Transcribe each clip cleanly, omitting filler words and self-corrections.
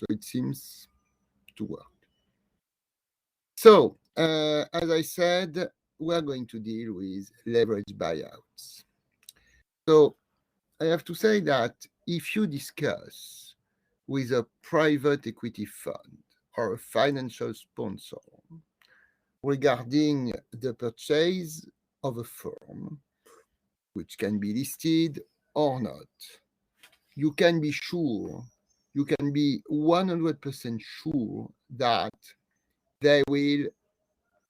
So it seems to work. So, as I said, we are going to deal with leverage buyouts. So, I have to say that if you discuss with a private equity fund or a financial sponsor regarding the purchase of a firm, which can be listed or not, you can be sure, you can be 100% sure that they will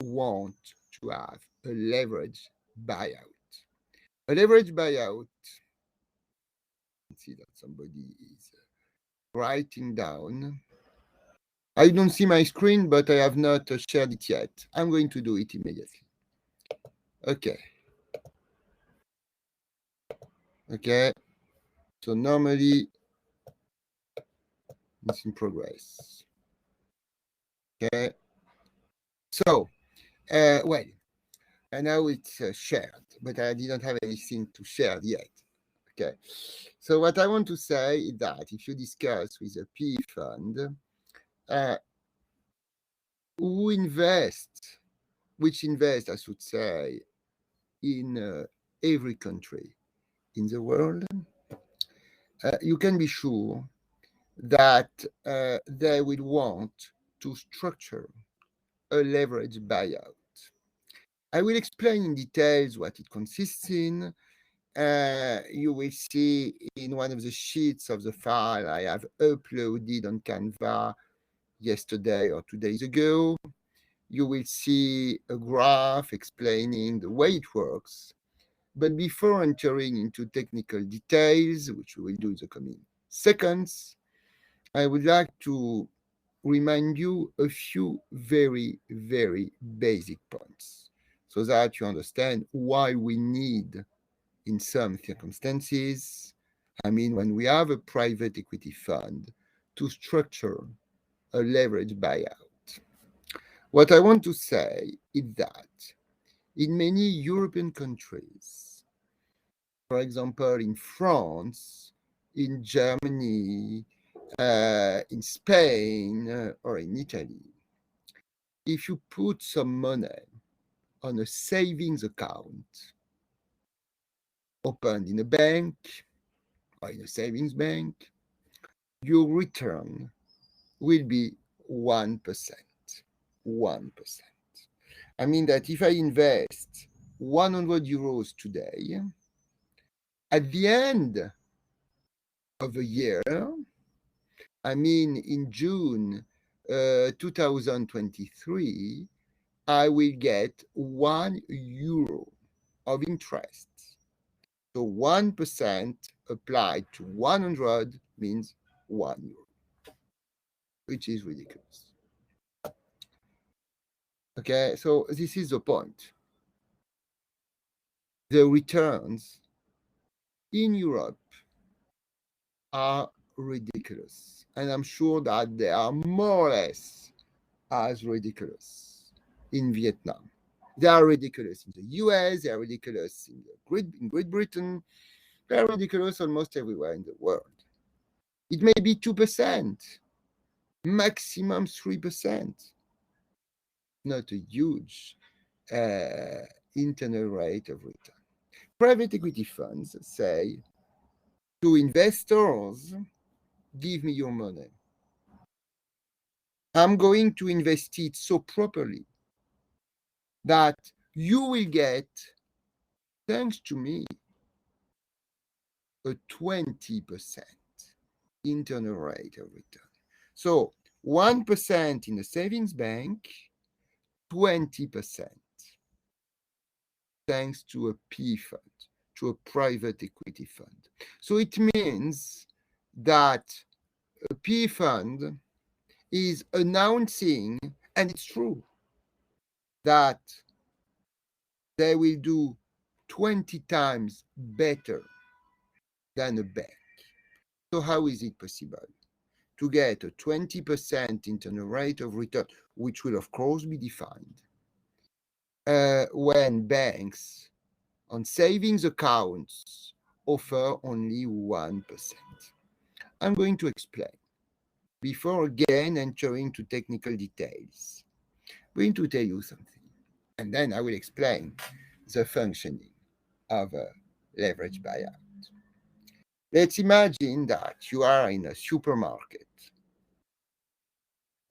want to have a leverage buyout. A leverage buyout, see that somebody is writing down. I don't see my screen, but I have not shared it yet. I'm going to do it immediately. Okay. Okay. So normally it's in progress. Okay. So, well, and now it's shared, but I didn't have anything to share yet. Okay. So what I want to say is that if you discuss with a PE fund, which invest, I should say, in every country in the world, you can be sure that they will want to structure a leverage buyout. I will explain in details what it consists in. You will see in one of the sheets of the file I have uploaded on Canva yesterday or 2 days ago. You will see a graph explaining the way it works. But before entering into technical details, which we will do in the coming seconds, I would like to remind you a few very, very basic points so that you understand why we need, in some circumstances, when we have a private equity fund, to structure a leverage buyout. What I want to say is that in many European countries, for example, in France, in Germany, in Spain, or in Italy, if you put some money on a savings account opened in a bank or in a savings bank, your return will be 1%. 1%. I mean that if I invest 100 euros today, at the end of a year, in June 2023, I will get 1 euro of interest. So 1% applied to 100 means 1 euro, which is ridiculous. Okay, so this is the point. The returns in Europe are ridiculous. And I'm sure that they are more or less as ridiculous in Vietnam. They are ridiculous in the US, they are ridiculous in Great Britain, they are ridiculous almost everywhere in the world. It may be 2%, maximum 3%. Not a huge internal rate of return. Private equity funds say to investors, give me your money. I'm going to invest it so properly that you will get, thanks to me, a 20% internal rate of return. So 1% in a savings bank, 20% thanks to a PE fund, to a private equity fund. So it means that a PE fund is announcing, and it's true, that they will do 20 times better than a bank. So how is it possible to get a 20% internal rate of return, which will of course be defined, when banks on savings accounts offer only 1%? I'm going to explain. before again entering to technical details, I'm going to tell you something, and then I will explain the functioning of a leverage buyout. Let's imagine that you are in a supermarket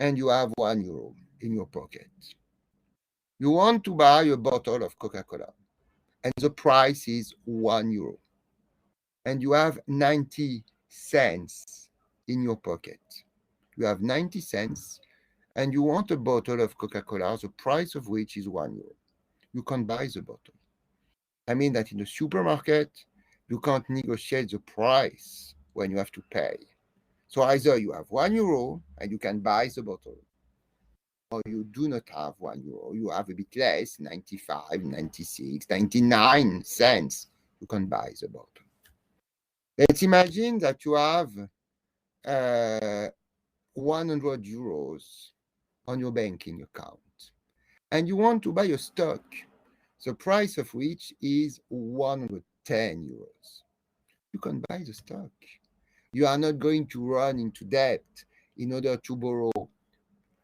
and you have €1 in your pocket. You want to buy a bottle of Coca-Cola and the price is €1 and you have 90 cents in your pocket. You have 90 cents and you want a bottle of Coca-Cola, the price of which is €1. You can't buy the bottle. I mean that in the supermarket, you can't negotiate the price when you have to pay. So either you have €1 and you can buy the bottle, or you do not have €1. You have a bit less, 95, 96, 99 cents. You can buy the bottle. Let's imagine that you have €100 on your banking account and you want to buy a stock, the price of which is €110. You can buy the stock. You are not going to run into debt in order to borrow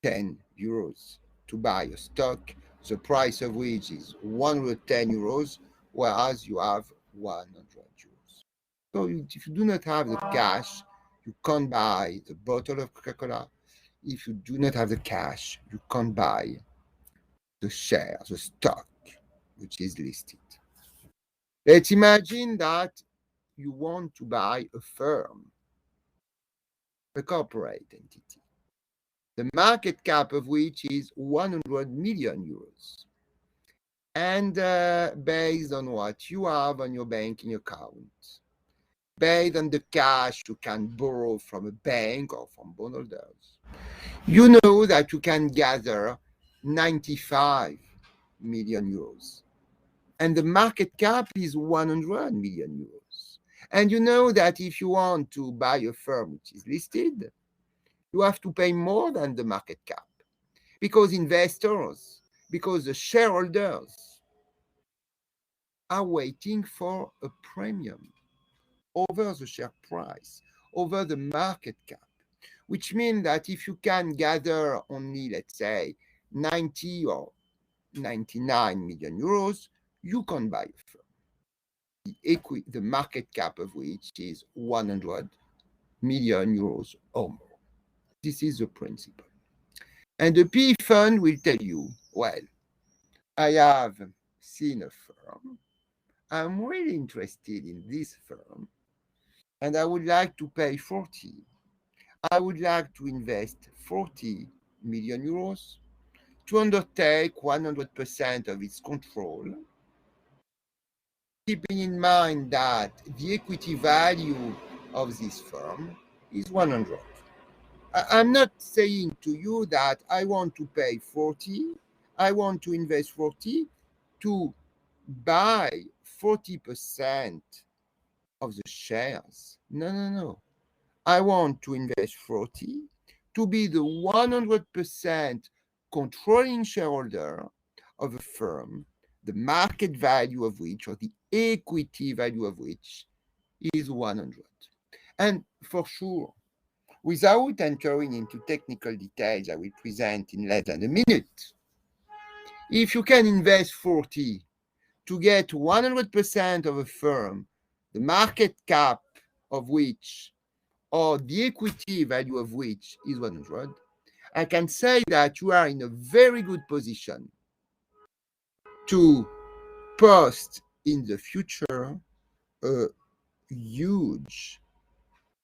€10 to buy a stock, the price of which is €110, whereas you have €100. So if you do not have the cash, you can't buy the bottle of Coca-Cola. If you do not have the cash, you can't buy the share, the stock, which is listed. Let's imagine that you want to buy a firm, a corporate entity, the market cap of which is €100 million. And based on what you have on your banking account, based on the cash you can borrow from a bank or from bondholders, you know that you can gather €95 million. And the market cap is €100 million. And you know that if you want to buy a firm which is listed, you have to pay more than the market cap because investors, because the shareholders are waiting for a premium over the share price, over the market cap, which means that if you can gather only, let's say, 90 or 99 million euros, you can buy a firm. The market cap of which is 100 million euros or more. This is the principle. And the PE fund will tell you, well, I have seen a firm. I'm really interested in this firm. And I would like to pay 40. I would like to invest 40 million euros to undertake 100% of its control, keeping in mind that the equity value of this firm is 100. I'm not saying to you that I want to pay 40, I want to invest 40 to buy 40% of the shares. No. I want to invest 40 to be the 100% controlling shareholder of a firm, the market value of which, or the equity value of which, is 100. And for sure, without entering into technical details I will present in less than a minute, if you can invest 40 to get 100% of a firm, the market cap of which or the equity value of which is 100, I can say that you are in a very good position to post in the future a huge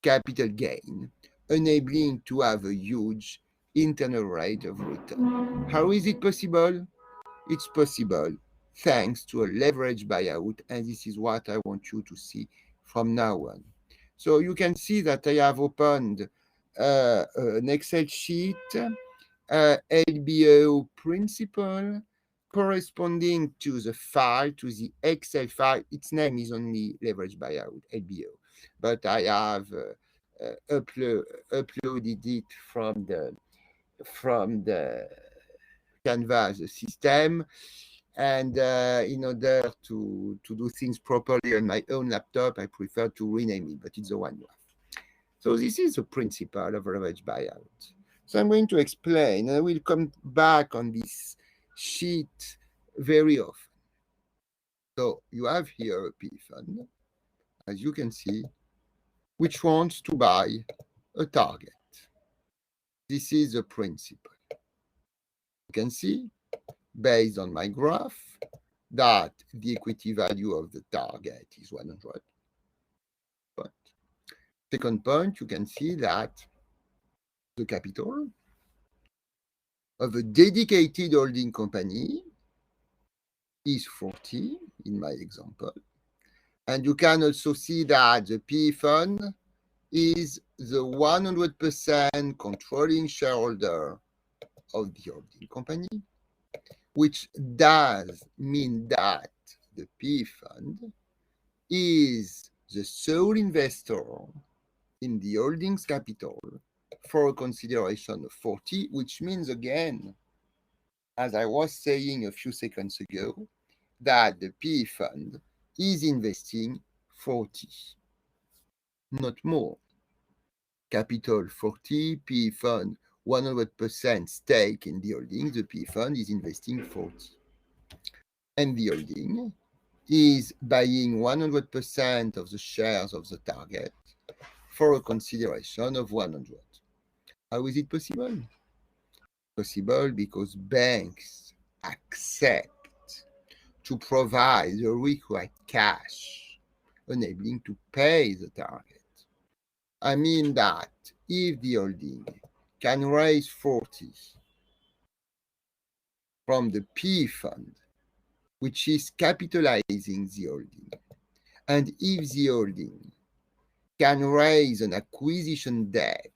capital gain, enabling to have a huge internal rate of return. How is it possible? It's possible thanks to a leverage buyout, and this is what I want you to see from now on. So you can see that I have opened an Excel sheet, LBO principle, corresponding to the file, to the Excel file. Its name is only leverage buyout, LBO, but I have uploaded it from the Canvas system. And in order to do things properly on my own laptop, I prefer to rename it, but it's the one you have. So this is the principle of leverage buyout. So I'm going to explain, and I will come back on this sheet very often. So you have here a P fund, as you can see, which wants to buy a target. This is the principle. You can see, based on my graph, that the equity value of the target is 100. But second point, you can see that the capital of a dedicated holding company is 40 in my example. And you can also see that the P fund is the 100% controlling shareholder of the holding company, which does mean that the P fund is the sole investor in the holding's capital for a consideration of 40, which means, again, as I was saying a few seconds ago, that the P fund is investing 40, not more. Capital 40, P fund 100% stake in the holding, the P fund is investing 40. And the holding is buying 100% of the shares of the target for a consideration of 100. How is it possible? Possible because banks accept to provide the required cash, enabling to pay the target. I mean that if the holding can raise 40 from the P fund, which is capitalizing the holding, and if the holding can raise an acquisition debt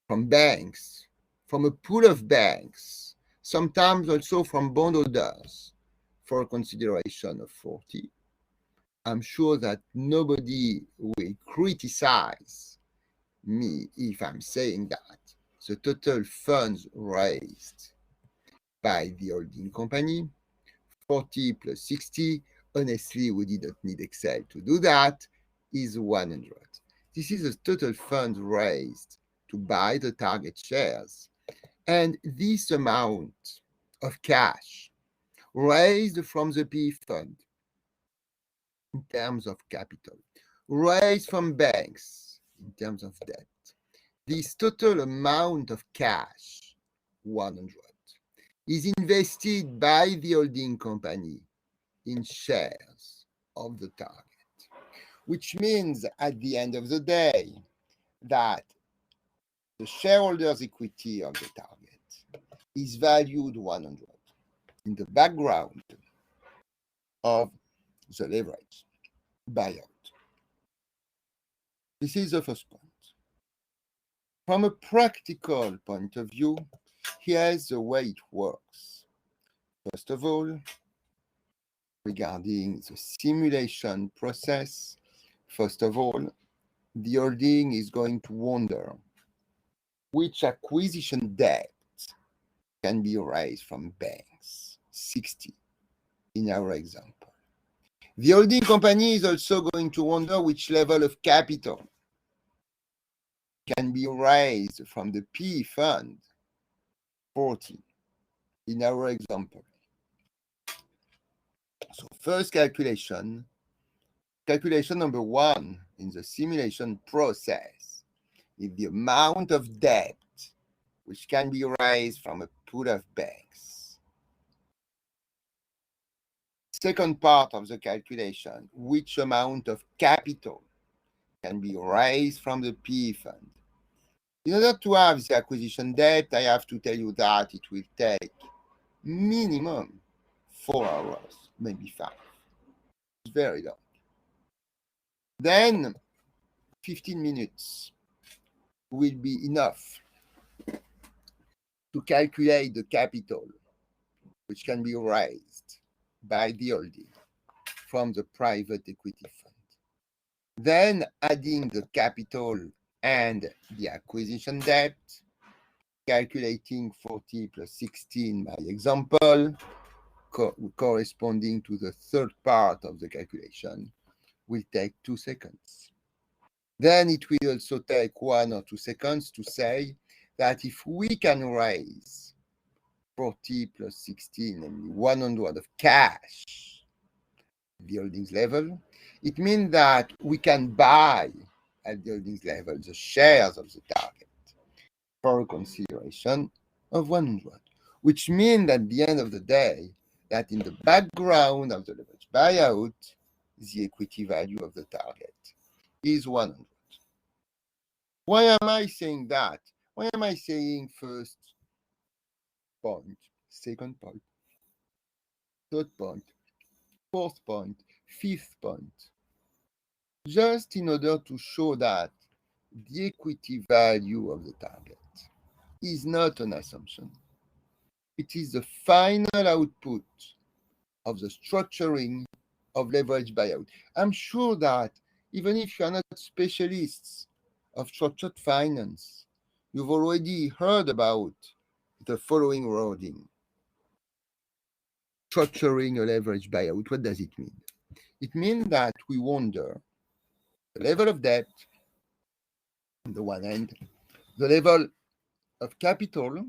from banks, from a pool of banks, sometimes also from bondholders, for a consideration of 40, I'm sure that nobody will criticize me if I'm saying that the total funds raised by the holding company, 40 plus 60, honestly, we didn't need Excel to do that, is 100. This is the total funds raised to buy the target shares. And this amount of cash raised from the P fund in terms of capital, raised from banks in terms of debt, this total amount of cash, 100, is invested by the holding company in shares of the target, which means at the end of the day that the shareholders' equity of the target is valued 100 in the background of the leverage buyout. This is the first point. From a practical point of view, here's the way it works. First of all, regarding the simulation process, first of all, the holding is going to wonder which acquisition debt can be raised from banks, 60 in our example. The holding company is also going to wonder which level of capital can be raised from the P fund, 40 in our example. So first calculation number one in the simulation process is the amount of debt which can be raised from a pool of banks. Second part of the calculation, which amount of capital can be raised from the P fund. In order to have the acquisition debt, I have to tell you that it will take minimum 4 hours, maybe 5. It's very long. Then 15 minutes will be enough to calculate the capital which can be raised by the holding from the private equity fund. Then adding the capital and the acquisition debt, calculating 40 plus 16 by example, corresponding to the third part of the calculation, will take 2 seconds. then it will also take 1 or 2 seconds to say that if we can raise 40 plus 16, namely 100 of cash at the holdings level, it means that we can buy at the holdings level the shares of the target for a consideration of 100, which means at the end of the day that in the background of the leverage buyout, the equity value of the target is 100. Why am I saying that? Why am I saying first point, second point, third point, fourth point, fifth point? Just in order to show that the equity value of the target is not an assumption. It is the final output of the structuring of leverage buyout. I'm sure that even if you are not specialists of structured finance, you've already heard about the following wording. Structuring a leverage buyout, what does it mean? It means that we wonder the level of debt on the one hand, the level of capital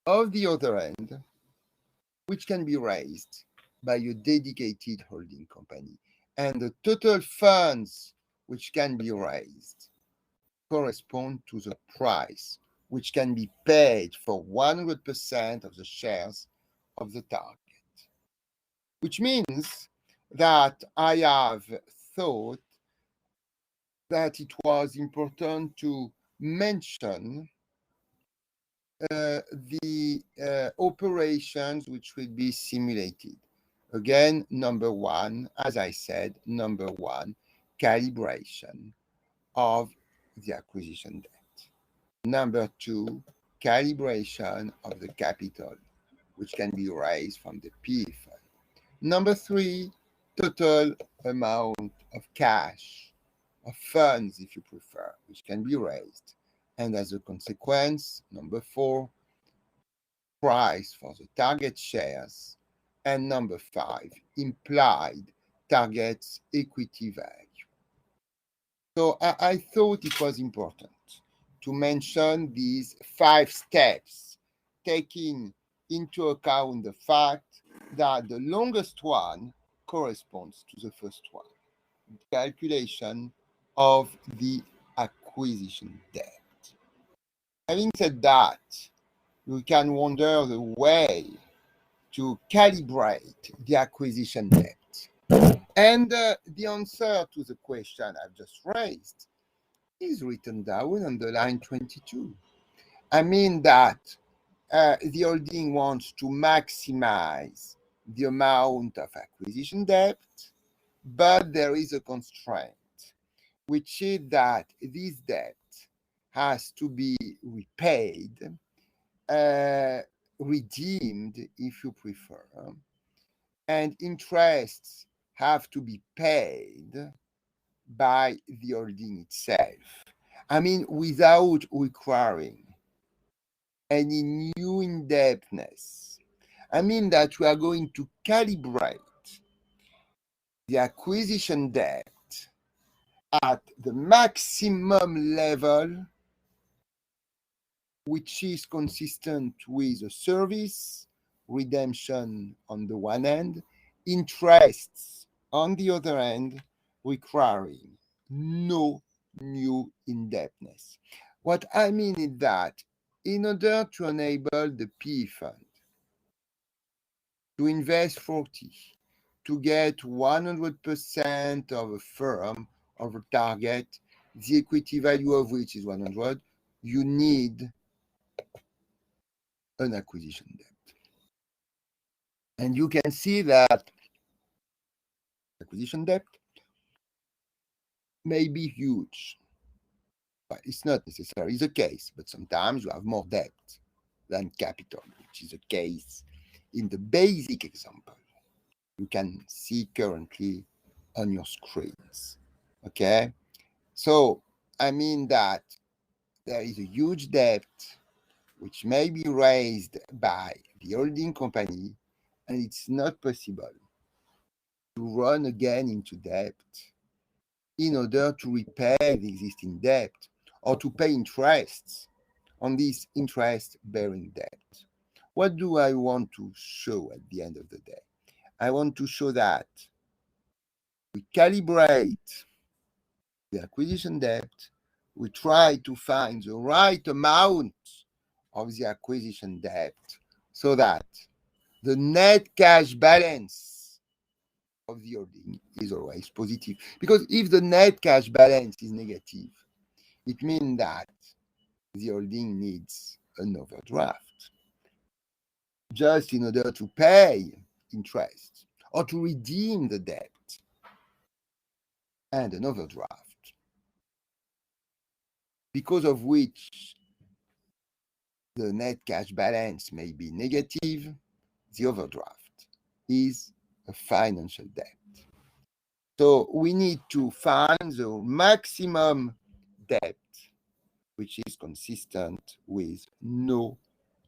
of the other end, which can be raised by a dedicated holding company. And the total funds which can be raised correspond to the price which can be paid for 100% of the shares of the target. Which means that I have thought that it was important to mention the operations which will be simulated. Again, number one, as I said, number one, calibration of the acquisition debt. Number two, calibration of the capital, which can be raised from the PE fund. Number three, total amount of cash, of funds, if you prefer, which can be raised. And as a consequence, number four, price for the target shares. And number five, implied target's equity value. So I thought it was important to mention these 5 steps, taking into account the fact that the longest one corresponds to the first one, calculation of the acquisition debt. Having said that, you can wonder the way to calibrate the acquisition debt. And the answer to the question I've just raised is written down on the line 22. I mean that the holding wants to maximize the amount of acquisition debt, but there is a constraint, which is that this debt has to be repaid, redeemed, if you prefer, and interests have to be paid by the holding itself. I mean, without requiring any new indebtedness. I mean that we are going to calibrate the acquisition debt at the maximum level, which is consistent with a service, redemption on the one hand, interests on the other hand, requiring no new indebtedness. What I mean is that in order to enable the PE fund to invest 40, to get 100% of a firm, of a target, the equity value of which is 100, you need an acquisition debt. And you can see that acquisition debt may be huge, but it's not necessarily the case. But sometimes you have more debt than capital, which is the case in the basic example you can see currently on your screens. Okay? So, I mean that there is a huge debt which may be raised by the holding company, and it's not possible to run again into debt in order to repay the existing debt or to pay interests on this interest-bearing debt. What do I want to show at the end of the day? I want to show that we calibrate the acquisition debt, we try to find the right amount of the acquisition debt so that the net cash balance of the holding is always positive. Because if the net cash balance is negative, it means that the holding needs an overdraft just in order to pay interest or to redeem the debt, and an overdraft, because of which the net cash balance may be negative. The overdraft is a financial debt. So we need to find the maximum debt which is consistent with no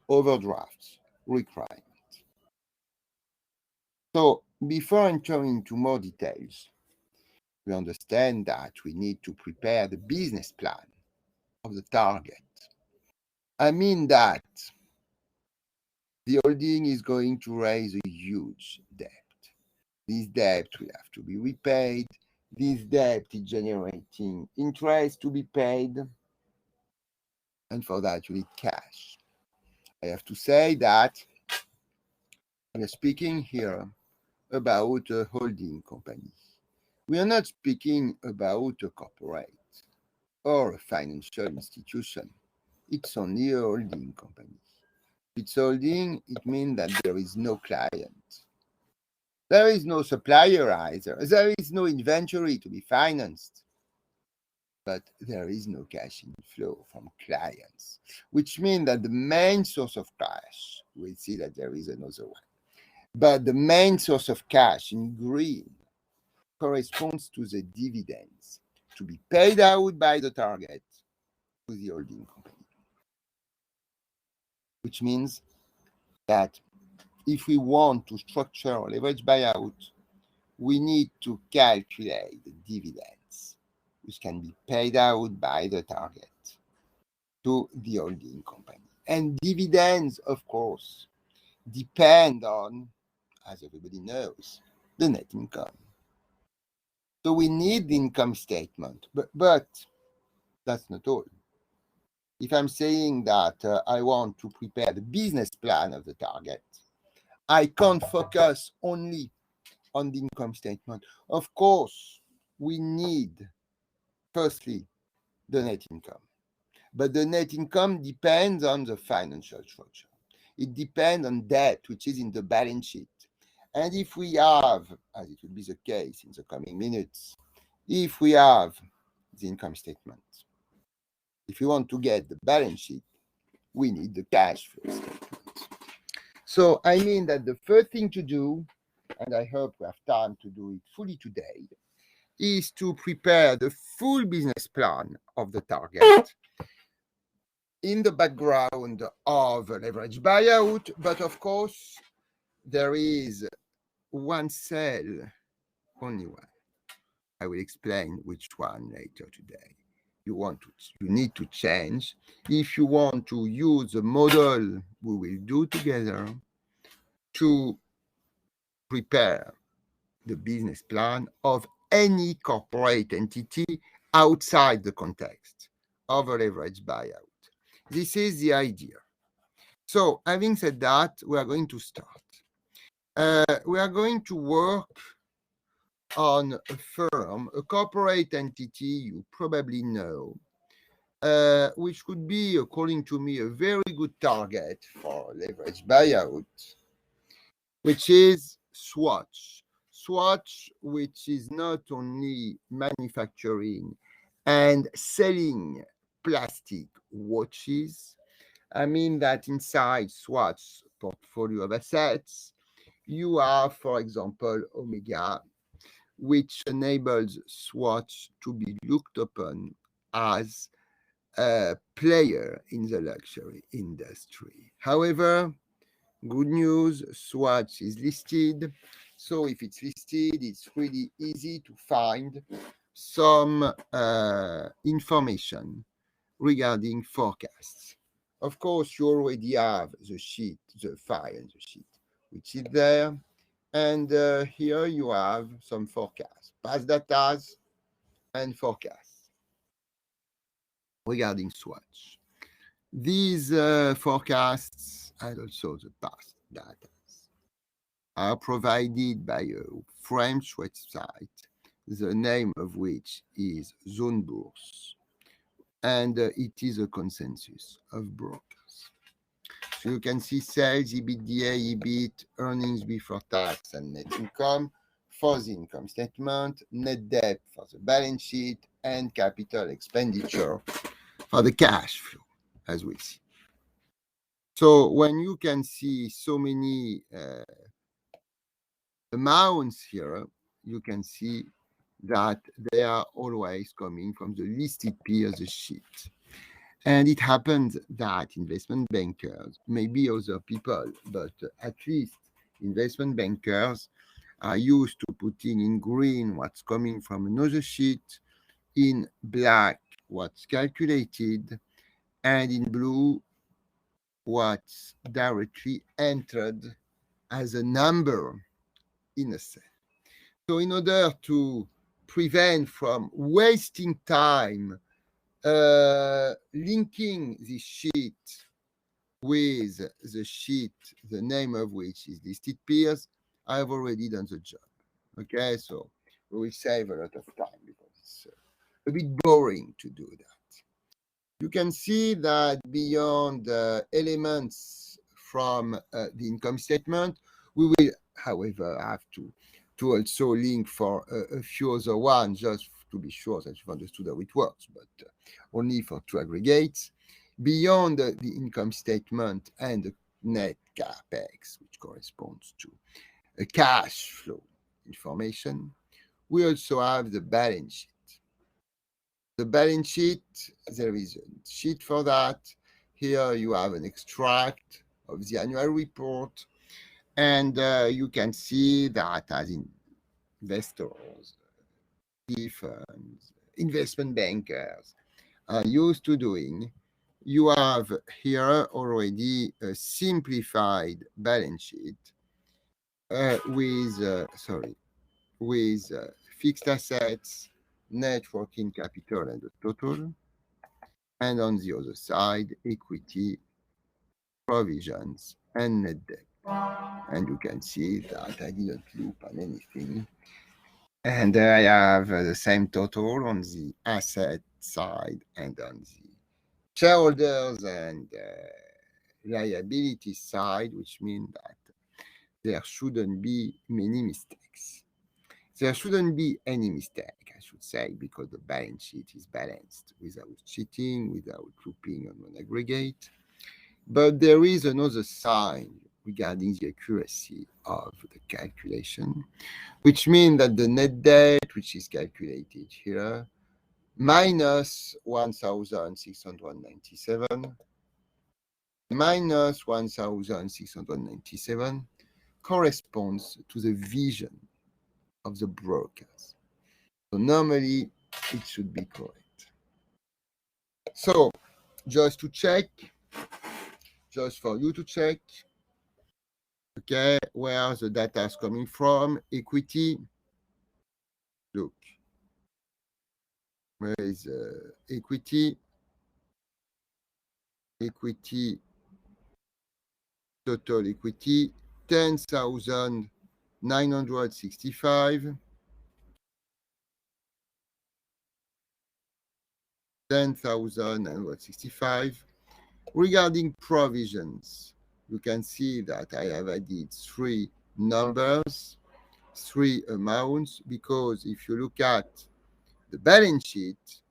overdraft requirement. So before entering into more details, we understand that we need to prepare the business plan of the target. I mean that the holding is going to raise a huge debt. This debt will have to be repaid. This debt is generating interest to be paid. And for that, you need cash. I have to say that we are speaking here about a holding company. We are not speaking about a corporate or a financial institution. It's only a holding company. It's holding, it means that there is no client. There is no supplier either. There is no inventory to be financed. But there is no cash inflow from clients, which means that the main source of cash, we'll see that there is another one, but the main source of cash in green corresponds to the dividends to be paid out by the target to the holding company. Which means that if we want to structure a leverage buyout, we need to calculate the dividends which can be paid out by the target to the holding company. And dividends, of course, depend on, as everybody knows, the net income. So we need the income statement, but that's not all. If I'm saying that I want to prepare the business plan of the target, I can't focus only on the income statement. Of course, we need, firstly, the net income. But the net income depends on the financial structure. It depends on debt, which is in the balance sheet. And if we have, as it will be the case in the coming minutes, if we have the income statement, if we want to get the balance sheet, we need the cash flow statement. So I mean that the first thing to do, and I hope we have time to do it fully today, is to prepare the full business plan of the target in the background of a leverage buyout. But of course, there is one cell, only one. I will explain which one later today. You need to change. If you want to use the model we will do together to prepare the business plan of any corporate entity outside the context of a leverage buyout. This is the idea. So having said that, we are going to start. We are going to work on a firm, a corporate entity you probably know, which could be, according to me, a very good target for leverage buyout, which is Swatch. Swatch, which is not only manufacturing and selling plastic watches. I mean that inside Swatch's portfolio of assets, you have, for example, Omega, which enables Swatch to be looked upon as a player in the luxury industry. However, good news, Swatch is listed. So if it's listed, it's really easy to find some information regarding forecasts. Of course, you already have the sheet, the file and the sheet, which is there. And here you have some forecasts, past data and forecasts regarding Swatch. These forecasts and also the past data are provided by a French website, the name of which is Zone Bourse, and it is a consensus of brokers. So you can see sales, EBITDA, EBIT, earnings before tax, and net income for the income statement, net debt for the balance sheet, and capital expenditure for the cash flow, as we see. So when you can see so many amounts here, you can see that they are always coming from the listed peers sheet. And it happens that investment bankers, maybe other people, but at least investment bankers are used to putting in green what's coming from another sheet, in black what's calculated, and in blue what's directly entered as a number in a cell. So in order to prevent from wasting time linking this sheet with the sheet, the name of which is listed peers, I've already done the job. Okay, so we will save a lot of time because it's a bit boring to do that. You can see that beyond the elements from the income statement, we will, however, have to also link for a few other ones, just to be sure that you've understood how it works, but only for two aggregates. Beyond the income statement and the net capex, which corresponds to a cash flow information, we also have the balance sheet. The balance sheet, there is a sheet for that. Here you have an extract of the annual report, and you can see that as investors, funds, investment bankers are used to doing, you have here already a simplified balance sheet with fixed assets, net working capital, and the total. And on the other side, equity, provisions, and net debt. And you can see that I didn't loop on anything. And I have the same total on the asset side and on the shareholders and liability side, which means that there shouldn't be many mistakes. There shouldn't be any mistake, I should say, because the balance sheet is balanced without cheating, without looping on one aggregate. But there is another sign regarding the accuracy of the calculation, which means that the net debt, which is calculated here, minus 1,697, minus 1,697 corresponds to the vision of the brokers. So normally it should be correct. So just to check, just for you to check, okay, where the data is coming from, equity, look, where is equity, total equity, 10,965, 10,965. Regarding provisions, you can see that I have added three numbers, three amounts, because if you look at the balance sheet,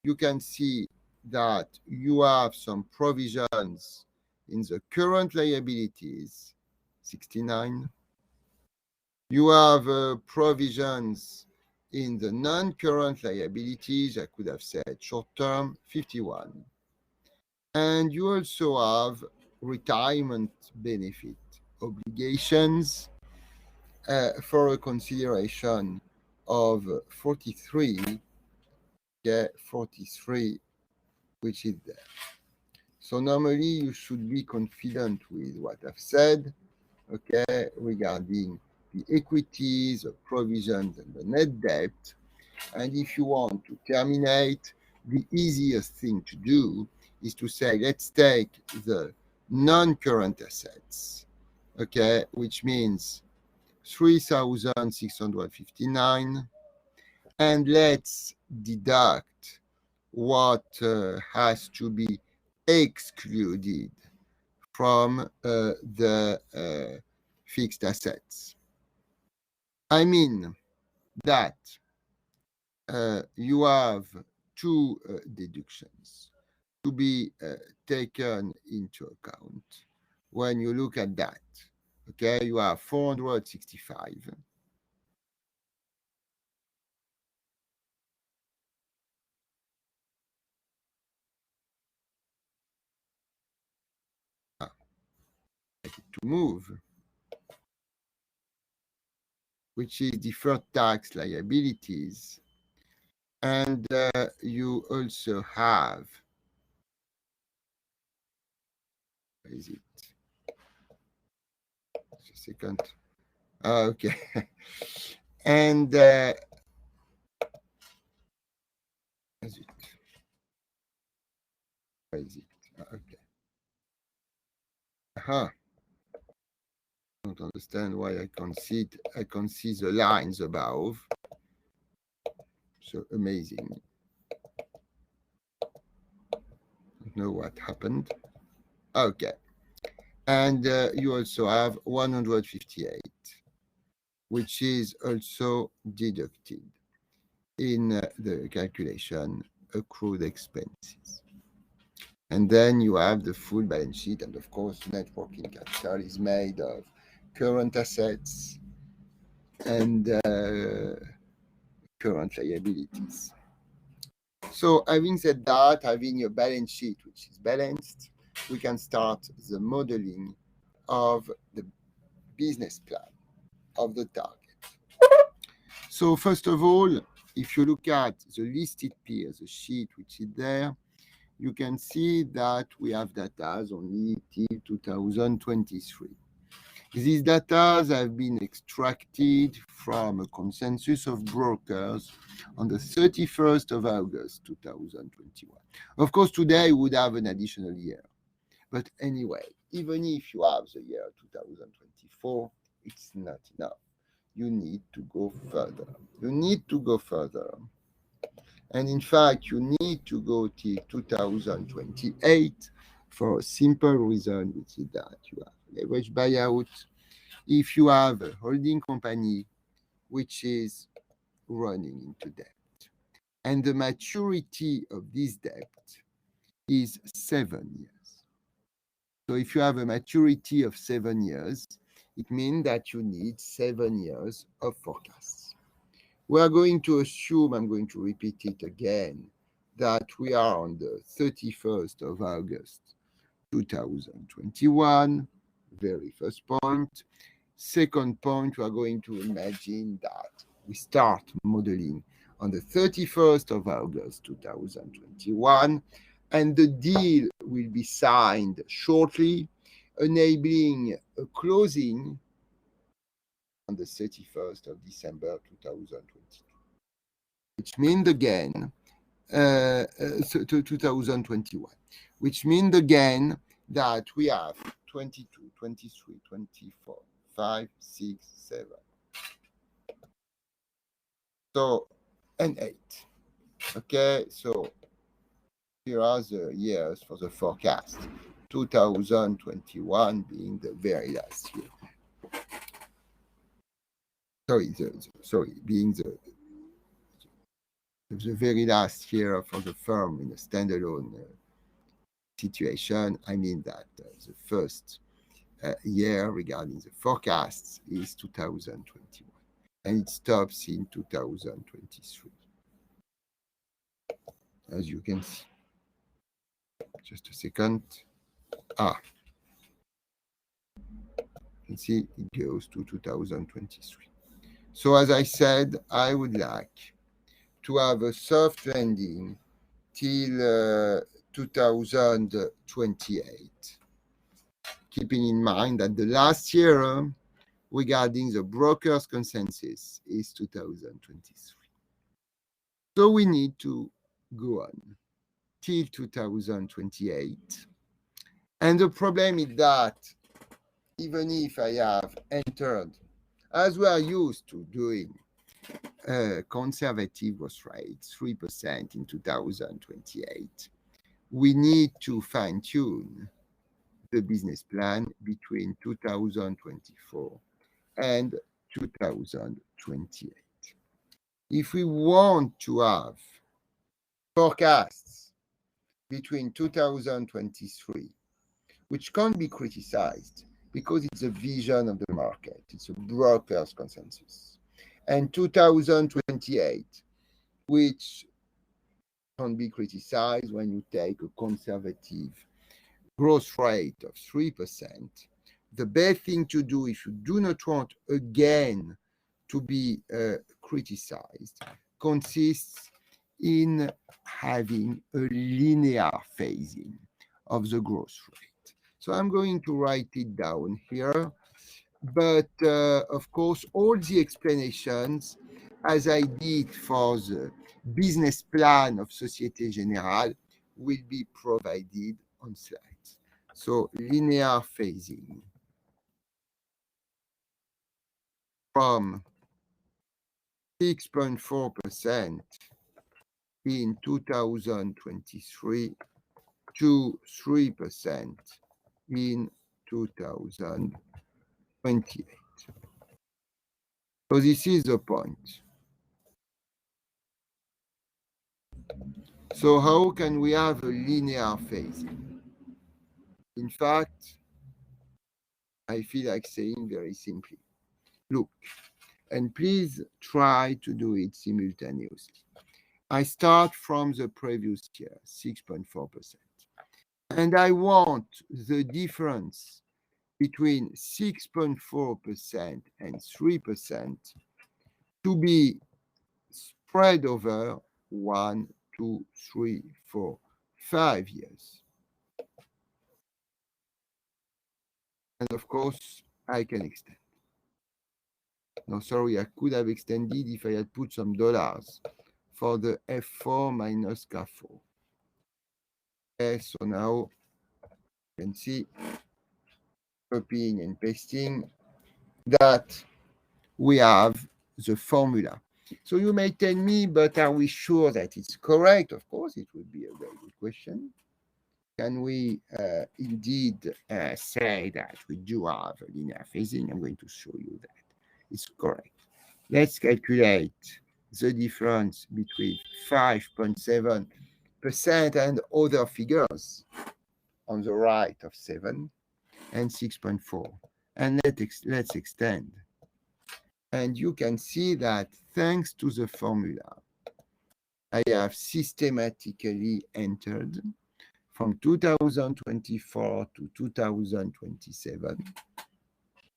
you can see that you have some provisions in the current liabilities, 69. You have provisions in the non-current liabilities, I could have said short-term, 51. And you also have retirement benefit obligations for a consideration of 43, okay, 43, which is there. So normally you should be confident with what I've said, okay, regarding the equities, the provisions, and the net debt. And if you want to terminate, the easiest thing to do is to say, let's take the non-current assets, okay, which means 3,659, and let's deduct what has to be excluded from the fixed assets. I mean that you have two deductions to be taken into account when you look at that. Okay, you have 465. To move, which is deferred tax liabilities. And you also have, where is it? Just a second. Okay. And is it? Where is it? Okay. I don't understand why I can't see it. I can see the lines above. So amazing. Don't know what happened. Okay. And you also have 158, which is also deducted in the calculation accrued expenses. And then you have the full balance sheet, and of course, net working capital is made of current assets and current liabilities. So having said that, having a balance sheet which is balanced, we can start the modeling of the business plan of the target. So first of all, if you look at the listed peers, the sheet which is there, you can see that we have data only till 2023. These data have been extracted from a consensus of brokers on the 31st of August 2021. Of course, today we would have an additional year. But anyway, even if you have the year 2024, it's not enough. You need to go further. You need to go further. And in fact, you need to go till 2028 for a simple reason, which is that you have leverage buyout. If you have a holding company which is running into debt, and the maturity of this debt is 7 years. So if you have a maturity of 7 years, it means that you need 7 years of forecasts. We are going to assume, I'm going to repeat it again, that we are on the 31st of August 2021, very first point. Second point, we are going to imagine that we start modeling on the 31st of August 2021, and the deal will be signed shortly, enabling a closing on the 31st of December 2022, which means again, 2021, which means again that we have 22, 23, 24, 5, 6, 7. So, and 8. Okay, so here are the years for the forecast. 2021 being the very last year. Being the very last year for the firm in a standalone situation. I mean that the first year regarding the forecasts is 2021, and it stops in 2023, as you can see. Just a second. You can see it goes to 2023. So as I said, I would like to have a soft landing till 2028, keeping in mind that the last year regarding the broker's consensus is 2023. So we need to go on till 2028. And the problem is that even if I have entered, as we are used to doing, conservative growth rate, 3% in 2028, we need to fine tune the business plan between 2024 and 2028. If we want to have forecasts between 2023, which can't be criticized because it's a vision of the market, it's a broker's consensus, and 2028, which can be criticized when you take a conservative growth rate of 3%, the best thing to do if you do not want again to be criticized consists in having a linear phasing of the growth rate. So I'm going to write it down here. But of course, all the explanations, as I did for the business plan of Société Générale, will be provided on slides. So linear phasing from 6.4% in 2023 to 3% in 2028. So this is the point. So how can we have a linear phasing? In fact, I feel like saying very simply, look, and please try to do it simultaneously. I start from the previous year, 6.4%. And I want the difference between 6.4% and 3% to be spread over 1, 2, 3, 4, 5 years. And of course, I can extend. No, sorry, I could have extended if I had put some dollars for the F4 minus K4. Okay, so now you can see, copying and pasting, that we have the formula. So you may tell me, but are we sure that it's correct? Of course, it would be a very good question. Can we indeed say that we do have a linear phasing? I'm going to show you that it's correct. Let's calculate the difference between 5.7% and other figures on the right of 7 and 6.4. And let's extend. And you can see that thanks to the formula, I have systematically entered from 2024 to 2027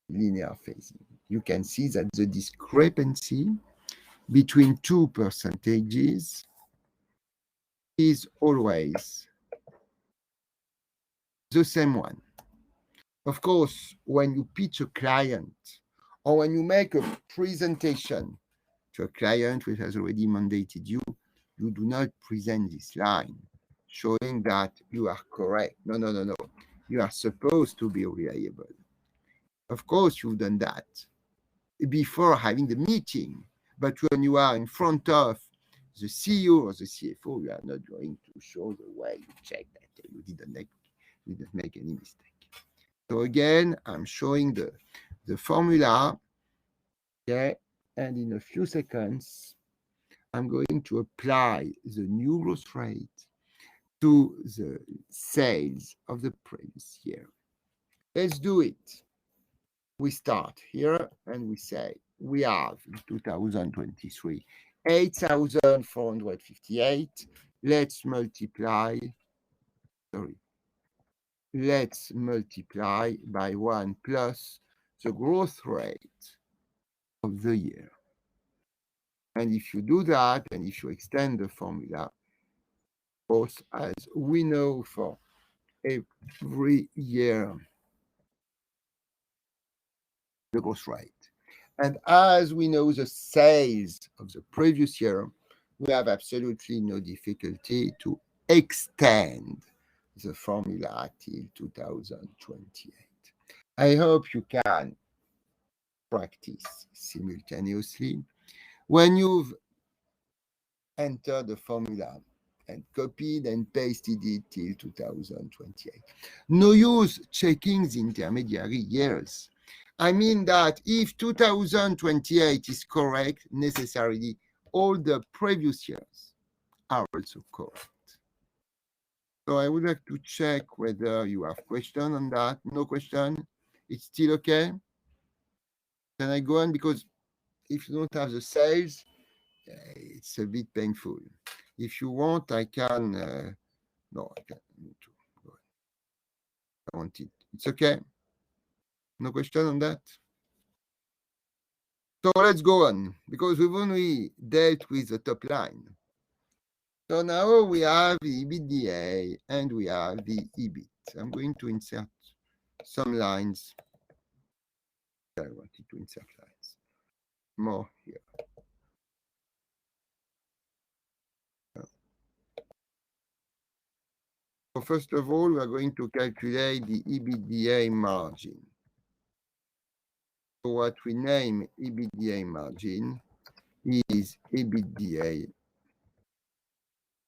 linear phasing. You can see that the discrepancy between two percentages is always the same one. Of course, when you pitch a client or when you make a presentation to a client which has already mandated you, you do not present this line showing that you are correct. No, no, no, no. You are supposed to be reliable. Of course, you've done that before having the meeting. But when you are in front of the CEO or the CFO, you are not going to show the way you check that you didn't make any mistake. So again, I'm showing the formula, okay? And in a few seconds, I'm going to apply the new growth rate to the sales of the previous year. Let's do it. We start here and we say we have in 2023 8,458. Let's multiply by 1 plus the growth rate of the year. And if you do that, and if you extend the formula, both as we know for every year, the growth rate. And as we know the sales of the previous year, we have absolutely no difficulty to extend the formula till 2028. I hope you can practice simultaneously. When you've entered the formula and copied and pasted it till 2028, no use checking the intermediary years. I mean that if 2028 is correct, necessarily all the previous years are also correct. So I would like to check whether you have question on that. No question? It's still okay? Can I go on? Because if you don't have the sales, it's a bit painful. If you want, I can. No, I can't. Go on. I want it. It's okay. No question on that. So let's go on, because we've only dealt with the top line. So now we have the EBITDA and we have the EBIT. I'm going to insert some lines. I wanted to insert lines more here. So first of all, we are going to calculate the EBITDA margin. So what we name EBITDA margin is EBITDA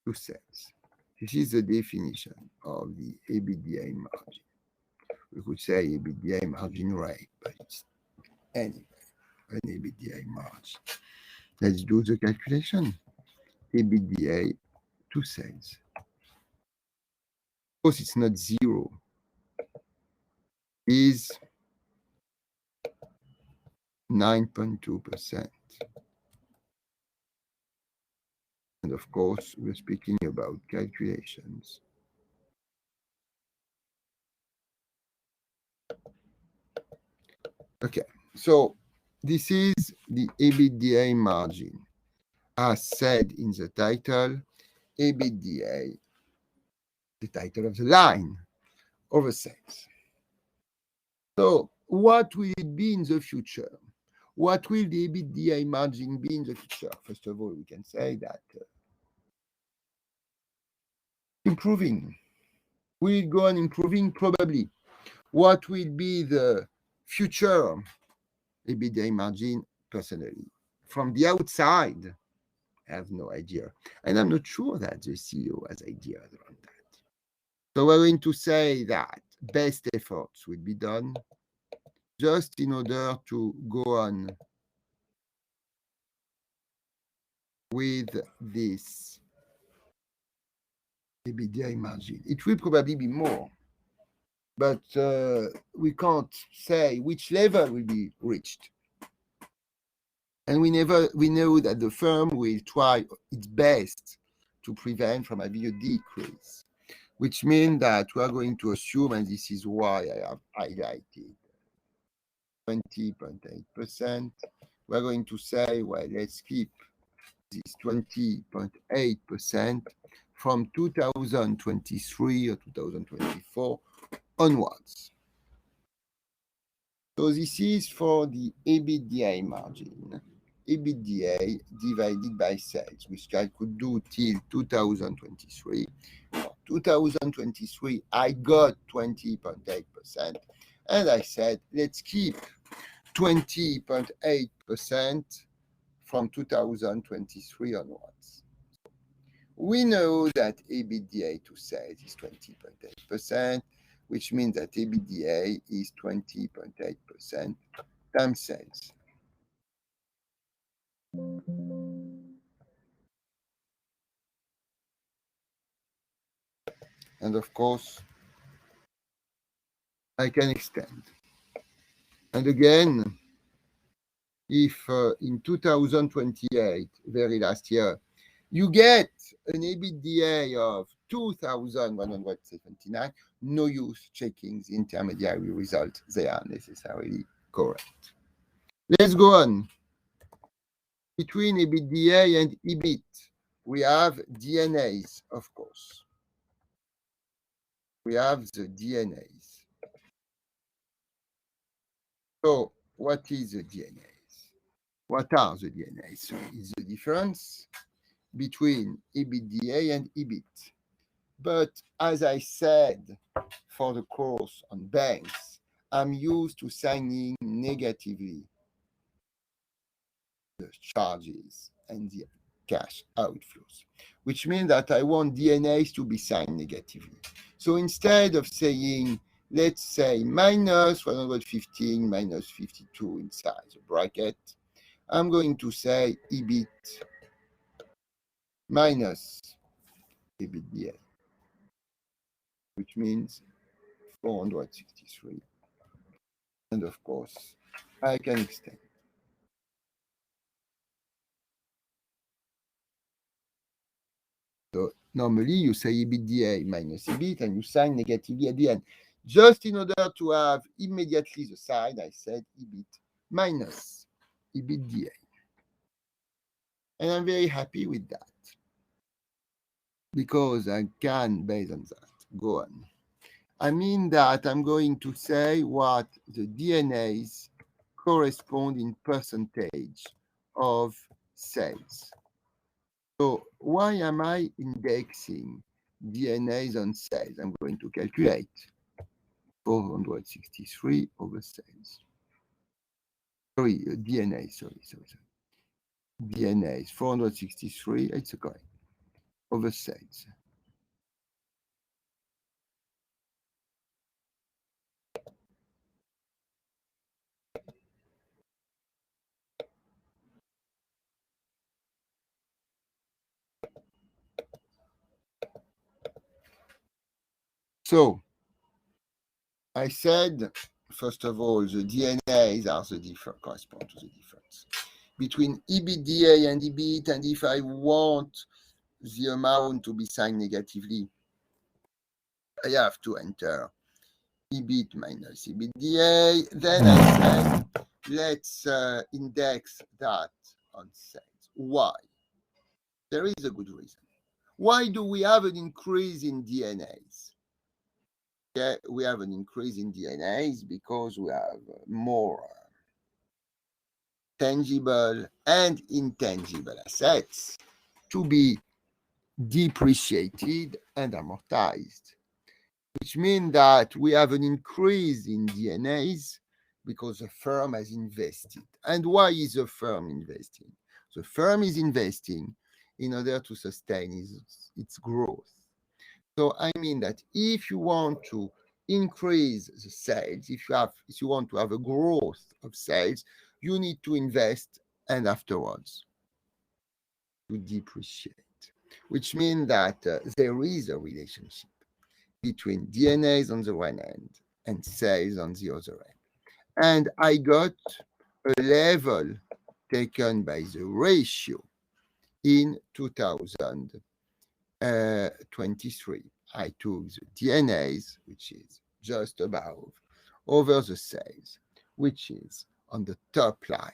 to sales. This is the definition of the EBITDA margin. We could say EBITDA margin rate, but it's anyway an EBITDA margin. Let's do the calculation. EBITDA to sales. Of course, it's not zero. Is 9.2%. And of course, we're speaking about calculations. Okay, so this is the EBITDA margin. As said in the title, EBITDA, the title of the line, over sales. So what will it be in the future? What will the EBITDA margin be in the future? First of all, we can say that improving. Will it go on improving? Probably. What will be the future EBITDA margin? Personally, from the outside, I have no idea. And I'm not sure that the CEO has ideas around that. So we're going to say that best efforts will be done just in order to go on with this EBITDA margin. It will probably be more, but we can't say which level will be reached. And we know that the firm will try its best to prevent from having a decrease, which means that we are going to assume, and this is why I have highlighted 20.8%. We're going to say, well, let's keep this 20.8% from 2023 or 2024 onwards. So this is for the EBITDA margin. EBITDA divided by sales, which I could do till 2023. 2023, I got 20.8%, and I said, let's keep 20.8% from 2023 onwards. We know that EBITDA to sales is 20.8%, which means that EBITDA is 20.8% times sales. And of course, I can extend. And again, if in 2028, very last year, you get an EBITDA of 2,179, no use checking the intermediary result. They are necessarily correct. Let's go on. Between EBITDA and EBIT, we have DNAs, of course. We have the DNAs. So what is the DNAs? What are the DNAs? So it's the difference between EBITDA and EBIT. But as I said, for the course on banks, I'm used to signing negatively the charges and the cash outflows, which means that I want DNAs to be signed negatively. So instead of saying, let's say minus 115 minus 52 inside the bracket, I'm going to say EBIT minus EBITDA, which means 463. And of course, I can extend. So normally you say EBITDA minus EBIT and you sign negatively at the end. Just in order to have immediately the side, I said EBIT minus EBITDA. And I'm very happy with that because I can, based on that, go on. I mean that I'm going to say what the DNAs correspond in percentage of sales. So why am I indexing DNAs on sales? I'm going to calculate 463 over sales. Sorry, DNA, sorry. DNA is 463, it's correct, over sales. So I said, first of all, the DNAs are the different, correspond to the difference between EBITDA and EBIT, and if I want the amount to be signed negatively, I have to enter EBIT minus EBITDA. Then I said, let's index that on sales. Why? There is a good reason. Why do we have an increase in DNAs? Yeah, we have an increase in DNAs because we have more tangible and intangible assets to be depreciated and amortized, which means that we have an increase in DNAs because the firm has invested. And why is the firm investing? The firm is investing in order to sustain its growth. So I mean that if you want to increase the sales, if you want to have a growth of sales, you need to invest and afterwards to depreciate, which means that there is a relationship between DNAs on the one hand and sales on the other hand. And I got a level taken by the ratio in 2023. I took the DNAs, which is just above, over the sales, which is on the top line.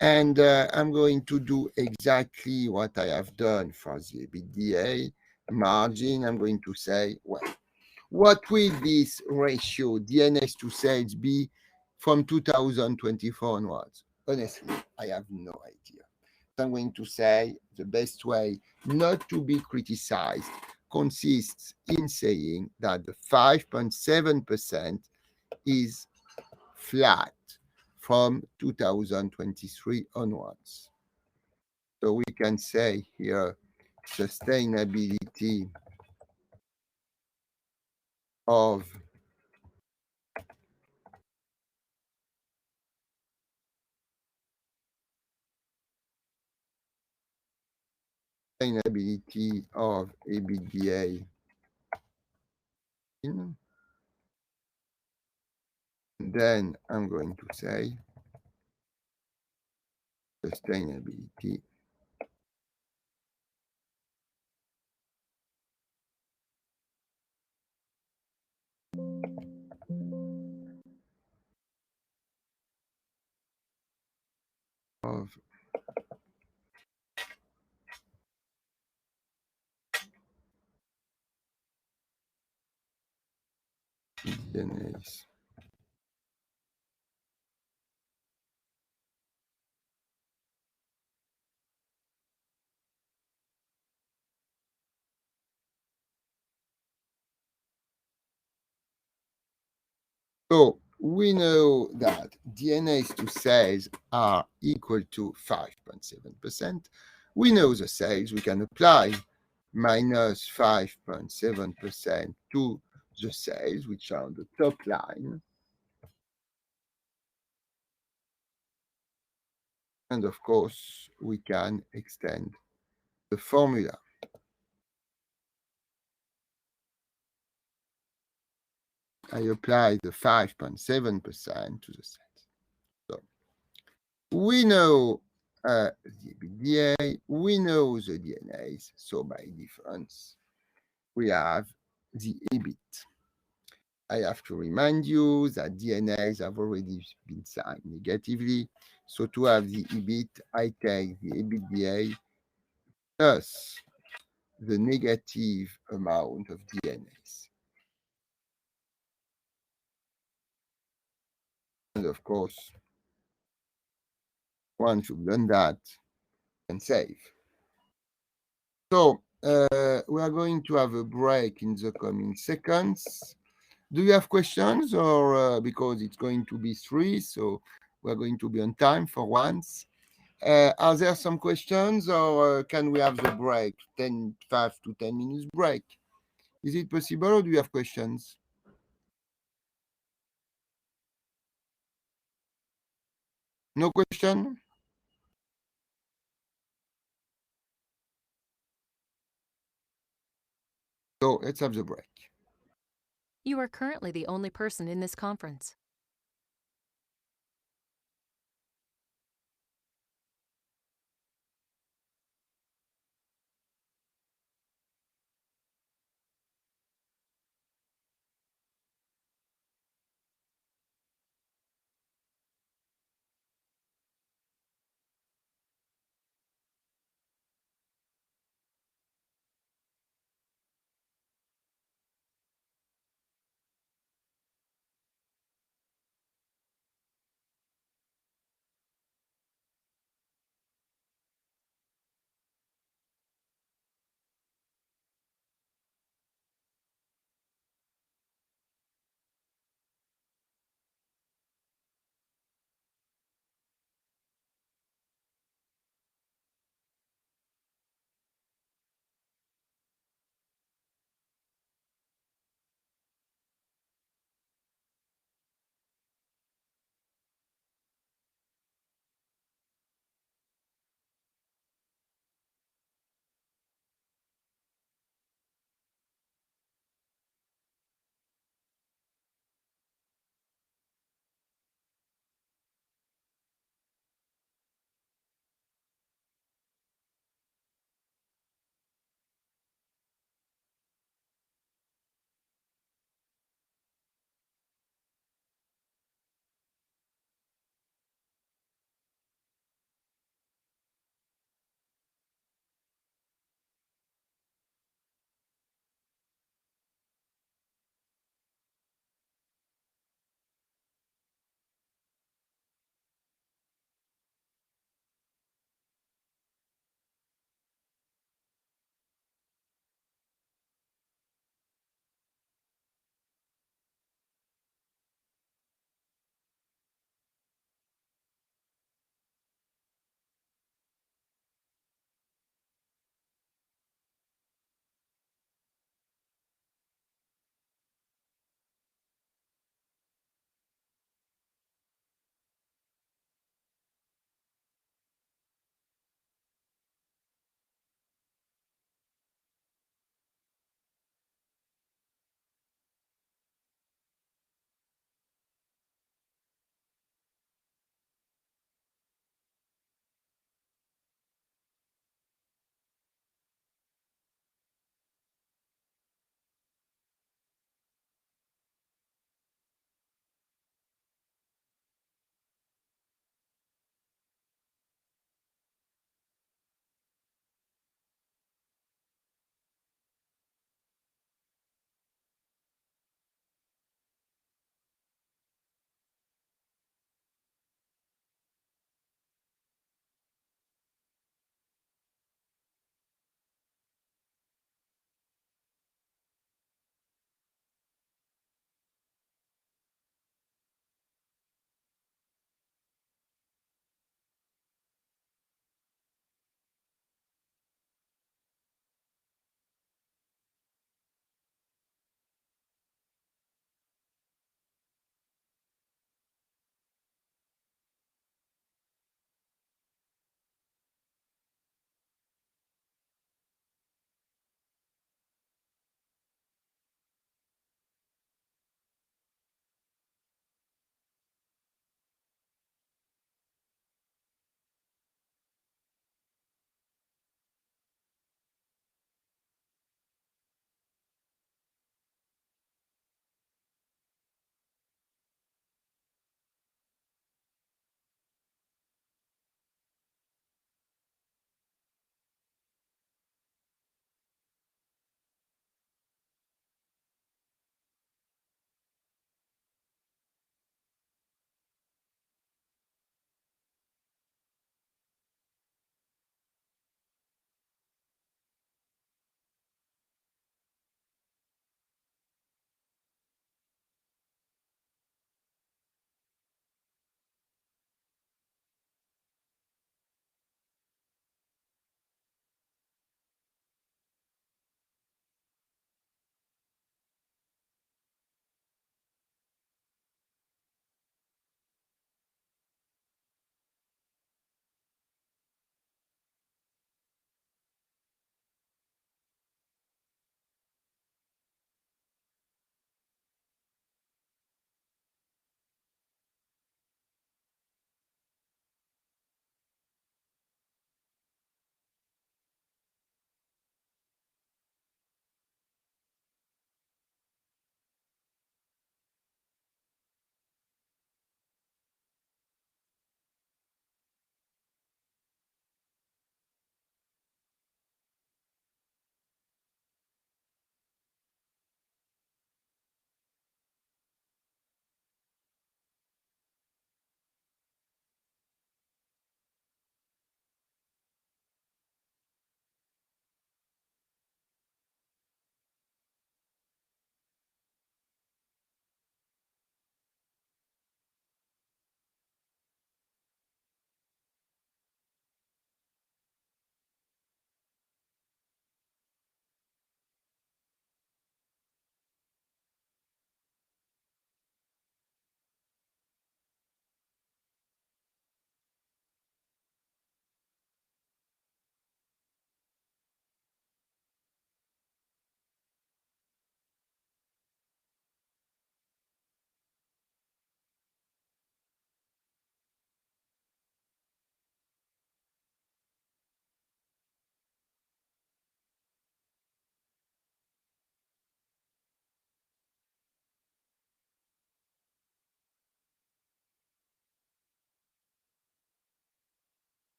And I'm going to do exactly what I have done for the EBITDA margin. I'm going to say, well, what will this ratio, DNS to sales, be from 2024 onwards? Honestly, I have no idea. I'm going to say the best way not to be criticized consists in saying that the 5.7% is flat from 2023 onwards. So we can say here sustainability of EBITDA. Then I'm going to say sustainability of DNAs. So we know that DNAs to cells are equal to 5.7%. We know the cells, we can apply minus 5.7% to the cells, which are on the top line. And of course, we can extend the formula. I apply the 5.7% to the cells. So we know the EBITDA, we know the DNAs, so by difference, we have the EBIT. I have to remind you that DNAs have already been signed negatively. So to have the EBIT, I take the EBITDA plus the negative amount of DNAs. And of course, once you've done that, you can save. So we are going to have a break in the coming seconds. Do you have questions, or because it's going to be 3, so we're going to be on time for once? Are there some questions, or can we have the break, 5 to 10 minutes break? Is it possible, or do you have questions? No question? So let's have the break. You are currently the only person in this conference.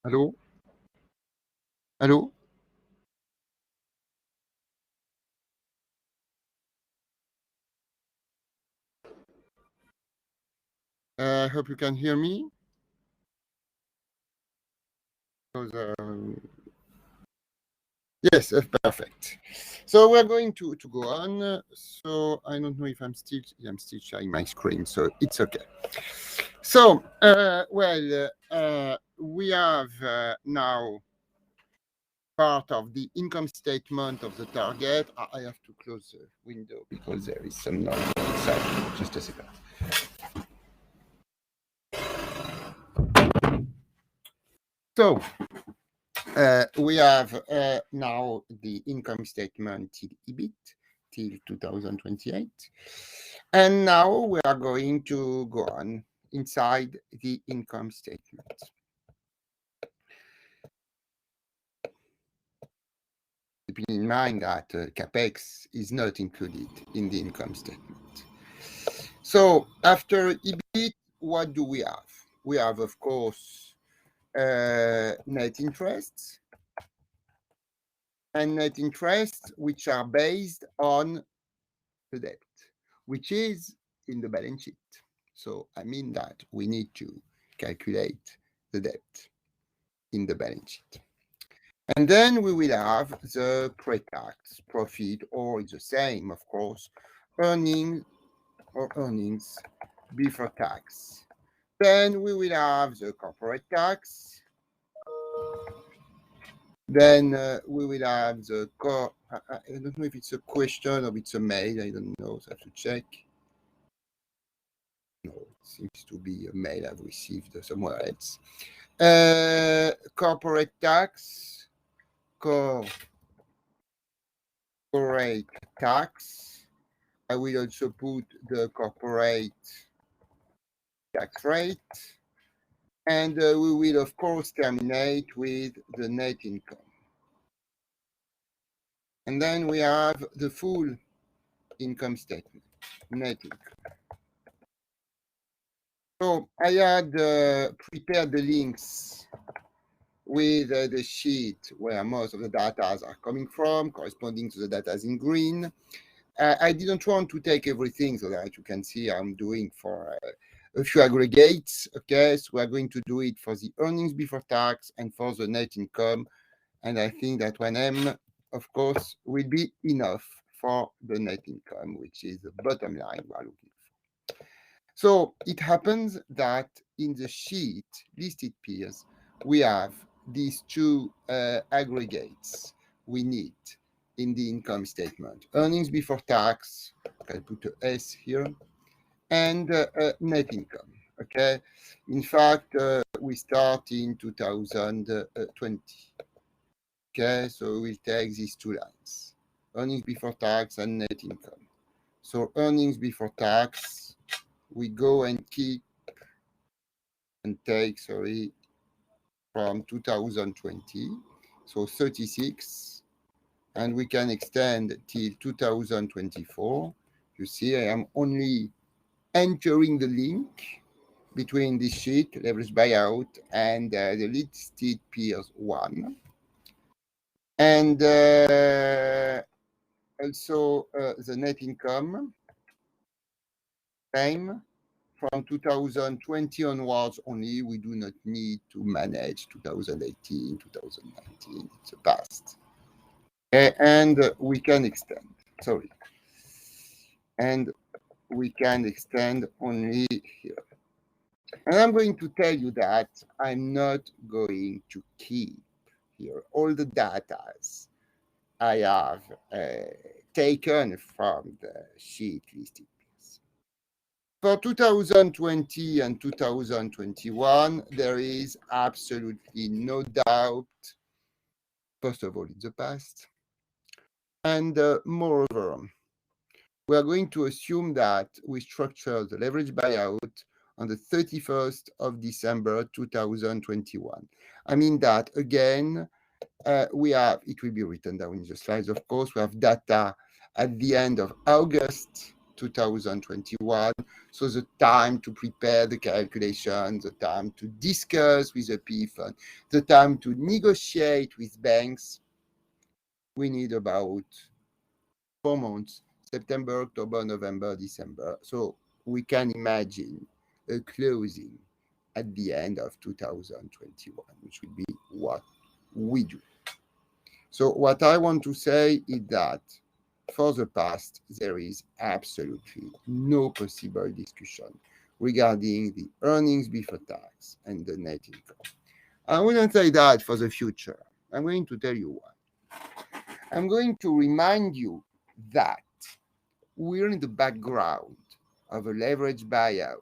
Hello? Hello? I hope you can hear me. Because, yes, perfect. So we're going to go on. So I don't know if I'm still sharing my screen, so it's okay. So, we have now part of the income statement of the target. I have to close the window because there is some noise outside. Just a second. So, we have now the income statement till EBIT till 2028. And now we are going to go on inside the income statement. Keeping in mind that CapEx is not included in the income statement. So after EBIT, what do we have? We have, of course, net interests, and net interests which are based on the debt, which is in the balance sheet. So I mean that we need to calculate the debt in the balance sheet. And then we will have the pre-tax profit, or it's the same, of course, earnings before tax. Then we will have the corporate tax. Then we will have the I don't know if it's a question or it's a mail. I don't know, so I have to check. No, it seems to be a mail I've received somewhere else. Corporate tax, corporate tax. I will also put the corporate tax rate. And we will, of course, terminate with the net income. And then we have the full income statement, net income. So I had prepared the links with the sheet where most of the data are coming from, corresponding to the data in green. I didn't want to take everything so that you can see I'm doing for a few aggregates. Okay, so we're going to do it for the earnings before tax and for the net income. And I think that 1M, of course, will be enough for the net income, which is the bottom line we're looking for. So it happens that in the sheet, listed peers, we have these two aggregates we need in the income statement. Earnings before tax, I put a S here, and net income, okay? In fact, we start in 2020. Okay, so we'll take these two lines, earnings before tax and net income. So earnings before tax, we go and keep and take, from 2020, so 36, and we can extend till 2024. You see, I am only entering the link between this sheet, leverage buyout, and the listed peers one. And also the net income, same. From 2020 onwards only, we do not need to manage 2018, 2019, it's a past. And we can extend, and we can extend only here. And I'm going to tell you that I'm not going to keep here all the data I have taken from the sheet listed. For 2020 and 2021, there is absolutely no doubt, first of all, in the past. And moreover, we are going to assume that we structure the leverage buyout on the 31st of December 2021. I mean that, again, we have, it will be written down in the slides, of course, we have data at the end of August 2021. So the time to prepare the calculation, the time to discuss with the PE fund, the time to negotiate with banks, we need about 4 months, September, October, November, December. So we can imagine a closing at the end of 2021, which will be what we do. So what I want to say is that for the past, there is absolutely no possible discussion regarding the earnings before tax and the net income. I wouldn't say that for the future. I'm going to tell you why. I'm going to remind you that we're in the background of a leverage buyout.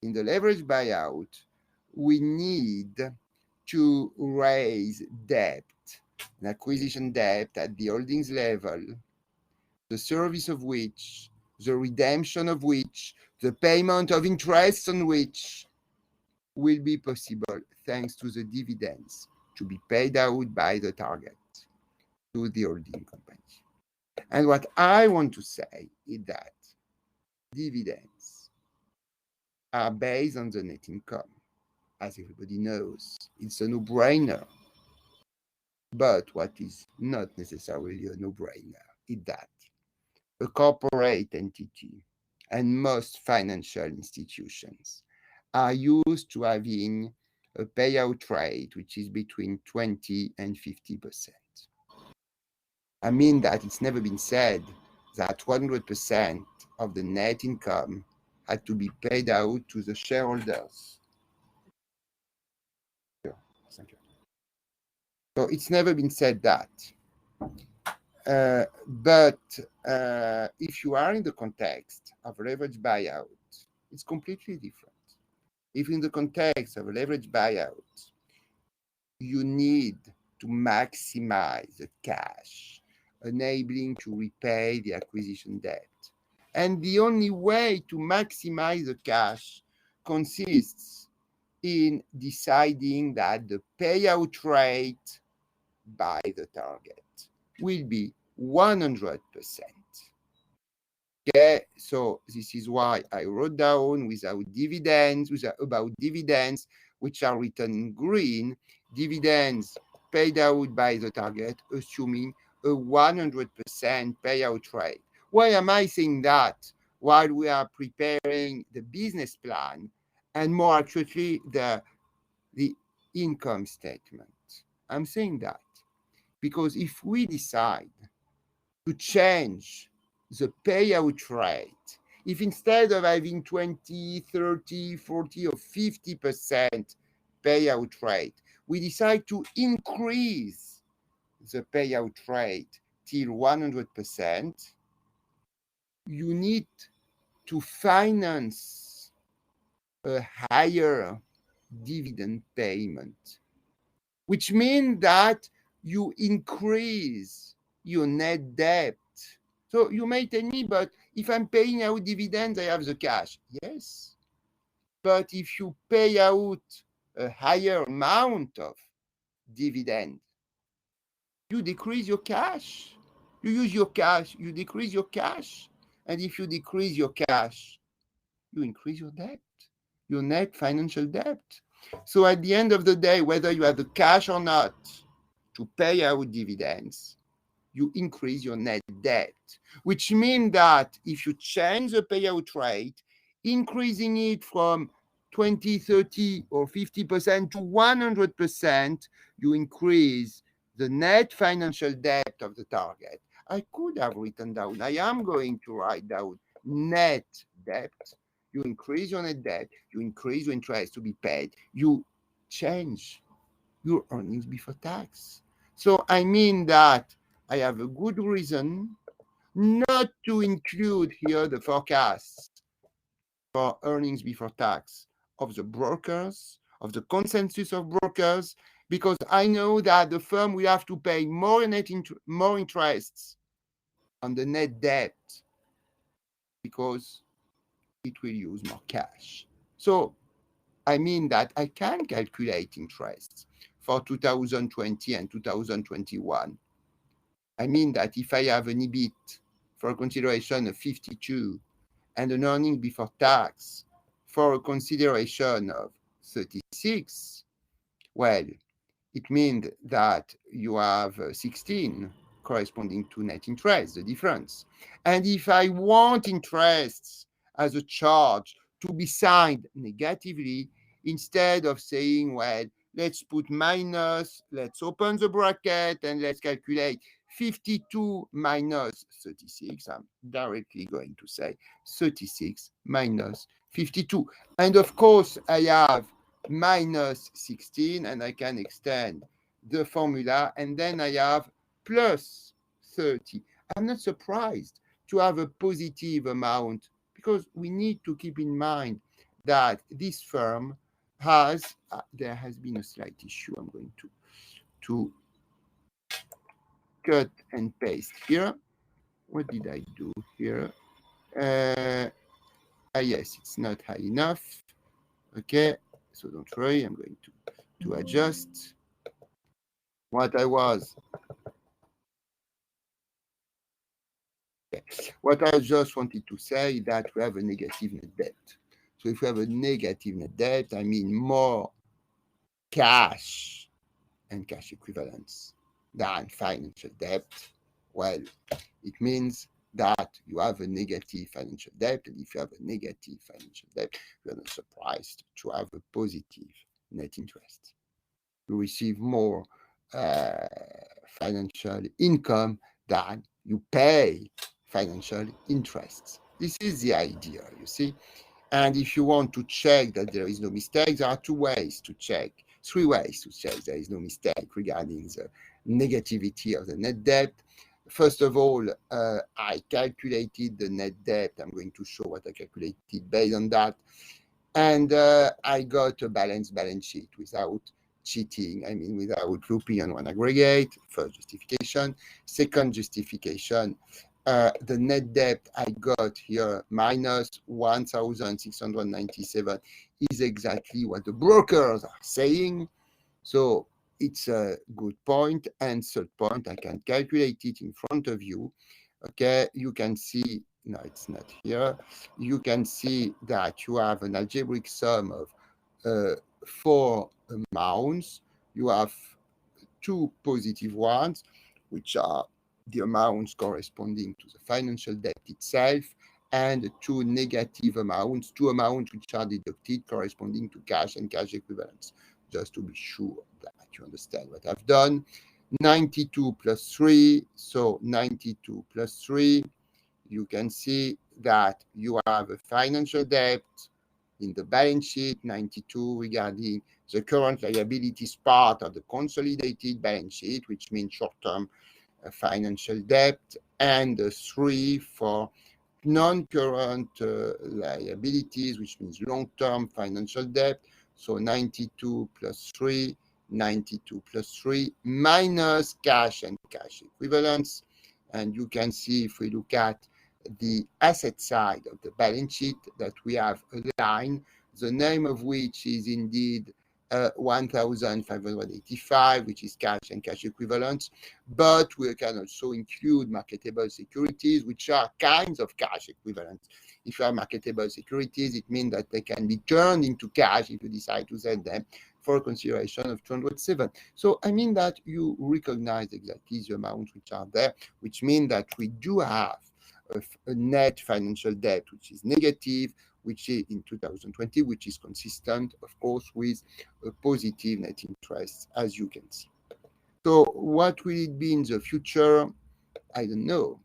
In the leverage buyout, we need to raise debt, an acquisition debt at the holdings level, the service of which, the redemption of which, the payment of interest on which will be possible thanks to the dividends to be paid out by the target to the holding company. And what I want to say is that dividends are based on the net income. As everybody knows, it's a no-brainer. But what is not necessarily a no-brainer is that a corporate entity and most financial institutions are used to having a payout rate which is between 20 and 50%. I mean that it's never been said that 100% of the net income had to be paid out to the shareholders. Thank you. So it's never been said that. But if you are in the context of leverage buyout, it's completely different. If in the context of a leverage buyout, you need to maximize the cash, enabling to repay the acquisition debt. And the only way to maximize the cash consists in deciding that the payout rate by the target will be 100%. Okay, so this is why I wrote down about dividends, which are written in green, dividends paid out by the target, assuming a 100% payout rate. Why am I saying that? While we are preparing the business plan and more accurately the income statement. I'm saying that because if we decide to change the payout rate, if instead of having 20, 30, 40, or 50% payout rate, we decide to increase the payout rate till 100%, you need to finance a higher dividend payment, which means that you increase your net debt. So you may tell me, but if I'm paying out dividends, I have the cash. Yes. But if you pay out a higher amount of dividend, you decrease your cash. You use your cash, you decrease your cash. And if you decrease your cash, you increase your debt, your net financial debt. So at the end of the day, whether you have the cash or not to pay out dividends, you increase your net debt, which means that if you change the payout rate, increasing it from 20, 30, or 50% to 100%, you increase the net financial debt of the target. I could have written down, I am going to write down net debt. You increase your net debt, you increase your interest to be paid, you change your earnings before tax. So I mean that I have a good reason not to include here the forecasts for earnings before tax of the brokers, of the consensus of brokers, because I know that the firm will have to pay more interests on the net debt because it will use more cash. So I mean that I can calculate interest for 2020 and 2021. I mean that if I have an EBIT for a consideration of 52 and an earning before tax for a consideration of 36, well, it means that you have 16 corresponding to net interest, the difference. And if I want interests as a charge to be signed negatively, instead of saying, well, let's put minus, let's open the bracket and let's calculate 52 minus 36, I'm directly going to say 36 minus 52. And of course, I have minus 16, and I can extend the formula, and then I have plus 30. I'm not surprised to have a positive amount, because we need to keep in mind that this firm has, there has been a slight issue. I'm going to cut and paste here. What did I do here? Yes, it's not high enough. Okay, so don't worry, I'm going to adjust what I was. Okay. What I just wanted to say is that we have a negative net debt. So if we have a negative net debt, I mean more cash and cash equivalents than financial debt. Well, it means that you have a negative financial debt, and if you have a negative financial debt, you are not surprised to have a positive net interest. You receive more financial income than you pay financial interests. This is the idea, you see. And if you want to check that there is no mistake, there are three ways to check there is no mistake regarding the negativity of the net debt. First of all, I calculated the net debt. I'm going to show what I calculated based on that. And I got a balanced balance sheet without cheating, I mean, without looping on one aggregate. First justification. Second justification, the net debt I got here, minus 1,697, is exactly what the brokers are saying. So it's a good point. And third point, I can calculate it in front of you. Okay, you can see, no, it's not here. You can see that you have an algebraic sum of 4 amounts. You have 2 positive ones, which are the amounts corresponding to the financial debt itself, and 2 negative amounts, 2 amounts which are deducted corresponding to cash and cash equivalents, just to be sure that you understand what I've done. 92 plus 3, so 92 plus 3, you can see that you have a financial debt in the balance sheet, 92 regarding the current liabilities part of the consolidated balance sheet, which means short-term financial debt, and 3 for non-current liabilities, which means long-term financial debt. So 92 plus 3, 92 plus 3 minus cash and cash equivalents. And you can see, if we look at the asset side of the balance sheet, that we have a line, the name of which is indeed 1,585, which is cash and cash equivalents, but we can also include marketable securities, which are kinds of cash equivalents. If you have marketable securities, it means that they can be turned into cash if you decide to sell them for a consideration of 207. So I mean that you recognize exactly the amounts which are there, which means that we do have a net financial debt which is negative, which is in 2020, which is consistent, of course, with a positive net interest, as you can see. So what will it be in the future? I don't know.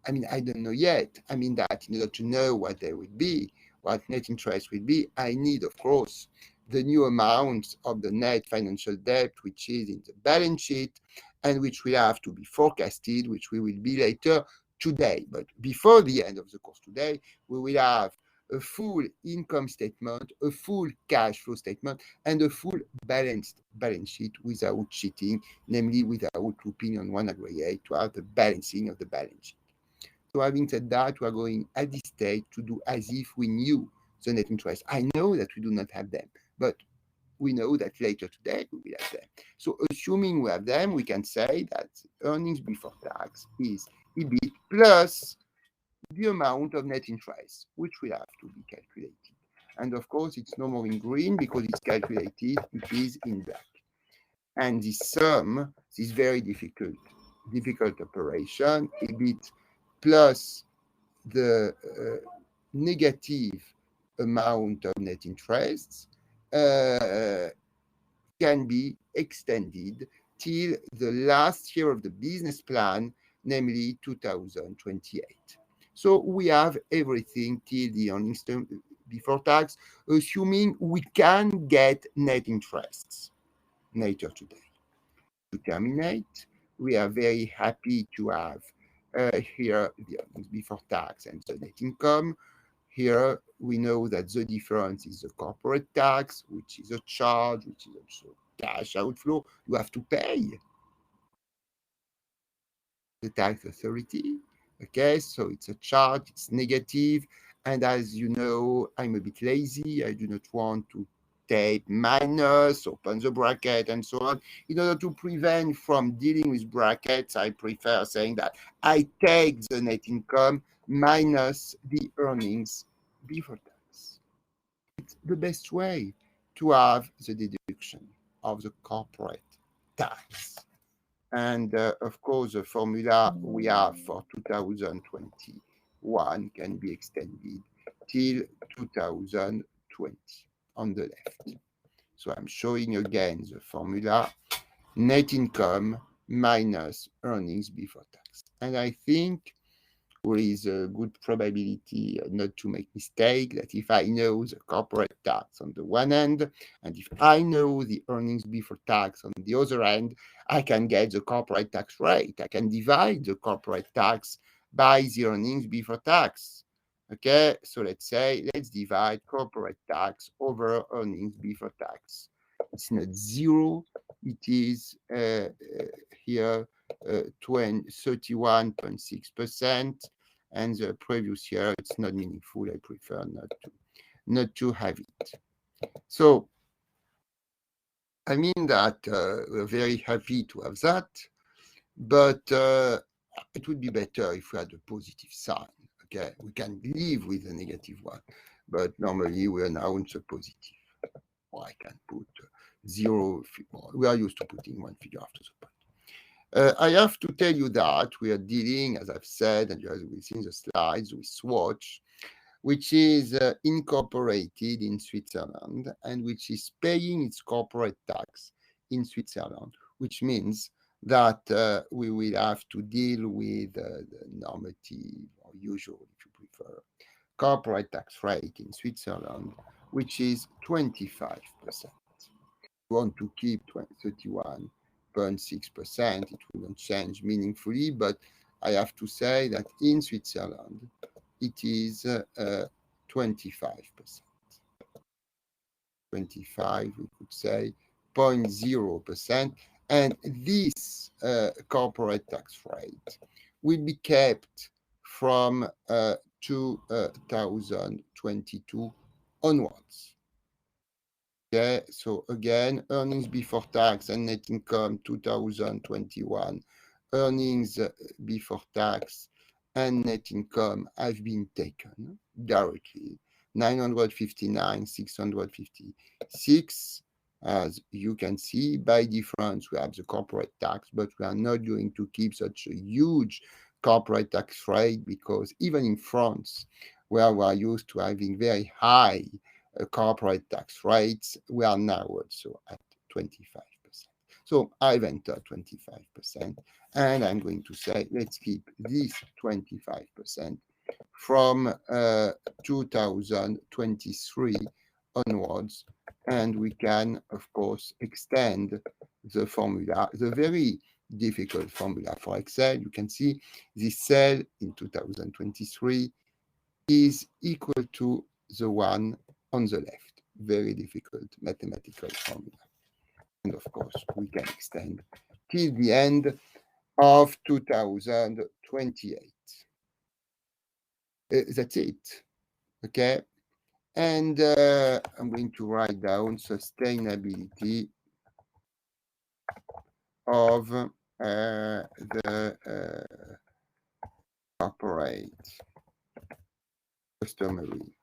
I mean, I don't know yet. I mean that in order to know what they will be, what net interest will be, I need, of course, the new amount of the net financial debt, which is in the balance sheet, and which will have to be forecasted, which we will be later today. But before the end of the course today, we will have a full income statement, a full cash flow statement, and a full balanced balance sheet without cheating, namely without looping on one aggregate to have the balancing of the balance sheet. So having said that, we are going at this stage to do as if we knew the net interest. I know that we do not have them, but we know that later today we will have them. So assuming we have them, we can say that earnings before tax is EBIT plus the amount of net interest, which will have to be calculated. And of course, it's no more in green because it's calculated, it is in black. And this sum, this very difficult operation, EBIT plus the negative amount of net interests, can be extended till the last year of the business plan, namely 2028. So we have everything till the earnings before tax, assuming we can get net interests later today. To terminate, we are very happy to have here the earnings before tax and the net income. Here we know that the difference is the corporate tax, which is a charge, which is also cash outflow. You have to pay the tax authority. Okay, so it's a charge, it's negative. And as you know, I'm a bit lazy. I do not want to take minus, open the bracket, and so on. In order to prevent from dealing with brackets, I prefer saying that I take the net income minus the earnings before tax. It's the best way to have the deduction of the corporate tax. And of course, the formula we have for 2021 can be extended till 2020 on the left. So I'm showing again the formula, net income minus earnings before tax. And I think there is a good probability not to make mistake, that if I know the corporate tax on the one end, and if I know the earnings before tax on the other end, I can get the corporate tax rate. I can divide the corporate tax by the earnings before tax. Okay, so let's divide corporate tax over earnings before tax. It's not zero, it is here 31.6%, and the previous year it's not meaningful. I prefer not to have it. So I mean that we're very happy to have that, but it would be better if we had a positive sign. Okay, we can live with a negative one, but normally we announce a positive. Or I can put zero. We are used to putting one figure after the point. I have to tell you that we are dealing, as I've said, and as we see in the slides, with Swatch, which is incorporated in Switzerland and which is paying its corporate tax in Switzerland, which means that we will have to deal with the normative or usual, if you prefer, corporate tax rate in Switzerland, which is 25%. We want to keep 31.6%. It wouldn't change meaningfully, but I have to say that in Switzerland, it is 25%. 25, we could say 0.0%. And this corporate tax rate will be kept from 2022 onwards. Okay, so again, earnings before tax and net income 2021, earnings before tax and net income have been taken directly, 959, 656. As you can see, by difference, we have the corporate tax, but we are not going to keep such a huge corporate tax rate, because even in France, where we are used to having very high corporate tax rates, we are now also at 25%. So I've entered 25%, and I'm going to say, let's keep this 25% from 2023 onwards, and we can, of course, extend the formula, the very difficult formula for Excel. You can see this cell in 2023 is equal to the one on the left. Very difficult mathematical formula. And of course, we can extend till the end of 2028. That's it. Okay. And I'm going to write down sustainability of the corporate customary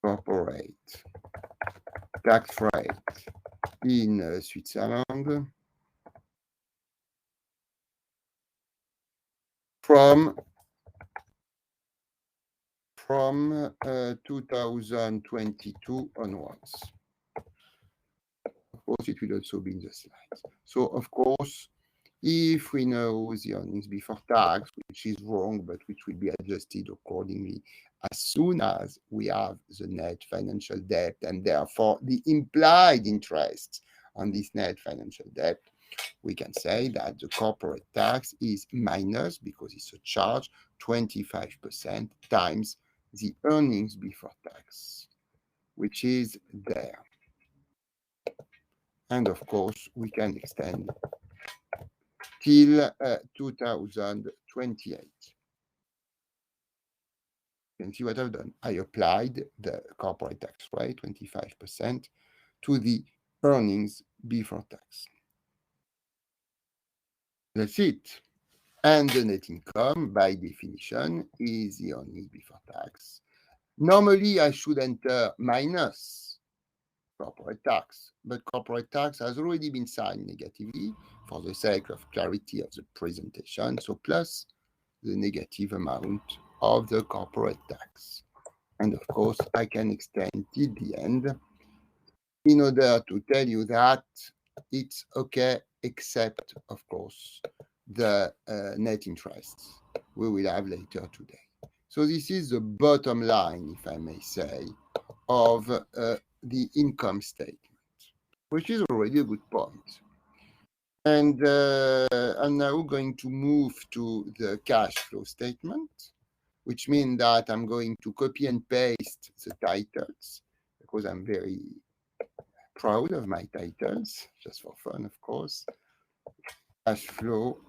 corporate tax rate in Switzerland from 2022 onwards. Of course, it will also be in the slides. So, of course, if we know the earnings before tax, which is wrong, but which will be adjusted accordingly as soon as we have the net financial debt and therefore the implied interest on this net financial debt, we can say that the corporate tax is minus, because it's a charge, 25% times the earnings before tax, which is there. And of course, we can extend till 2028. You can see what I've done. I applied the corporate tax rate, 25%, to the earnings before tax. That's it. And the net income, by definition, is the earnings before tax. Normally, I should enter minus corporate tax, but corporate tax has already been signed negatively for the sake of clarity of the presentation, so plus the negative amount of the corporate tax. And of course, I can extend till the end in order to tell you that it's okay, except, of course, the net interest we will have later today. So this is the bottom line, if I may say, of the income statement, which is already a good point. And I'm now going to move to the cash flow statement, which means that I'm going to copy and paste the titles, because I'm very proud of my titles, just for fun, of course. Cash flow,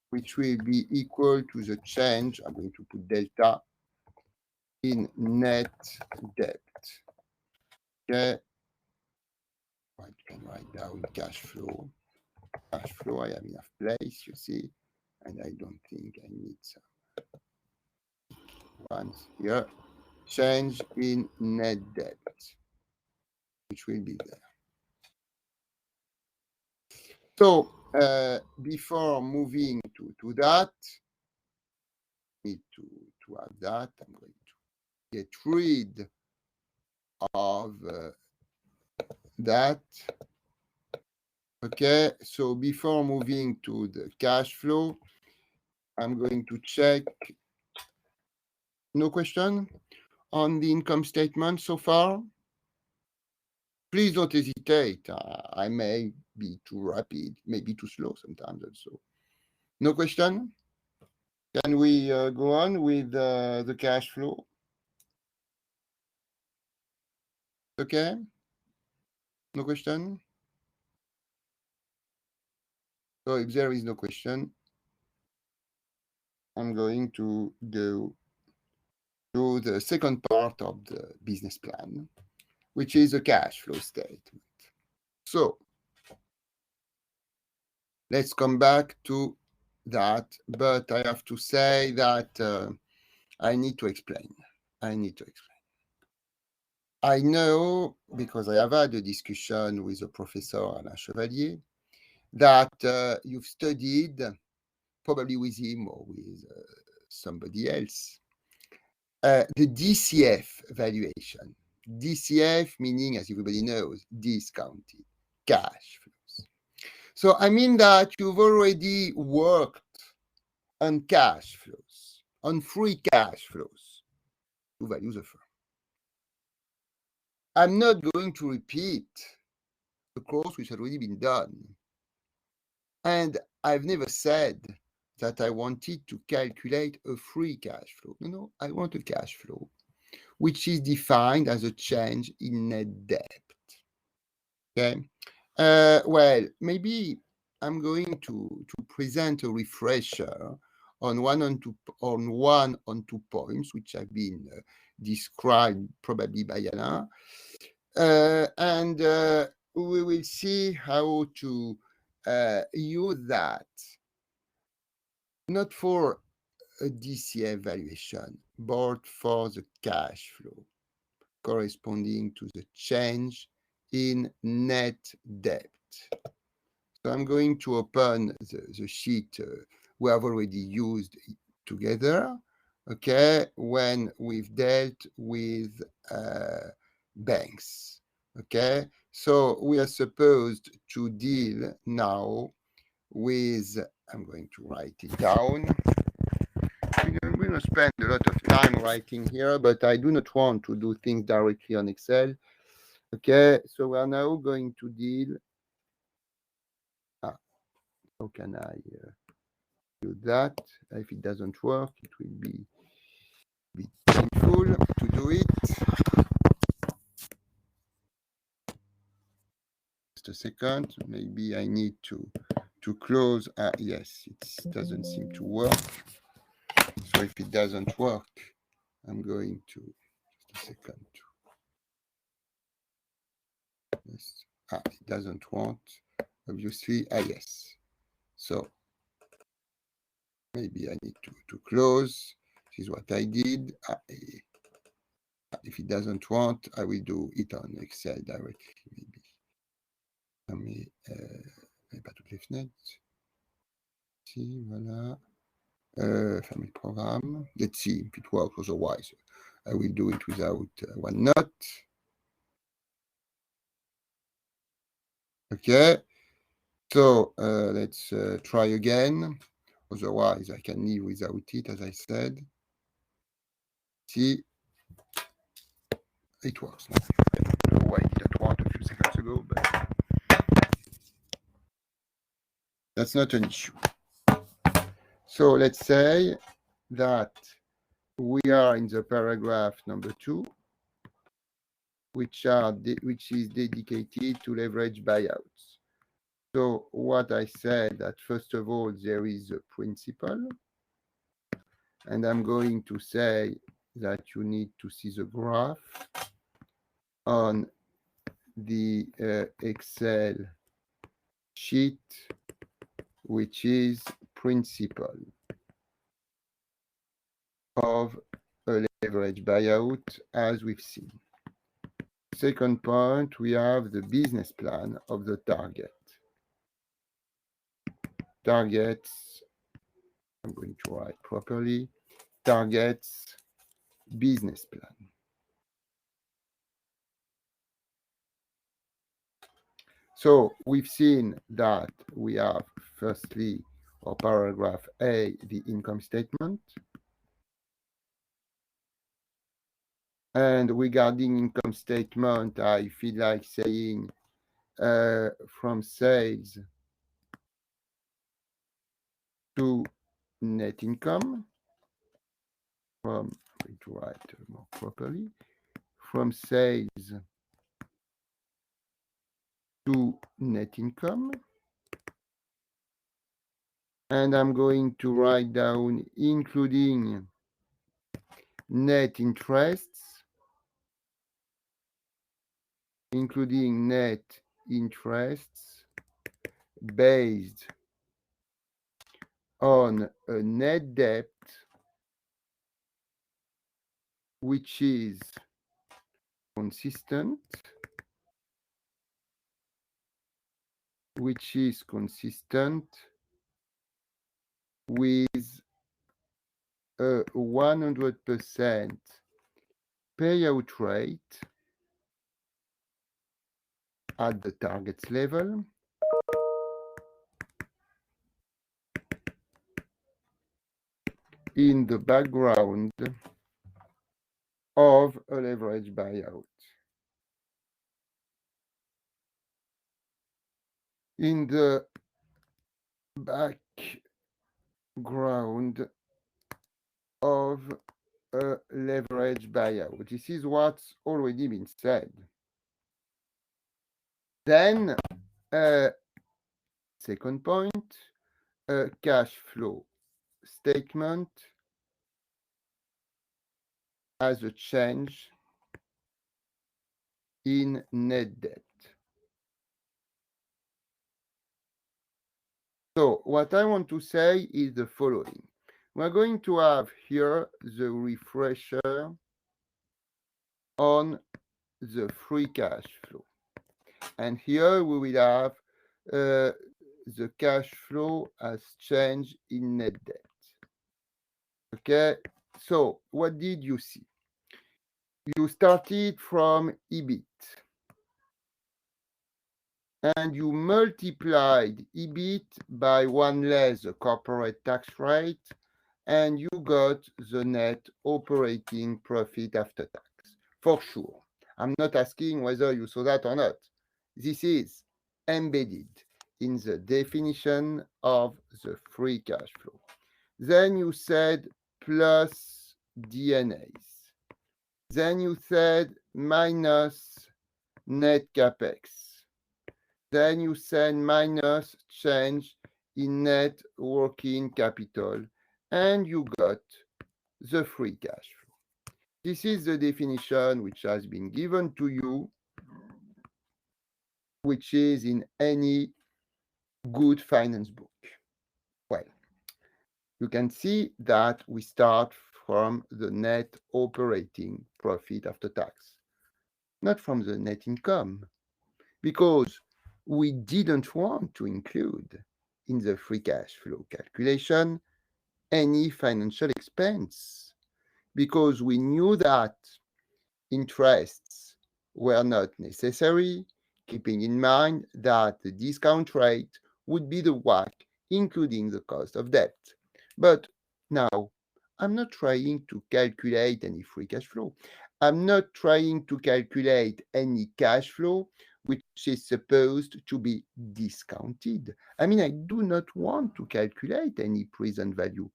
which will be equal to the change, I'm going to put delta, in net debt. Okay. I can write down cash flow. Cash flow, I have enough place, you see, and I don't think I need some ones here. Change in net debt, which will be there. So before moving to that, need to have that. I'm going to get rid of that. Okay, so before moving to the cash flow, I'm going to check. No question on the income statement so far? Please don't hesitate. I may be too rapid, maybe too slow sometimes also. No question? Can we go on with the cash flow? Okay? No question? So if there is no question, I'm going to go to the second part of the business plan, which is a cash flow statement. So let's come back to that, but I have to say that I need to explain. I know, because I have had a discussion with a professor, Alain Chevalier, that you've studied, probably with him or with somebody else, the DCF valuation. DCF meaning, as everybody knows, discounted cash flows. So I mean that you've already worked on cash flows, on free cash flows to value the firm. I'm not going to repeat the course which had already been done. And I've never said that I wanted to calculate a free cash flow. No, I want a cash flow which is defined as a change in net debt. Okay. Well, maybe I'm going to present a refresher on one or two points which have been described probably by Alain, and we will see how to use that not for a DCF valuation, but for the cash flow corresponding to the change in net debt. So I'm going to open the sheet we have already used together, okay, when we've dealt with banks, okay? So we are supposed to deal now with, I'm going to write it down. We're going to spend a lot of time writing here, but I do not want to do things directly on Excel. Okay, so we are now going to deal. How can I do that? If it doesn't work, it will be painful to do it. Just a second. Maybe I need to close. Yes, it doesn't seem to work. So if it doesn't work, I'm going to just a second. Yes. It doesn't want. Obviously, yes. So maybe I need to close. This is what I did. If it doesn't want, I will do it on Excel directly, maybe. Mais pas toutes les fenêtres. Si, voilà. Fermer le programme. Let's see if it works. Otherwise, I will do it without OneNote. Okay. So let's try again. Otherwise, I can live without it, as I said. See, it works now. I don't know why it didn't work a few seconds ago, but that's not an issue. So let's say that we are in the paragraph number 2, which is dedicated to leverage buyouts. So what I said that first of all, there is a principle, and I'm going to say that you need to see the graph on the Excel sheet, which is principle of a leverage buyout, as we've seen. Second point, we have the business plan of the target. Targets, I'm going to write properly, targets, business plan. So we've seen that we have, firstly, or paragraph A, the income statement. And regarding income statement, I feel like saying from sales to net income, I'm going to write more properly, from sales to net income. And I'm going to write down including net interests, based on a net debt which is consistent with a 100% payout rate at the target level in the background of a leverage buyout. In the background of a leverage buyout. This is what's already been said. Then, second point, a cash flow statement as a change in net debt. So what I want to say is the following. We're going to have here the refresher on the free cash flow. And here we will have the cash flow as change in net debt. Okay, so what did you see? You started from EBIT and you multiplied EBIT by one less the corporate tax rate, and you got the net operating profit after tax, for sure. I'm not asking whether you saw that or not. This is embedded in the definition of the free cash flow. Then you said plus DNAs. Then you said minus net capex. Then you said minus change in net working capital, and you got the free cash flow. This is the definition which has been given to you, which is in any good finance book. Well, you can see that we start from the net operating profit after tax, not from the net income, because we didn't want to include in the free cash flow calculation any financial expense, because we knew that interests were not necessary, keeping in mind that the discount rate would be the WACC, including the cost of debt. But now, I'm not trying to calculate any free cash flow. I'm not trying to calculate any cash flow which is supposed to be discounted. I mean, I do not want to calculate any present value.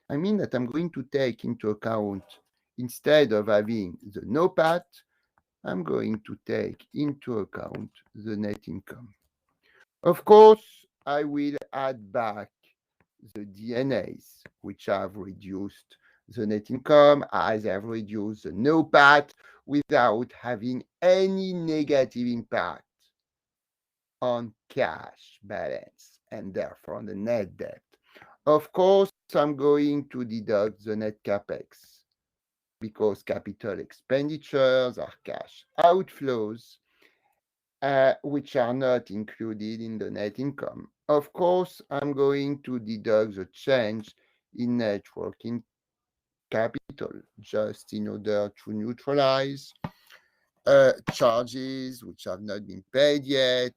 I mean that I'm going to take into account, instead of having the NOPAT, I'm going to take into account the net income. Of course, I will add back the DNAs, which have reduced the net income as I've reduced the NOPAT without having any negative impact on cash balance and therefore on the net debt. Of course, I'm going to deduct the net capex because capital expenditures are cash outflows, which are not included in the net income. Of course, I'm going to deduct the change in net working capital just in order to neutralize charges which have not been paid yet,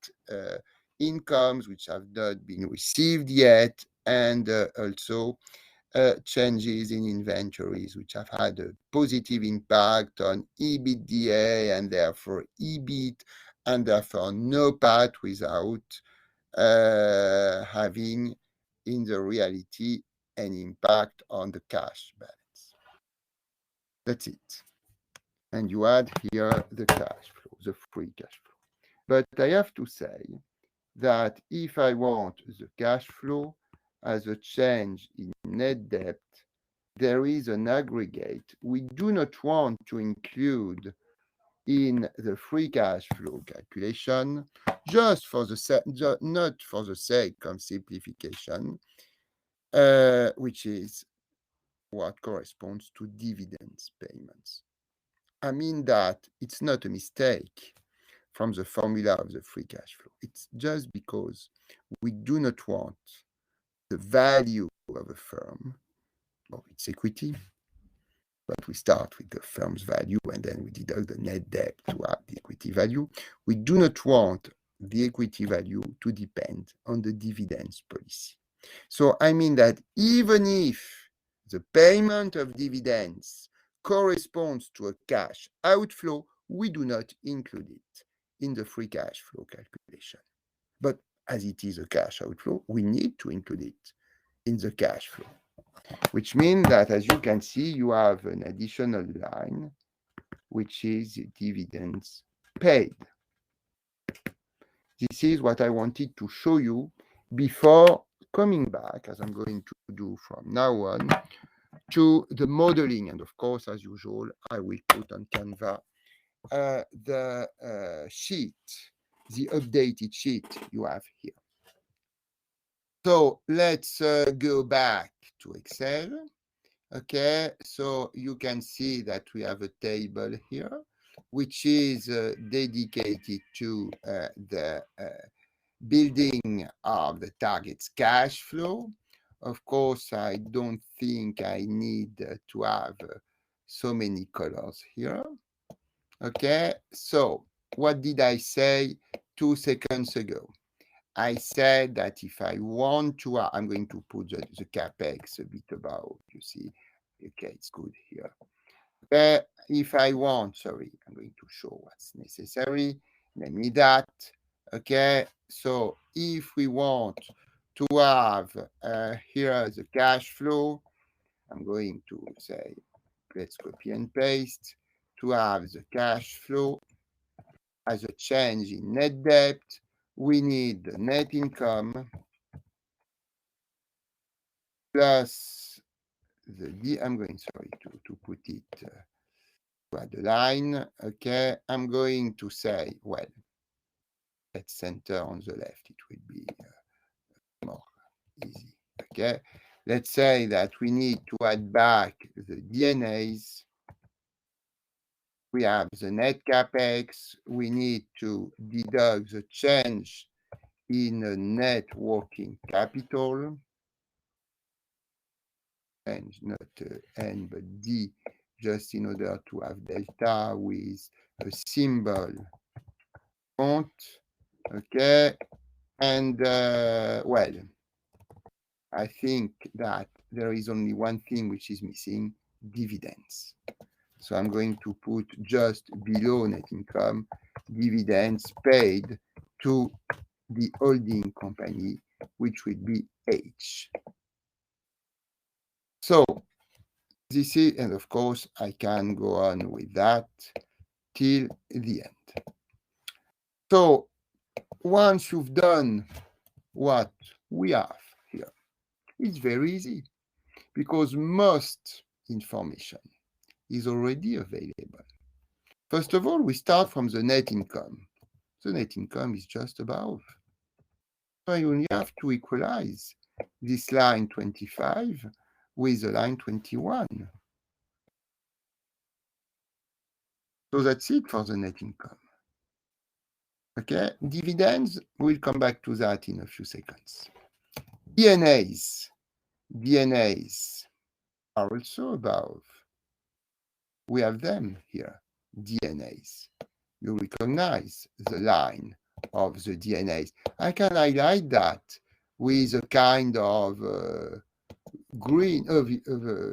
incomes which have not been received yet, and also changes in inventories which have had a positive impact on EBITDA and therefore EBIT, and therefore NOPAT without having in the reality an impact on the cash balance. That's it. And you add here the cash flow, the free cash flow. But I have to say that if I want the cash flow as a change in net debt, there is an aggregate we do not want to include in the free cash flow calculation, just for the not for the sake of simplification, which is what corresponds to dividends payments. I mean that it's not a mistake from the formula of the free cash flow. It's just because we do not want the value of a firm or its equity, but we start with the firm's value and then we deduct the net debt to have the equity value. We do not want the equity value to depend on the dividends policy. So I mean that even if the payment of dividends corresponds to a cash outflow, we do not include it in the free cash flow calculation. But as it is a cash outflow, we need to include it in the cash flow, which means that, as you can see, you have an additional line, which is dividends paid. This is what I wanted to show you before coming back, as I'm going to do from now on, to the modeling. And of course, as usual, I will put on Canva the sheet, the updated sheet you have here. So let's go back to Excel. Okay, so you can see that we have a table here, which is dedicated to the building of the target's cash flow. Of course, I don't think I need to have so many colors here. Okay, so what did I say 2 seconds ago? I said that if I want to, I'm going to put the capex a bit above, you see. Okay, it's good here. If I want, sorry, I'm going to show what's necessary, namely that. Okay, so if we want to have here the cash flow, I'm going to say, let's copy and paste, to have the cash flow as a change in net debt, we need the net income plus I'm going, sorry, to put it at the line. Okay, I'm going to say, well, let's center on the left. It will be more easy. Okay, let's say that we need to add back the DNAs. We have the net capex. We need to deduct the change in net working capital. Change, not N, but D, just in order to have delta with a symbol font. Okay, and well, I think that there is only one thing which is missing, dividends. So I'm going to put just below net income, dividends paid to the holding company, which would be H. So this is, and of course, I can go on with that till the end. So once you've done what we have here, it's very easy because most information is already available. First of all, we start from the net income. The net income is just above. So you only have to equalize this line 25 with the line 21. So that's it for the net income. Okay, dividends, we'll come back to that in a few seconds. DNAs are also above. We have them here, DNAs. You recognize the line of the DNAs. I can highlight that with a kind of green,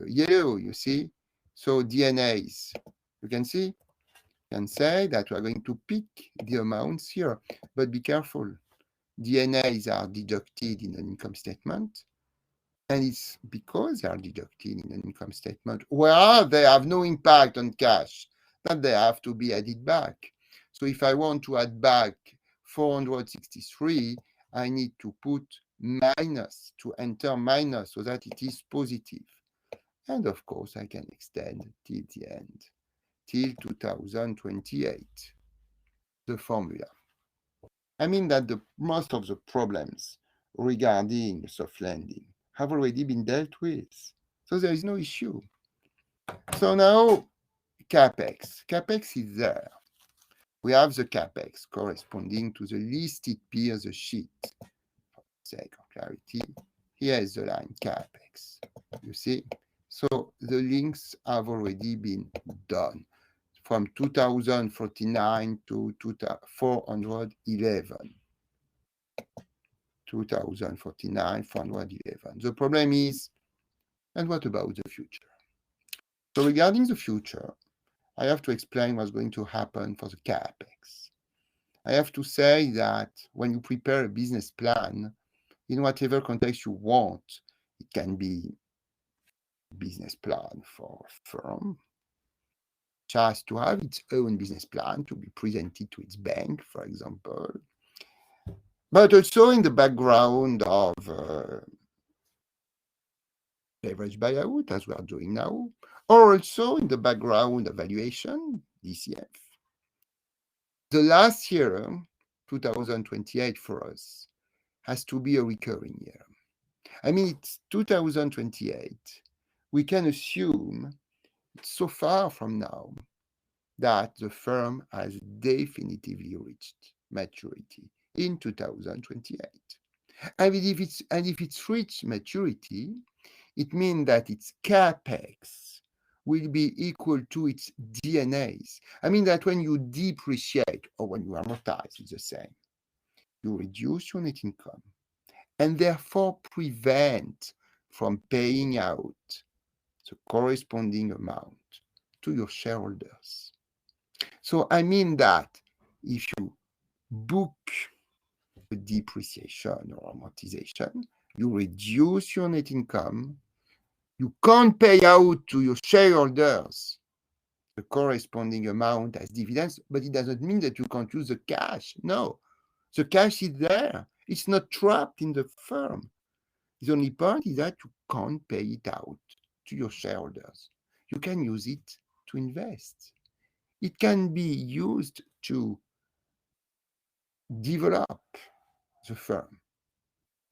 yellow, you see? So DNAs, you can see? You can say that we are going to pick the amounts here, but be careful. DNAs are deducted in an income statement, and it's because they are deducted in an income statement where they have no impact on cash that they have to be added back. So if I want to add back 463, I need to put minus, to enter minus so that it is positive. And of course, I can extend till the end, till 2028, the formula. I mean that most of the problems regarding soft landing have already been dealt with. So there is no issue. So now, CapEx. CapEx is there. We have the CapEx corresponding to the listed P of the sheet. For the sake of clarity, here is the line CapEx. You see? So the links have already been done from 2049 to 411. 2049, 411. The problem is, and what about the future? So regarding the future, I have to explain what's going to happen for the CapEx. I have to say that when you prepare a business plan, in whatever context you want, it can be a business plan for a firm, which has to have its own business plan to be presented to its bank, for example, but also in the background of leverage buyout, as we are doing now, or also in the background of valuation, DCF. The last year, 2028 for us, has to be a recurring year. I mean, it's 2028. We can assume it's so far from now that the firm has definitively reached maturity in 2028. And if it's reached maturity, it means that its capex will be equal to its D&As. I mean that when you depreciate or when you amortize, it's the same. You reduce your net income and therefore prevent from paying out the corresponding amount to your shareholders. So I mean that if you book a depreciation or amortization, you reduce your net income, you can't pay out to your shareholders the corresponding amount as dividends, but it doesn't mean that you can't use the cash. No, the cash is there. It's not trapped in the firm. The only point is that you can't pay it out to your shareholders. You can use it to invest. It can be used to develop the firm,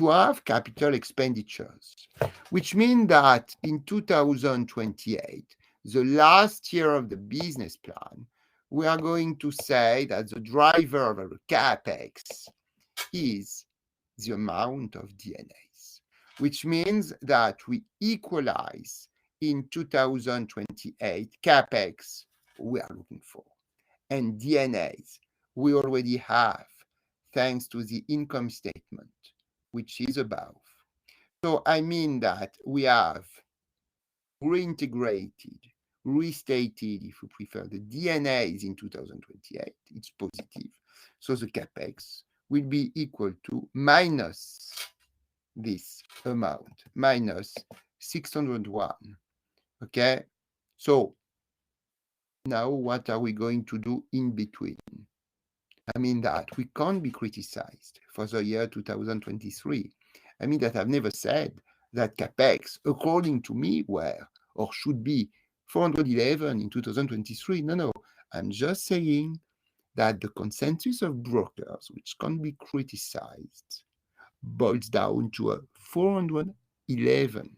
to have capital expenditures, which means that in 2028, the last year of the business plan, we are going to say that the driver of the capex is the amount of D&As, which means that we equalize in 2028 capex we are looking for, and D&As we already have thanks to the income statement, which is above. So I mean that we have reintegrated, restated, if you prefer, the D&As in 2028. It's positive. So the capex will be equal to minus this amount, minus 601. Okay? So now what are we going to do in between? I mean that we can't be criticized for the year 2023. I mean that I've never said that capex, according to me, were or should be 411 in 2023. No. I'm just saying that the consensus of brokers, which can't be criticized, boils down to a 411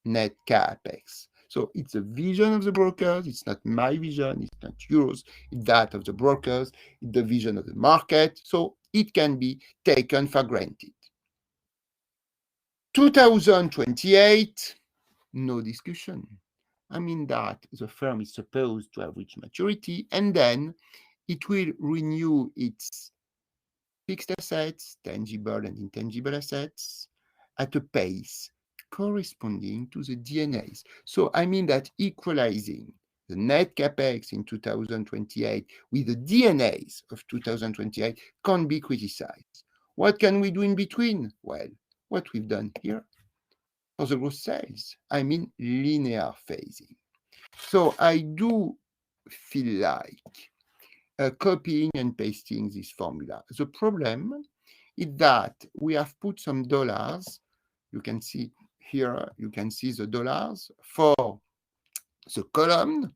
net capex. So it's a vision of the brokers. It's not my vision. It's not yours. It's that of the brokers. It's the vision of the market. So it can be taken for granted. 2028, no discussion. I mean that the firm is supposed to have reached maturity, and then it will renew its fixed assets, tangible and intangible assets, at a pace corresponding to the D&As. So I mean that equalizing the net capex in 2028 with the D&As of 2028 can't be criticized. What can we do in between? Well, what we've done here for the gross sales, I mean linear phasing. So I do feel like copying and pasting this formula. The problem is that we have put some dollars. You can see here, you can see the dollars for the column,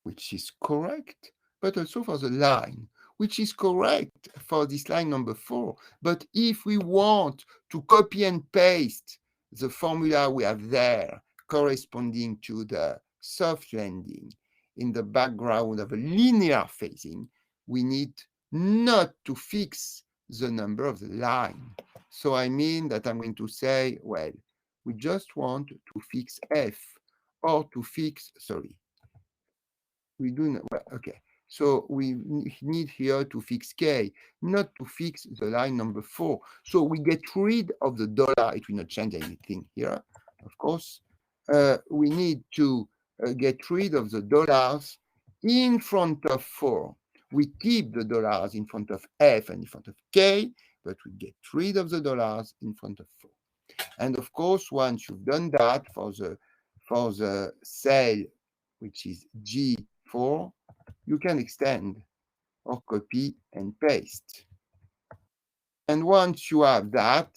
which is correct, but also for the line, which is correct for this line number 4. But if we want to copy and paste the formula we have there corresponding to the soft landing in the background of a linear phasing, we need not to fix the number of the line. So I mean that I'm going to say, well, we just want to fix F, or to fix, sorry, we do not, well, okay. So we need here to fix K, not to fix the line number 4. So we get rid of the dollar. It will not change anything here, of course. We need to get rid of the dollars in front of 4. We keep the dollars in front of F and in front of K, but we get rid of the dollars in front of 4. And of course, once you've done that for the sale, which is G4, you can extend or copy and paste. And once you have that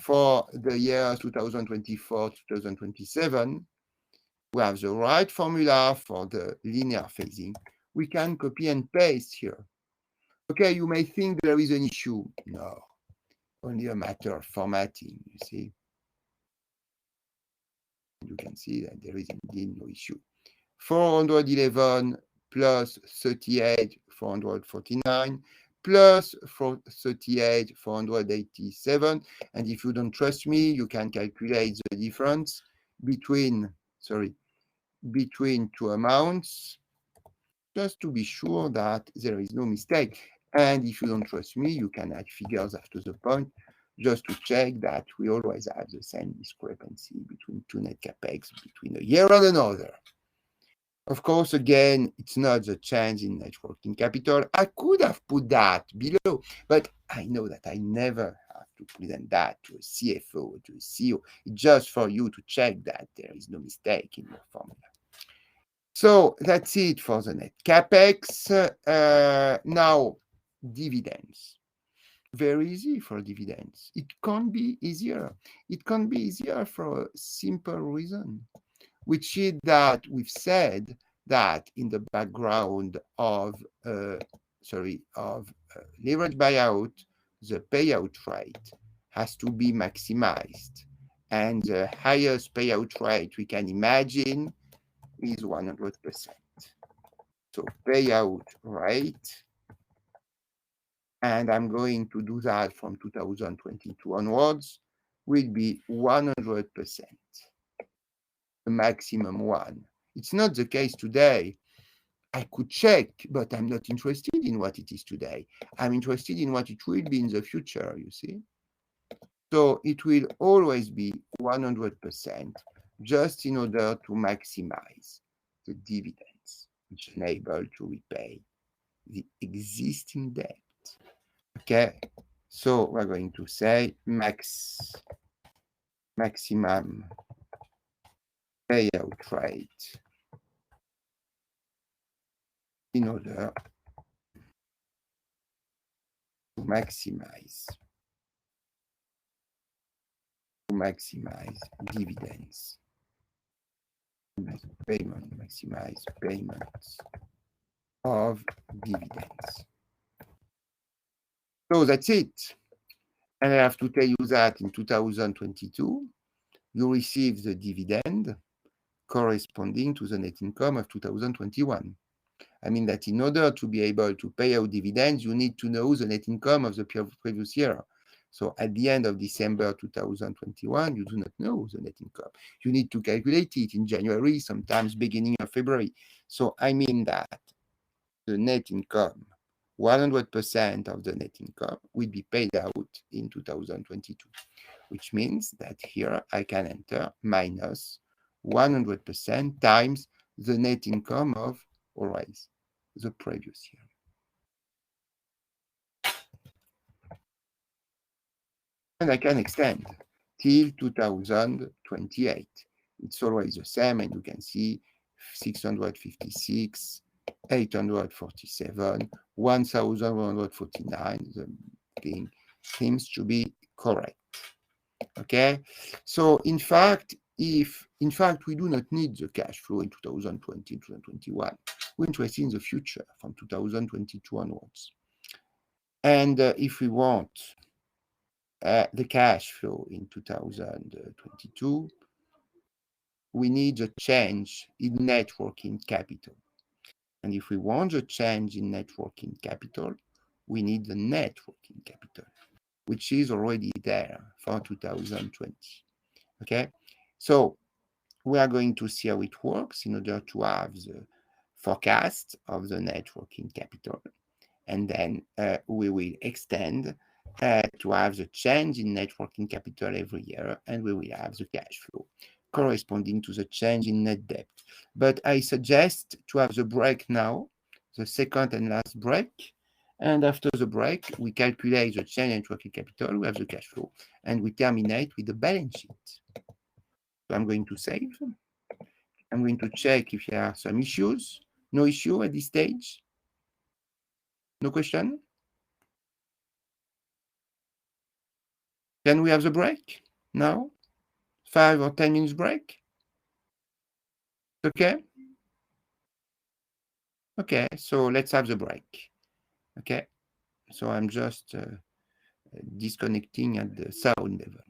for the year 2024, 2027, we have the right formula for the linear phasing. We can copy and paste here. Okay, you may think there is an issue. No, only a matter of formatting, you see. You can see that there is indeed no issue. 411 plus 38, 449, plus 38, 487. And if you don't trust me, you can calculate the difference between two amounts, just to be sure that there is no mistake. And if you don't trust me, you can add figures after the point, just to check that we always have the same discrepancy between two net capex between a year and another. Of course, again, it's not the change in net working capital. I could have put that below, but I know that I never have to present that to a CFO or to a CEO. It's just for you to check that there is no mistake in your formula. So that's it for the net capex. Now, dividends. Very easy for dividends. It can't be easier. It can't be easier for a simple reason, which is that we've said that in the background of leverage buyout, the payout rate has to be maximized, and the highest payout rate we can imagine is 100%. So payout rate, and I'm going to do that from 2022 onwards, will be 100%. The maximum one. It's not the case today. I could check, but I'm not interested in what it is today. I'm interested in what it will be in the future, you see. So it will always be 100%, just in order to maximize the dividends, which enable to repay the existing debt. Okay, so we're going to say maximum payout rate in order to maximize dividends, maximize payments of dividends. So that's it. And I have to tell you that in 2022, you receive the dividend corresponding to the net income of 2021. I mean that in order to be able to pay out dividends, you need to know the net income of the previous year. So at the end of December 2021, you do not know the net income. You need to calculate it in January, sometimes beginning of February. So I mean that the net income, 100% of the net income will be paid out in 2022, which means that here I can enter minus 100% times the net income of always the previous year. And I can extend till 2028. It's always the same, and you can see 656, 847, 1149. The thing seems to be correct. Okay, so in fact, we do not need the cash flow in 2020, 2021. We're interested in the future from 2022 onwards. And if we want the cash flow in 2022, we need a change in net working capital. And if we want a change in net working capital, we need the net working capital, which is already there for 2020. Okay, so we are going to see how it works in order to have the forecast of the net working capital. And then we will extend to have the change in net working capital every year, and we will have the cash flow corresponding to the change in net debt. But I suggest to have the break now, the second and last break. And after the break, we calculate the change in net working capital, we have the cash flow, and we terminate with the balance sheet. So I'm going to save. I'm going to check if there are some issues. No issue at this stage? No question? Can we have the break now? 5 or 10 minutes break? Okay? Okay, so let's have the break. Okay, so I'm just disconnecting at the sound level.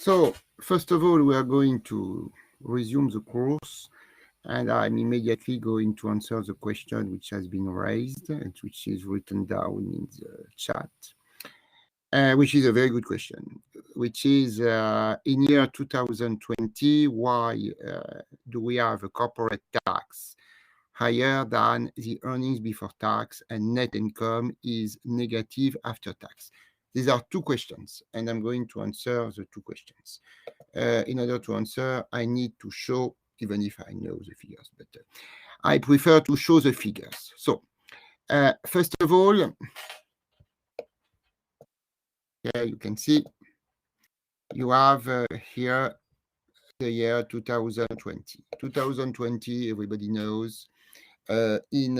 So, first of all, we are going to resume the course, and I'm immediately going to answer the question which has been raised and which is written down in the chat, which is a very good question, which is in year 2020, why do we have a corporate tax higher than the earnings before tax and net income is negative after tax? These are two questions, and I'm going to answer the two questions. In order to answer, I need to show, even if I know the figures, but I prefer to show the figures. So, first of all, you can see you have here the year 2020. 2020, everybody knows, in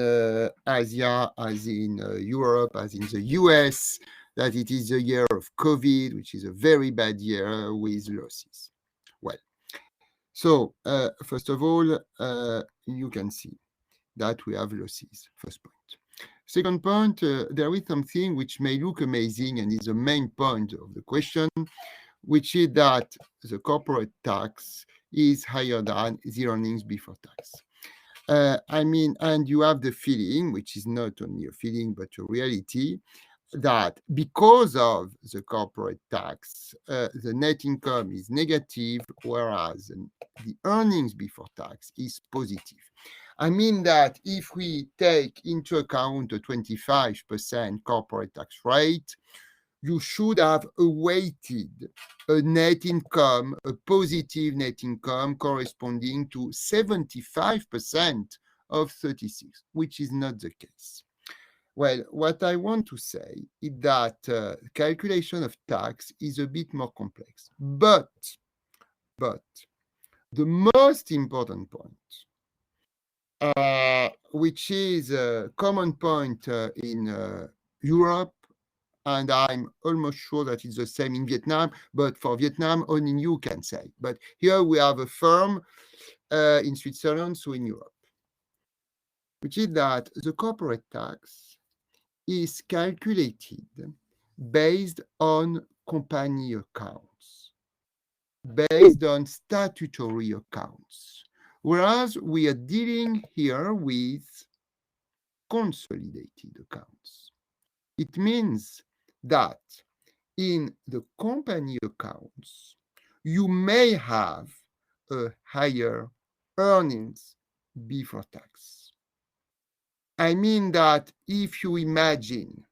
Asia, as in Europe, as in the US, that it is the year of COVID, which is a very bad year with losses. Well, so first of all, you can see that we have losses, first point. Second point, there is something which may look amazing and is the main point of the question, which is that the corporate tax is higher than the earnings before tax. And you have the feeling, which is not only a feeling, but a reality, that because of the corporate tax, the net income is negative, whereas the earnings before tax is positive. I mean that if we take into account a 25% corporate tax rate, you should have awaited a net income, a positive net income corresponding to 75% of 36, which is not the case. Well, what I want to say is that calculation of tax is a bit more complex. But the most important point, which is a common point in Europe, and I'm almost sure that it's the same in Vietnam, but for Vietnam, only you can say. But here we have a firm in Switzerland, so in Europe, which is that the corporate tax is calculated based on company accounts, based on statutory accounts, whereas we are dealing here with consolidated accounts. It means that in the company accounts, you may have a higher earnings before tax. I mean that if you imagine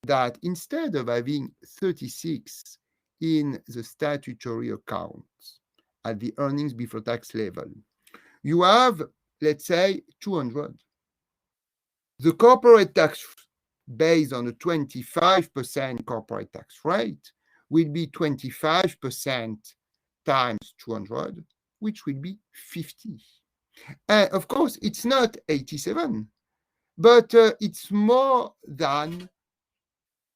that instead of having 36 in the statutory accounts at the earnings before tax level, you have, let's say, 200. The corporate tax based on a 25% corporate tax rate will be 25% times 200, which will be 50. Of course, it's not 87, but it's more than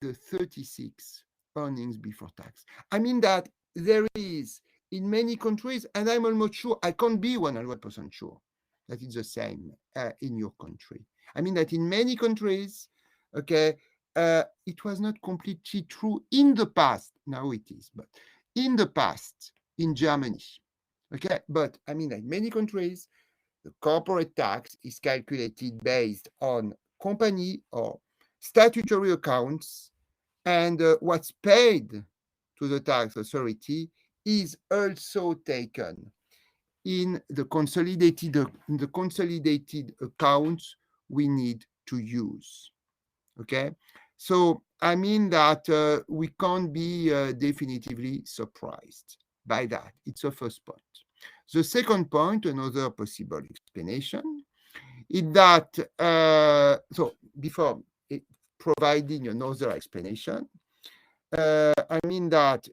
the 36 earnings before tax. I mean that there is in many countries, and I'm almost sure, I can't be 100% sure that it's the same in your country. I mean that in many countries, okay, it was not completely true in the past. Now it is, but in the past, in Germany, okay, but I mean that in many countries, the corporate tax is calculated based on company or statutory accounts, and what's paid to the tax authority is also taken in the consolidated accounts we need to use. Okay, so I mean that we can't be definitively surprised by that. It's the first point. The second point, another possible explanation, is that so before providing another explanation, I mean that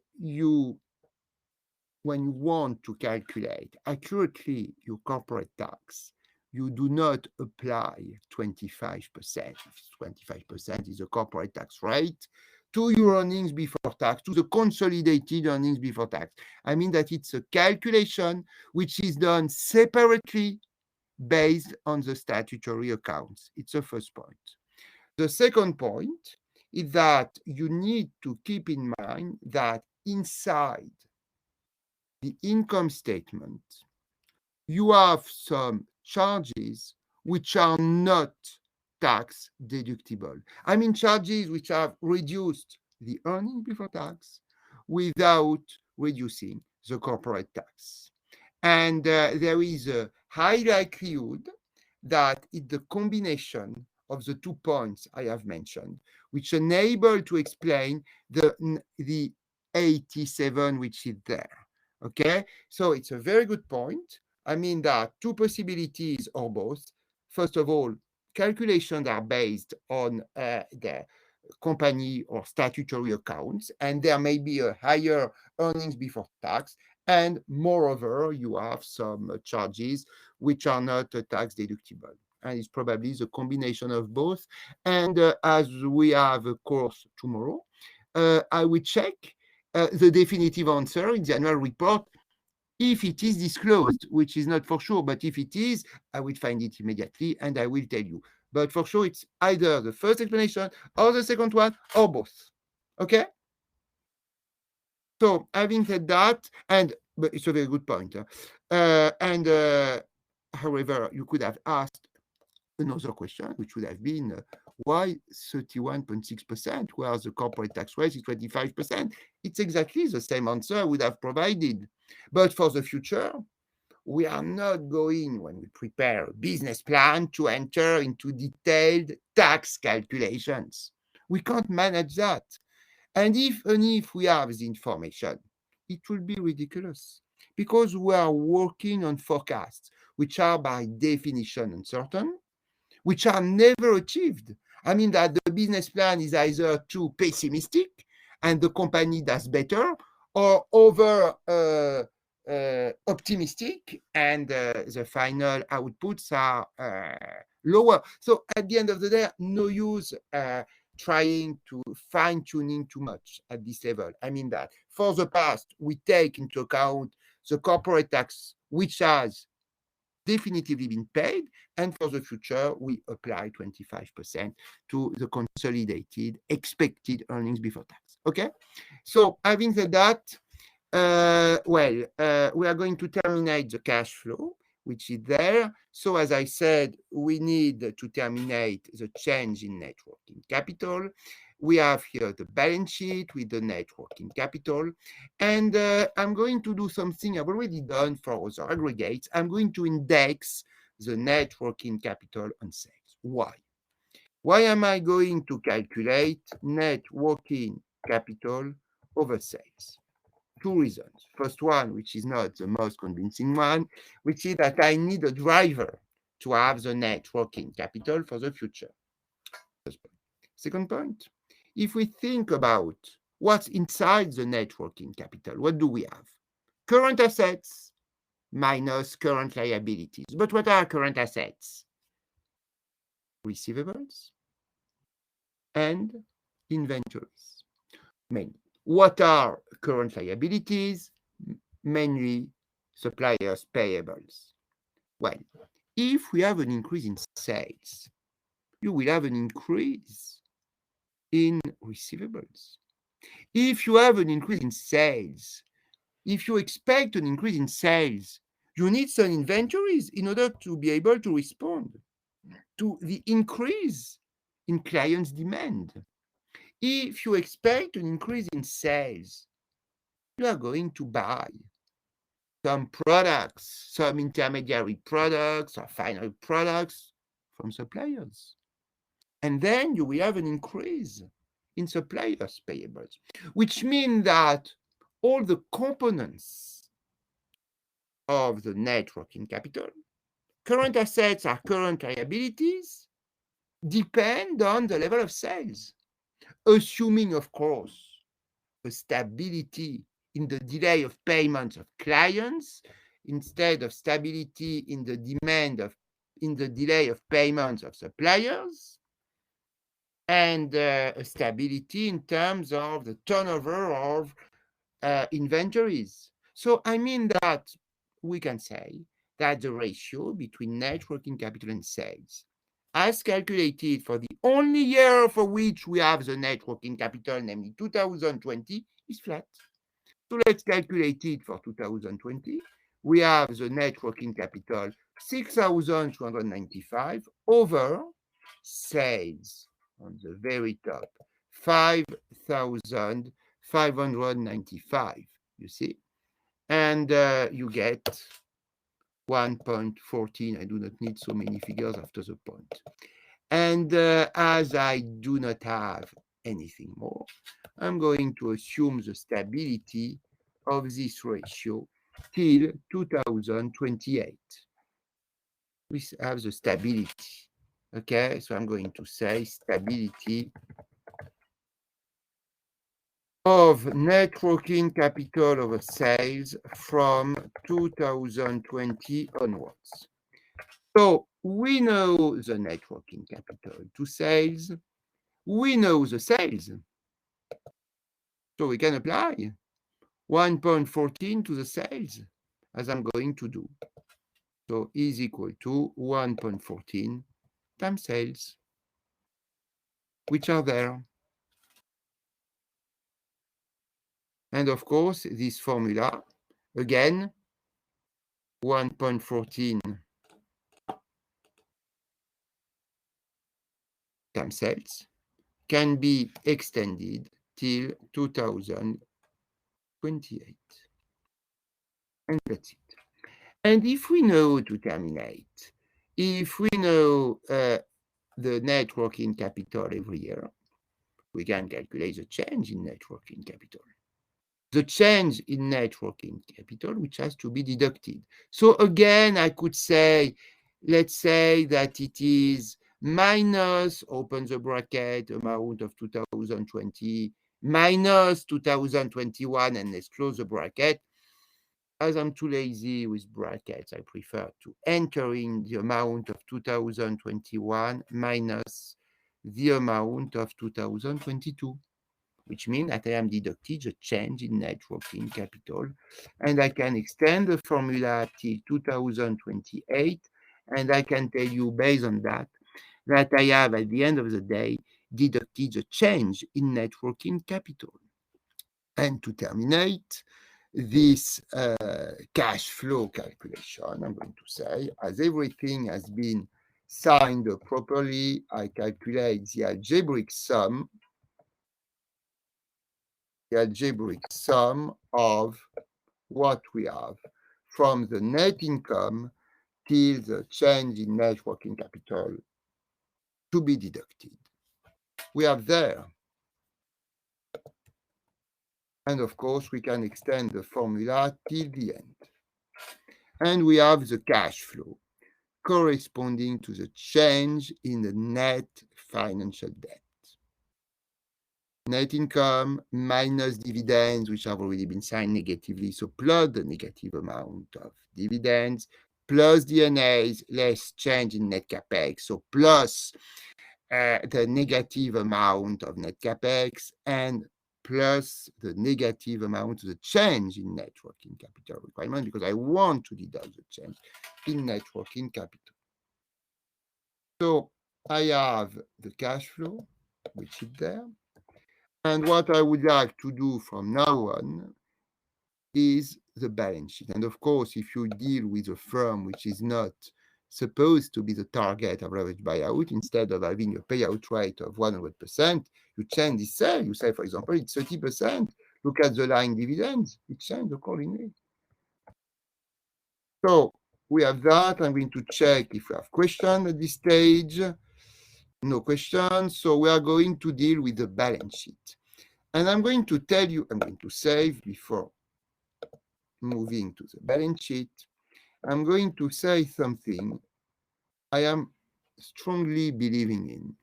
when you want to calculate accurately your corporate tax, you do not apply 25%. 25% is the corporate tax rate to your earnings before tax, to the consolidated earnings before tax. I mean that it's a calculation which is done separately based on the statutory accounts. It's the first point. The second point is that you need to keep in mind that inside the income statement, you have some charges which are not tax deductible. I mean, charges which have reduced the earnings before tax without reducing the corporate tax. And there is a high likelihood that it's the combination of the 2 points I have mentioned, which enable to explain the 87 which is there. Okay, so it's a very good point. I mean, there are 2 possibilities or both. First of all, calculations are based on the company or statutory accounts, and there may be a higher earnings before tax. And moreover, you have some charges which are not tax deductible. And it's probably the combination of both. And as we have a course tomorrow, I will check the definitive answer in the annual report if it is disclosed, which is not for sure, but if it is, I will find it immediately and I will tell you. But for sure, it's either the first explanation or the second one or both. Okay? So having said that, but it's a very good point. However, you could have asked another question, which would have been why 31.6%, whereas the corporate tax rate is 25%? It's exactly the same answer I would have provided. But for the future, we are not going, when we prepare a business plan, to enter into detailed tax calculations. We can't manage that. And if we have the information, it will be ridiculous because we are working on forecasts, which are by definition uncertain, which are never achieved. I mean that the business plan is either too pessimistic and the company does better, or over optimistic and the final outputs are lower. So at the end of the day, no use trying to fine-tuning too much at this level. I mean that for the past, we take into account the corporate tax, which has definitively been paid, and for the future, we apply 25% to the consolidated expected earnings before tax. Okay? So having said that, we are going to terminate the cash flow, which is there. So as I said, we need to terminate the change in net working capital. We have here the balance sheet with the net working capital. And I'm going to do something I've already done for other aggregates. I'm going to index the net working capital on sales. Why? Why am I going to calculate net working capital over sales? 2 reasons. First one, which is not the most convincing one, which is that I need a driver to have the net working capital for the future. Second point, if we think about what's inside the net working capital, what do we have? Current assets minus current liabilities. But what are current assets? Receivables and inventories. Mainly. What are current liabilities? Mainly suppliers' payables. Well, if we have an increase in sales, you will have an increase in receivables. If you have an increase in sales, if you expect an increase in sales, you need some inventories in order to be able to respond to the increase in clients' demand. If you expect an increase in sales, you are going to buy some products, some intermediary products or final products from suppliers. And then you will have an increase in suppliers' payables, which means that all the components of the net working capital, current assets or current liabilities, depend on the level of sales, assuming, of course, a stability in the delay of payments of clients instead of stability in the delay of payments of suppliers, and a stability in terms of the turnover of inventories. So I mean that we can say that the ratio between net working capital and sales, as calculated for the only year for which we have the net working capital, namely 2020, is flat. So let's calculate it for 2020. We have the net working capital 6,295 over sales on the very top 5,595, you see, and you get 1.14. I do not need so many figures after the point. And as I do not have anything more, I'm going to assume the stability of this ratio till 2028. We have the stability. Okay, so I'm going to say stability of net working capital over sales from 2020 onwards. So we know the net working capital to sales. We know the sales. So we can apply 1.14 to the sales, as I'm going to do. So is equal to 1.14 times sales, which are there. And of course, this formula, again, 1.14 times sales can be extended till 2028. And that's it. And if we know to terminate, if we know the net working capital every year, we can calculate the change in net working capital. The change in net working capital, which has to be deducted. So again, I could say, let's say that it is minus, open the bracket, amount of 2020, minus 2021, and let's close the bracket. As I'm too lazy with brackets, I prefer to enter in the amount of 2021 minus the amount of 2022, which means that I am deducted the change in net working capital. And I can extend the formula till 2028. And I can tell you based on that, that I have at the end of the day deducted the change in net working capital. And to terminate this cash flow calculation, I'm going to say, as everything has been signed properly, I calculate the algebraic sum of what we have from the net income till the change in net working capital to be deducted. We have there. And of course, we can extend the formula till the end. And we have the cash flow corresponding to the change in the net financial debt. Net income minus dividends, which have already been signed negatively, so plus the negative amount of dividends, plus D&As, less change in net capex, so plus the negative amount of net capex, and plus the negative amount of the change in net working capital requirement, because I want to deduct the change in net working capital. So I have the cash flow, which is there. And what I would like to do from now on is the balance sheet. And of course, if you deal with a firm which is not supposed to be the target of leverage buyout, instead of having a payout rate of 100%, you change the sale. You say, for example, it's 30%. Look at the line dividends. It changes accordingly. So we have that. I'm going to check if we have questions at this stage. No questions. So we are going to deal with the balance sheet. And I'm going to tell you, I'm going to save before moving to the balance sheet. I'm going to say something I am strongly believing in.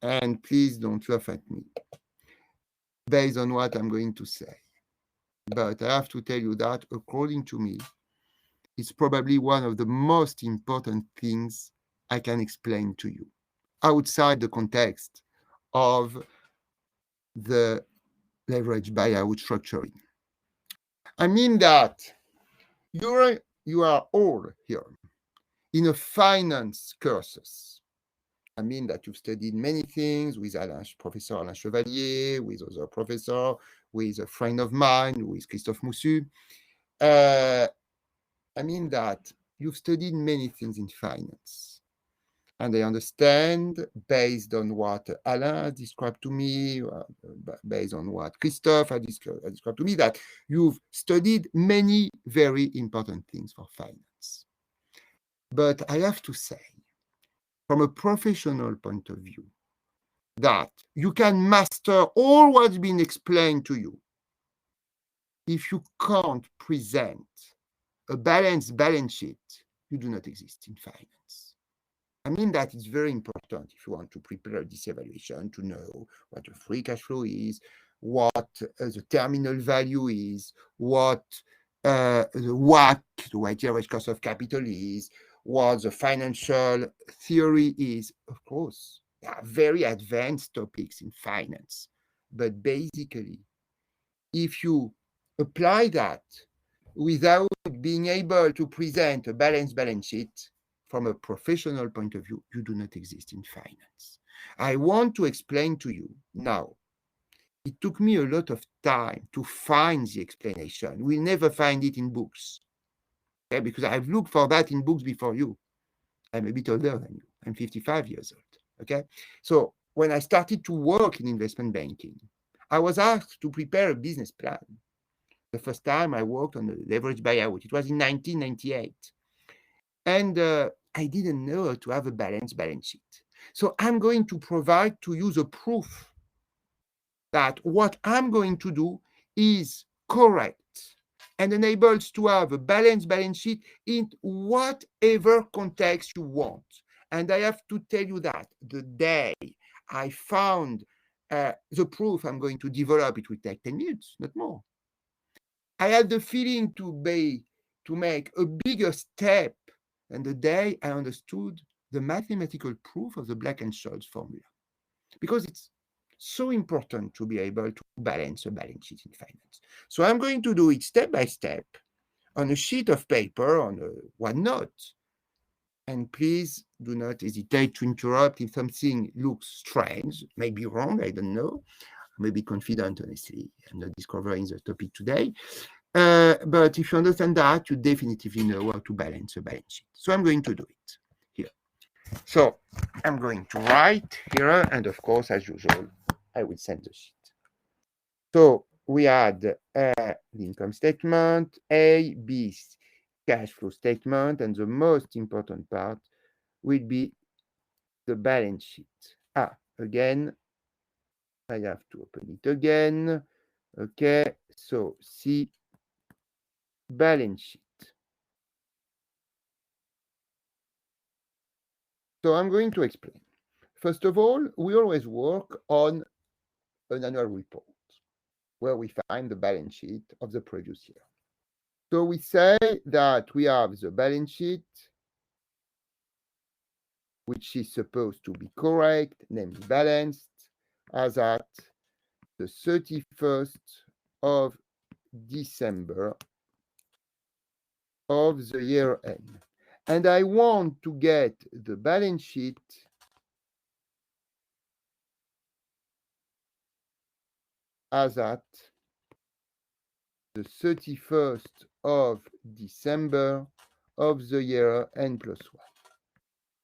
And please don't laugh at me based on what I'm going to say. But I have to tell you that, according to me, it's probably one of the most important things I can explain to you outside the context of the leverage buyout structuring. I mean that you are all here in a finance courses. I mean that you've studied many things with Professor Alain Chevalier, with other professors, with a friend of mine, who is Christophe Moussu. I mean that you've studied many things in finance. And I understand, based on what Alain described to me, based on what Christophe has described to me, that you've studied many very important things for finance. But I have to say, from a professional point of view, that you can master all what's been explained to you if you can't present a balanced balance sheet. You do not exist in finance. I mean that it's very important if you want to prepare this evaluation to know what the free cash flow is, what the terminal value is, what the WACC, the weighted average cost of capital is, what the financial theory is. Of course, they are very advanced topics in finance. But basically, if you apply that without being able to present a balanced balance sheet, from a professional point of view, you do not exist in finance. I want to explain to you now. It took me a lot of time to find the explanation. We'll never find it in books, okay? Because I've looked for that in books before you. I'm a bit older than you. I'm 55 years old, okay? So when I started to work in investment banking, I was asked to prepare a business plan. The first time I worked on a leverage buyout, it was in 1998. And I didn't know how to have a balanced balance sheet. So I'm going to provide to you the proof that what I'm going to do is correct and enables to have a balanced balance sheet in whatever context you want. And I have to tell you that the day I found the proof I'm going to develop, it will take 10 minutes, not more. I had the feeling to make a bigger step than the day I understood the mathematical proof of the Black-Scholes formula. Because it's so important to be able to balance a balance sheet in finance. So I'm going to do it step by step on a sheet of paper, on a OneNote. And please do not hesitate to interrupt if something looks strange, maybe wrong, I don't know. I may be confident, honestly. I'm not discovering the topic today. But if you understand that, you definitively know how to balance a balance sheet. So I'm going to do it here. So I'm going to write here, and of course, as usual, I will send the sheet. So we had the income statement, A, B, cash flow statement, and the most important part will be the balance sheet. Again, I have to open it again. Okay, so C, balance sheet. So I'm going to explain. First of all, we always work on an annual report where we find the balance sheet of the previous year. So we say that we have the balance sheet, which is supposed to be correct, namely balanced, as at the 31st of December of the year end. And I want to get the balance sheet as at the 31st of December of the year n plus 1.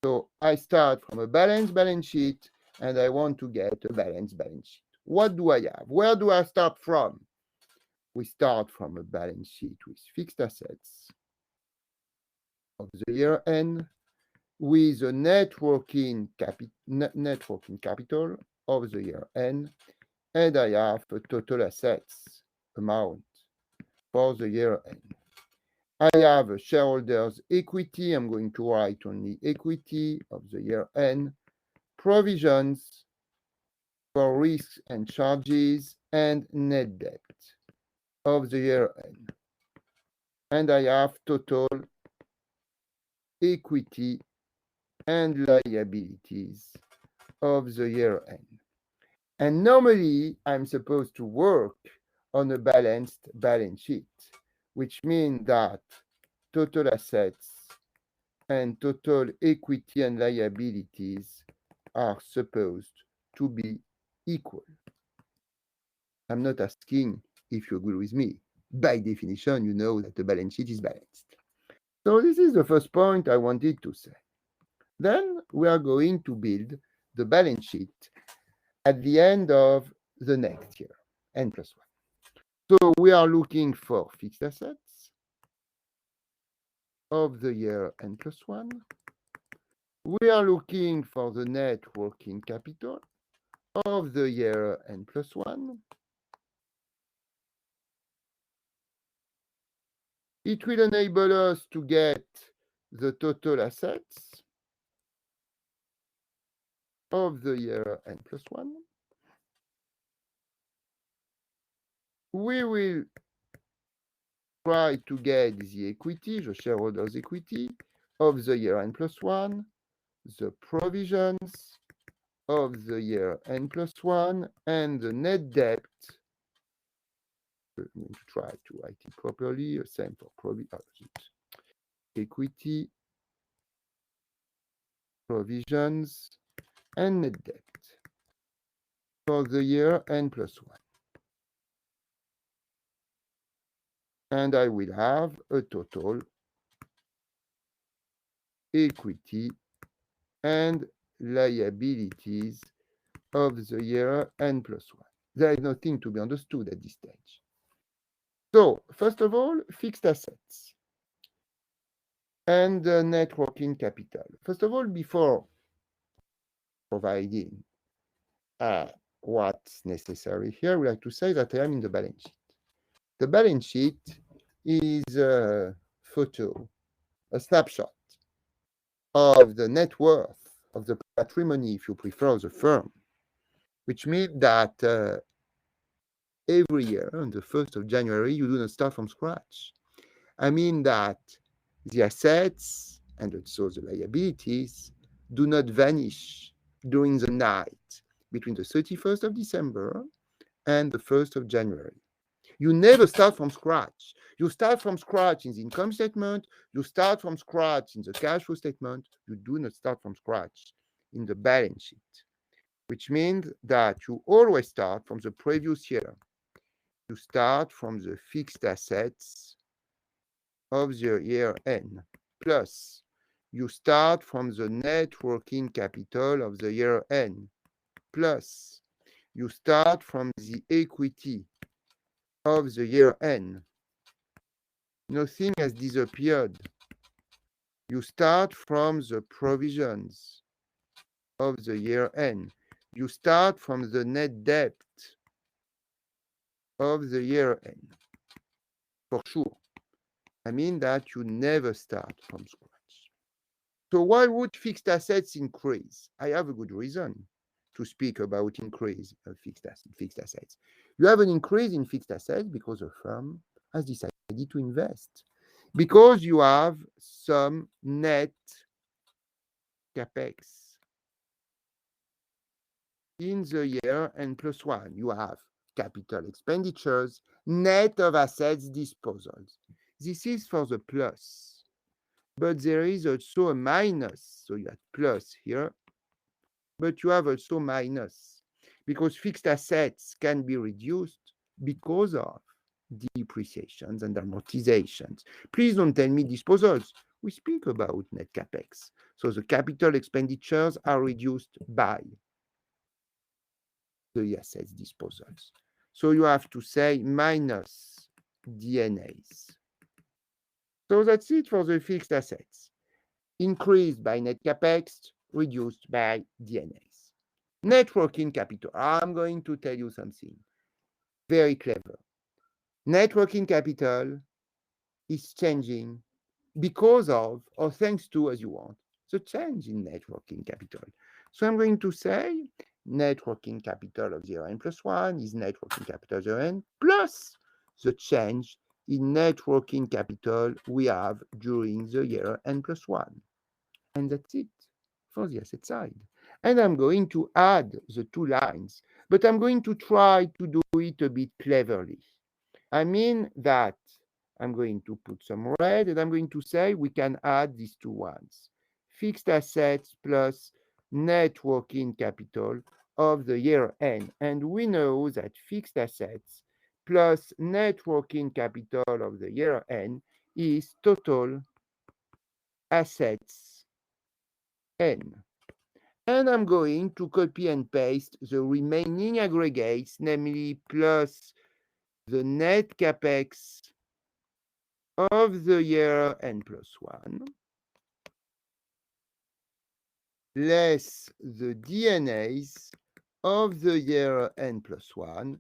So I start from a balanced balance sheet, and I want to get a balanced balance sheet. What do I have? Where do I start from? We start from a balance sheet with fixed assets of the year n, with a net working capital of the year n, and I have a total assets amount for the year n. I have a shareholders' equity. I'm going to write only equity of the year n, provisions for risks and charges, and net debt of the year n. And I have total equity and liabilities of the year n. And normally, I'm supposed to work on a balanced balance sheet, which means that total assets and total equity and liabilities are supposed to be equal. I'm not asking if you agree with me. By definition, you know that the balance sheet is balanced. So this is the first point I wanted to say. Then we are going to build the balance sheet at the end of the next year, N+1. So we are looking for fixed assets of the year N+1. We are looking for the net working capital of the year N+1. It will enable us to get the total assets of the year N+1. We will try to get the equity, the shareholders' equity of the year N+1, the provisions of the year N+1, and the net debt. I'm going to try to write it properly. Same for equity, provisions, and net debt for the year N+1. And I will have a total equity and liabilities of the year N+1. There is nothing to be understood at this stage. So, first of all, fixed assets and net working capital. First of all, before providing what's necessary here, we like to say that I am in the balance sheet. The balance sheet is a photo, a snapshot of the net worth of the patrimony, if you prefer, of the firm, which means that every year on the 1st of January, you do not start from scratch. I mean that the assets and also the liabilities do not vanish during the night between the 31st of December and the 1st of January. You never start from scratch. You start from scratch in the income statement. You start from scratch in the cash flow statement. You do not start from scratch in the balance sheet, which means that you always start from the previous year. You start from the fixed assets of the year N, plus you start from the net working capital of the year N, plus you start from the equity of the year N. Nothing has disappeared. You start from the provisions of the year N. You start from the net debt of the year N. For sure. I mean that you never start from scratch. So why would fixed assets increase? I have a good reason to speak about increase of fixed assets. You have an increase in fixed assets because the firm has decided to invest, because you have some net capex. In the year N+1, you have capital expenditures, net of assets disposals. This is for the plus, but there is also a minus. So you have plus here, but you have also minus, because fixed assets can be reduced because of depreciations and amortizations. Please don't tell me disposals. We speak about net capex. So the capital expenditures are reduced by the assets disposals. So you have to say minus D&As. So that's it for the fixed assets. Increased by net capex, reduced by D&As. Net working capital. I'm going to tell you something very clever. Net working capital is changing because of, or thanks to, as you want, the change in net working capital. So I'm going to say net working capital of the year N+1 is net working capital of the year N plus the change in net working capital we have during the year N+1. And that's it for the asset side. And I'm going to add the two lines, but I'm going to try to do it a bit cleverly. I mean that I'm going to put some red, and I'm going to say we can add these two ones. Fixed assets plus net working capital of the year N. And we know that fixed assets plus net working capital of the year N is total assets N. And I'm going to copy and paste the remaining aggregates, namely plus the net capex of the year N plus 1, less the DNAs of the year N plus 1,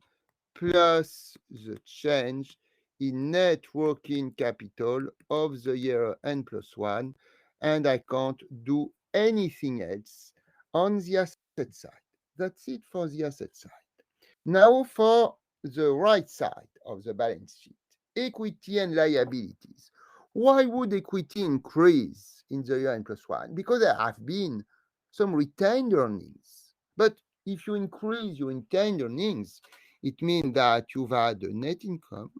plus the change in net working capital of the year N plus 1, and I can't do anything else on the asset side. That's it for the asset side. Now for the right side of the balance sheet, equity and liabilities. Why would equity increase in the year N plus 1? Because there have been some retained earnings. But if you increase your retained earnings, it means that you've had a net income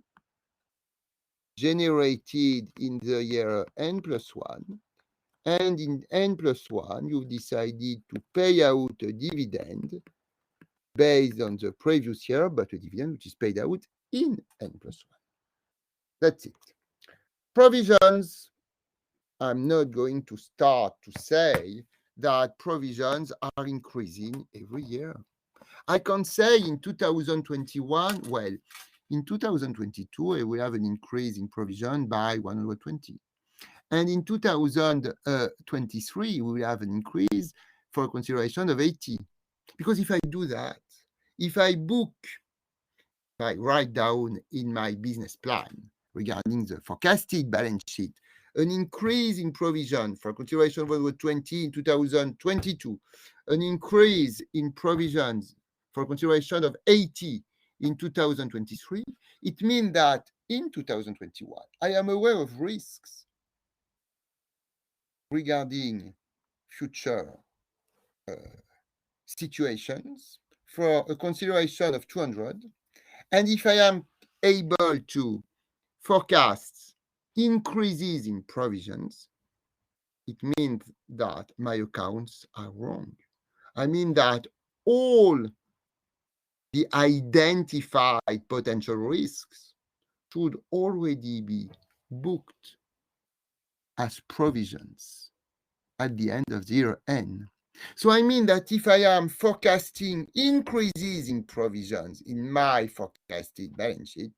generated in the year N plus 1, and in N plus 1, you've decided to pay out a dividend based on the previous year, but a dividend which is paid out in N plus 1. That's it. Provisions, I'm not going to start to say that provisions are increasing every year. I can say in 2021, well, in 2022, we have an increase in provision by 120. And in 2023, we will have an increase for a consideration of 80. Because if I do that, if I write down in my business plan regarding the forecasted balance sheet, an increase in provision for consideration of 120 in 2022, an increase in provisions for consideration of 80 in 2023, it means that in 2021, I am aware of risks regarding future situations for a consideration of 200. And if I am able to forecast increases in provisions, it means that my accounts are wrong. I mean that all the identified potential risks should already be booked as provisions at the end of the year N. So I mean that if I am forecasting increases in provisions in my forecasted balance sheet,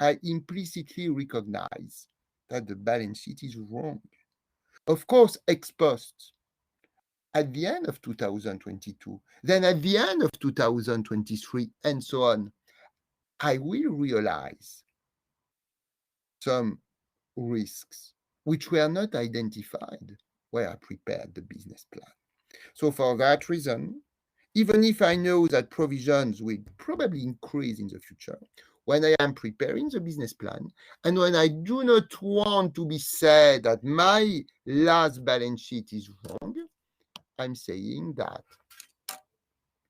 I implicitly recognize that the balance sheet is wrong. Of course, ex post, at the end of 2022, then at the end of 2023, and so on, I will realize some risks which were not identified when I prepared the business plan. So for that reason, even if I know that provisions will probably increase in the future, when I am preparing the business plan, and when I do not want to be said that my last balance sheet is wrong, I'm saying that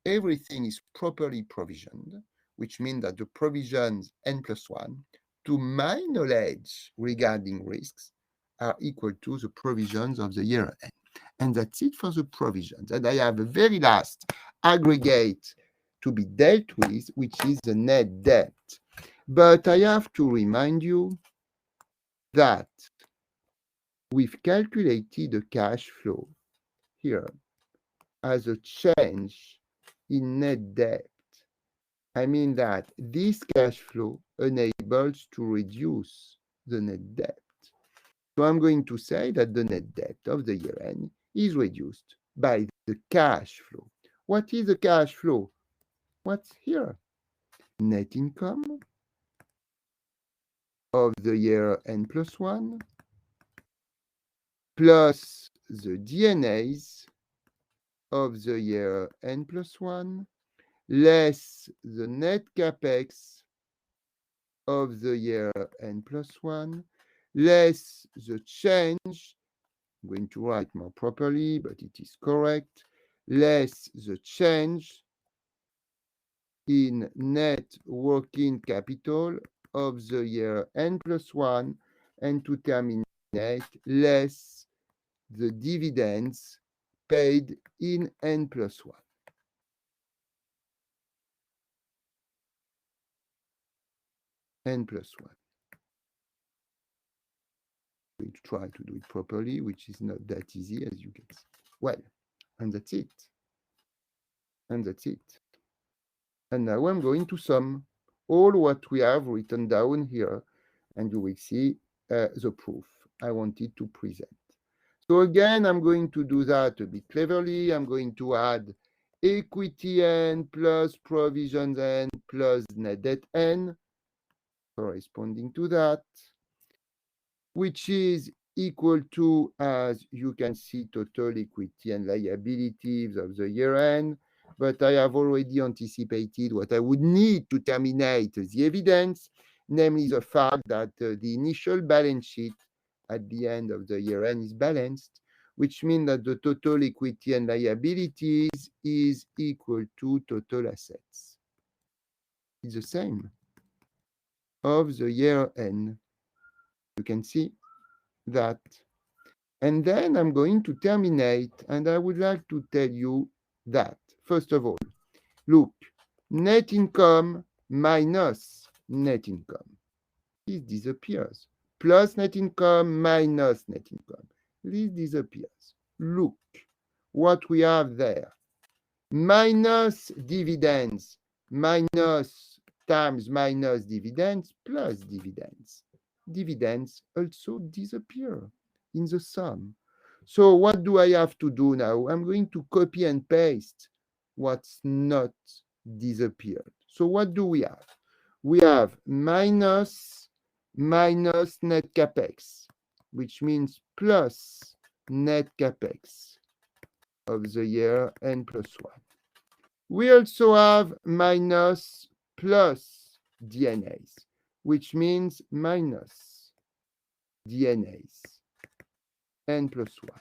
everything is properly provisioned, which means that the provisions N plus 1, to my knowledge regarding risks, are equal to the provisions of the year N. And that's it for the provisions. And I have a very last aggregate to be dealt with, which is the net debt. But I have to remind you that we've calculated the cash flow here as a change in net debt. I mean that this cash flow enables to reduce the net debt. So I'm going to say that the net debt of the year N is reduced by the cash flow. What is the cash flow? What's here? Net income of the year N plus 1 plus the DNAs of the year N plus 1 less the net capex of the year N plus 1 less the change, I'm going to write more properly, but it is correct, less the change in net working capital of the year N plus 1, and to terminate, less the dividends paid in N plus 1. n plus 1. I'm going to try to do it properly, which is not that easy, as you can see. Well, and that's it. And that's it. And now I'm going to sum all what we have written down here, and you will see the proof I wanted to present. So again, I'm going to do that a bit cleverly. I'm going to add equity n plus provisions n plus net debt n, corresponding to that, which is equal to, as you can see, total equity and liabilities of the year end. But I have already anticipated what I would need to terminate the evidence, namely the fact that the initial balance sheet at the end of the year end is balanced, which means that the total equity and liabilities is equal to total assets. It's the same of the year end. You can see that. And then I'm going to terminate, and I would like to tell you that, first of all, look, net income minus net income. This disappears. Plus net income minus net income. This disappears. Look what we have there. Minus dividends, minus times minus dividends, plus dividends. Dividends also disappear in the sum. So what do I have to do now? I'm going to copy and paste what's not disappeared. So what do we have? We have minus net capex, which means plus net capex of the year n plus 1. We also have minus plus DNAs, which means minus DNAs n plus 1.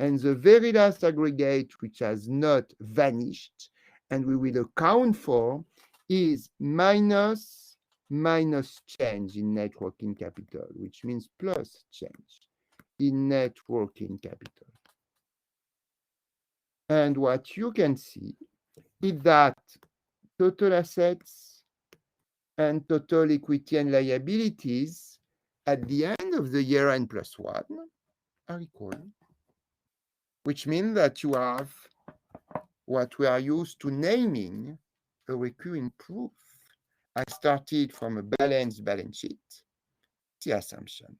And the very last aggregate, which has not vanished, and we will account for, is minus change in net working capital, which means plus change in net working capital. And what you can see is that total assets and total equity and liabilities at the end of the year n plus 1 are equal, which means that you have what we are used to naming a recurring proof. I started from a balanced balance sheet, the assumption.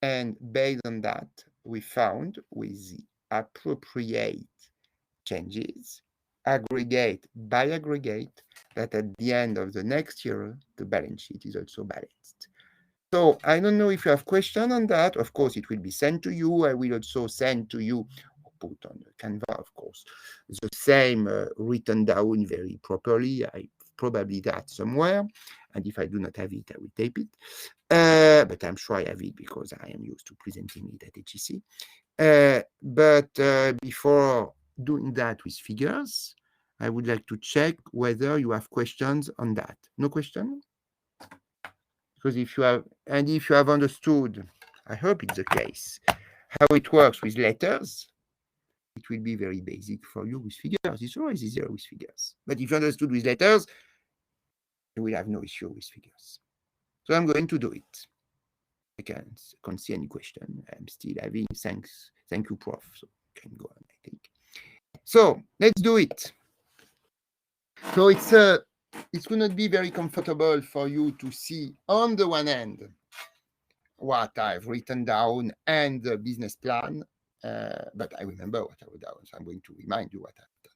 And based on that, we found with the appropriate changes, aggregate by aggregate, that at the end of the next year, the balance sheet is also balanced. So I don't know if you have questions on that. Of course, it will be sent to you. I will also send to you, or put on Canva, of course, the same written down very properly. I probably that somewhere. And if I do not have it, I will tape it. But I'm sure I have it because I am used to presenting it at HEC. But before doing that with figures, I would like to check whether you have questions on that. No question? Because if you have understood, I hope it's the case, how it works with letters, it will be very basic for you with figures. It's always easier with figures. But if you understood with letters, you will have no issue with figures. So I'm going to do it. I can't see any question. I'm still having thanks. Thank you, Prof. So you can go on, I think. So let's do it. So it's going to be very comfortable for you to see on the one hand what I've written down and the business plan, but I remember what I wrote down, so I'm going to remind you what I've done.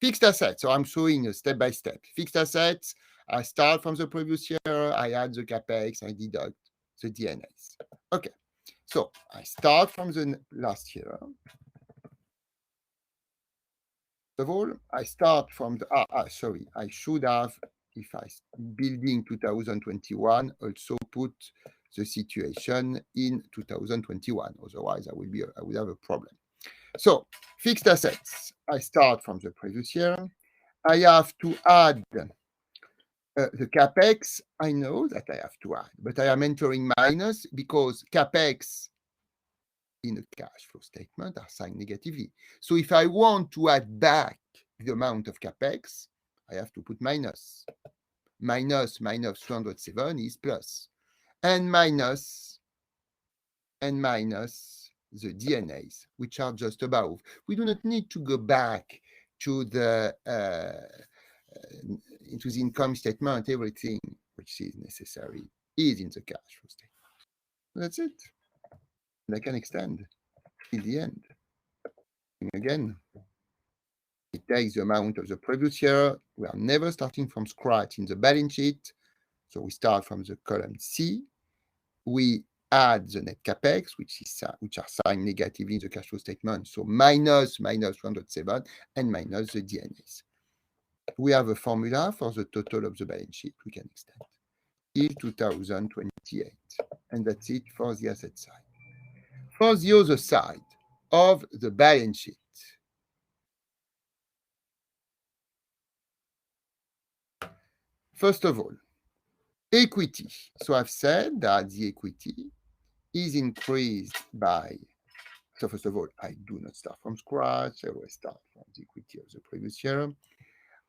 Fixed assets, so I'm showing a step by step. Fixed assets, I start from the previous year, I add the capex, I deduct the DNAs. Okay, so I start from the last year. First of all, I start from the, sorry, I should have, if I building 2021, also put the situation in 2021. Otherwise, I would have a problem. So fixed assets, I start from the previous year. I have to add the capex. I know that I have to add, but I am entering minus because capex in a cash flow statement are signed negatively. So if I want to add back the amount of capex, I have to put minus. minus 307 is plus, and minus the DNAs, which are just above. We do not need to go back to the into the income statement. Everything which is necessary is in the cash flow statement. That's it. And I can extend in the end. And again, it takes the amount of the previous year. We are never starting from scratch in the balance sheet. So we start from the column C. We add the net capex, which are signed negatively in the cash flow statement. So minus 107 and minus the DNAs. We have a formula for the total of the balance sheet. We can extend till 2028. And that's it for the asset side. For the other side of the balance sheet, first of all, equity. So I've said that the equity is increased by, so first of all, I do not start from scratch. I always start from the equity of the previous year.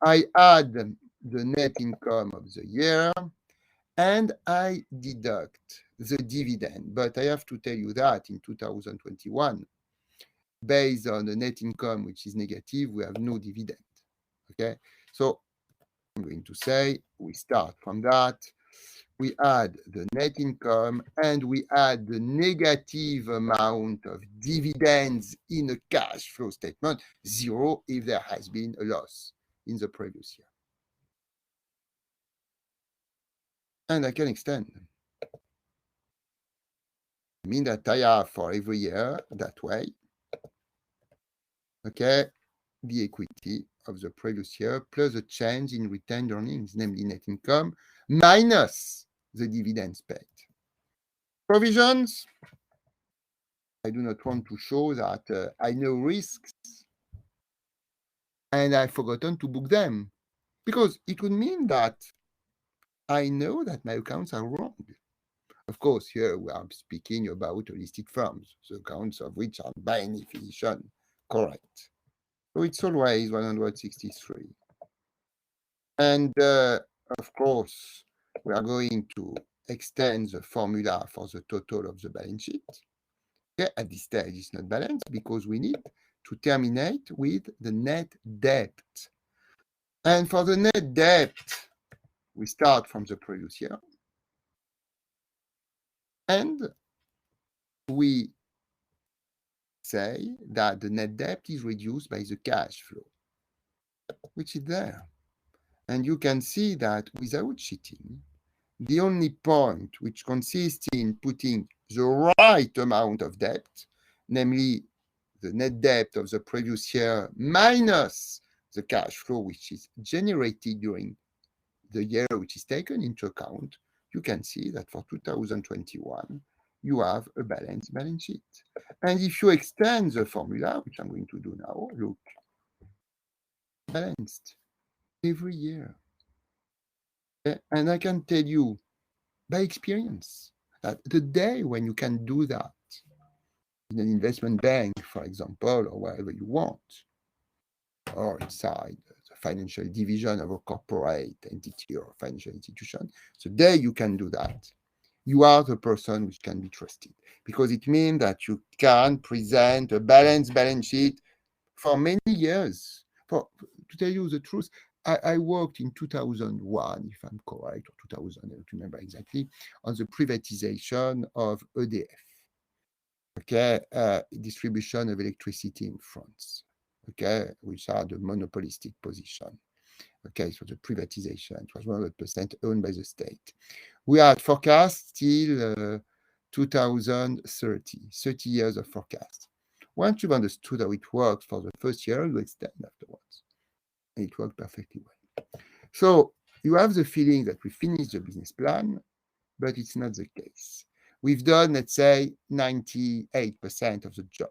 I add the net income of the year, and I deduct the dividend. But I have to tell you that in 2021, based on the net income, which is negative, we have no dividend. Okay, so I'm going to say we start from that. We add the net income and we add the negative amount of dividends in a cash flow statement, 0 if there has been a loss in the previous year. And I can extend. I mean that I have for every year that way, okay, the equity of the previous year plus the change in retained earnings, namely net income, minus the dividends paid. Provisions, I do not want to show that I know risks and I've forgotten to book them, because it would mean that I know that my accounts are wrong. Of course, here we are speaking about listed firms, the accounts of which are by definition correct. So it's always 163. And of course, we are going to extend the formula for the total of the balance sheet. Okay, at this stage, it's not balanced because we need to terminate with the net debt. And for the net debt, we start from the previous year. And we say that the net debt is reduced by the cash flow, which is there. And you can see that without cheating, the only point which consists in putting the right amount of debt, namely the net debt of the previous year minus the cash flow which is generated during the year which is taken into account, you can see that for 2021, you have a balanced balance sheet. And if you extend the formula, which I'm going to do now, look, balanced every year. Okay? And I can tell you by experience that the day when you can do that in an investment bank, for example, or wherever you want, or inside the financial division of a corporate entity or financial institution, the day you can do that, you are the person which can be trusted, because it means that you can present a balanced balance sheet for many years. To tell you the truth, I worked in 2001, if I'm correct, or 2000, I don't remember exactly, on the privatization of EDF, okay, distribution of electricity in France, okay, which are the monopolistic position. Okay, so the privatization, it was 100% owned by the state. We had forecast till 2030, 30 years of forecast. Once you've understood how it works for the first year, you extend afterwards. And it worked perfectly well. So you have the feeling that we finished the business plan, but it's not the case. We've done, let's say, 98% of the job.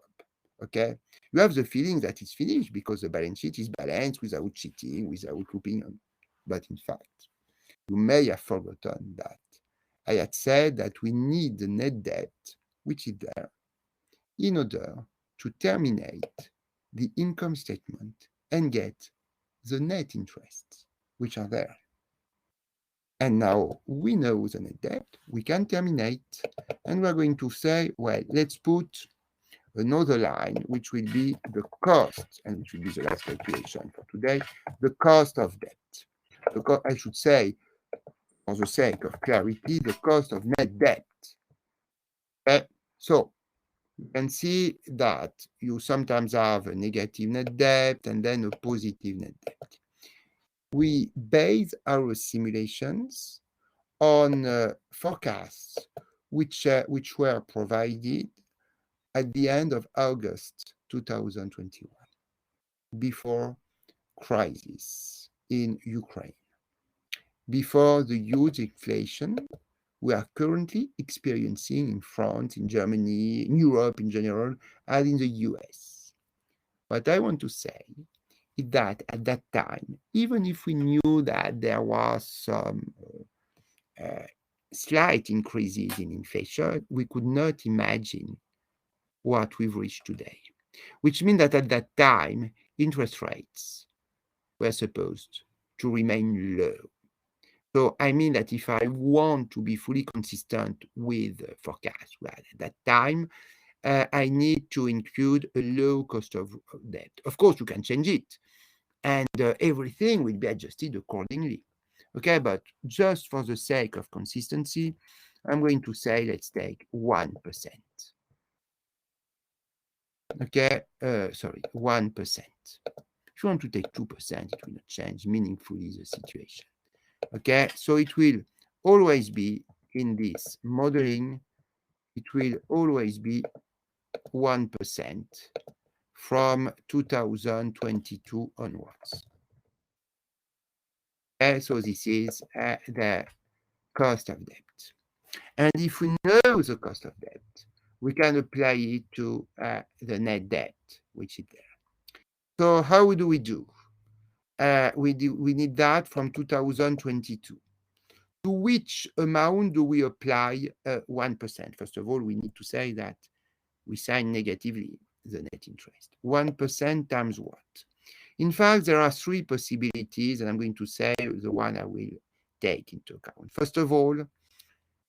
Okay, you have the feeling that it's finished because the balance sheet is balanced without cheating, without looping on. But in fact, you may have forgotten that I had said that we need the net debt, which is there, in order to terminate the income statement and get the net interests, which are there. And now we know the net debt, we can terminate, and we're going to say, well, let's put another line, which will be the cost, and which will be the last calculation for today, the cost of debt. I should say, for the sake of clarity, the cost of net debt. Okay? So you can see that you sometimes have a negative net debt and then a positive net debt. We base our simulations on forecasts which were provided at the end of August 2021, before crisis in Ukraine, before the huge inflation we are currently experiencing in France, in Germany, in Europe in general, and in the US. What I want to say is that at that time, even if we knew that there was some slight increases in inflation, we could not imagine what we've reached today, which means that at that time, interest rates were supposed to remain low. So I mean that if I want to be fully consistent with the forecast we had at that time, I need to include a low cost of debt. Of course, you can change it, and everything will be adjusted accordingly. Okay, but just for the sake of consistency, I'm going to say let's take 1%. Okay, sorry, 1%. If you want to take 2%, it will not change meaningfully the situation. Okay, so it will always be in this modeling, it will always be 1% from 2022 onwards. Okay, so this is the cost of debt. And if we know the cost of debt, we can apply it to the net debt, which is there. So how do? We need that from 2022. To which amount do we apply 1%? First of all, we need to say that we sign negatively the net interest. 1% times what? In fact, there are three possibilities, and I'm going to say the one I will take into account. First of all,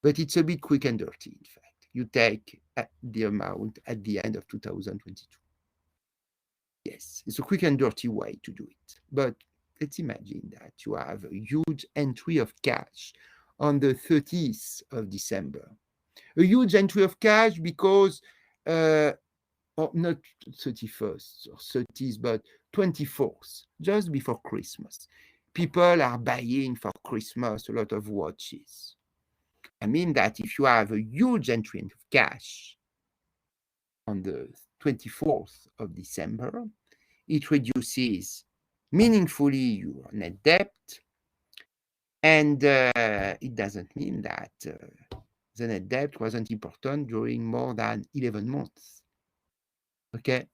but it's a bit quick and dirty, in fact, you take the amount at the end of 2022. Yes, it's a quick and dirty way to do it. But let's imagine that you have a huge entry of cash on the 30th of December. A huge entry of cash because, or not 31st or 30th, but 24th, just before Christmas. People are buying for Christmas a lot of watches. I mean that if you have a huge entry of cash on the 24th of December, it reduces meaningfully your net debt, and it doesn't mean that the net debt wasn't important during more than 11 months. Okay,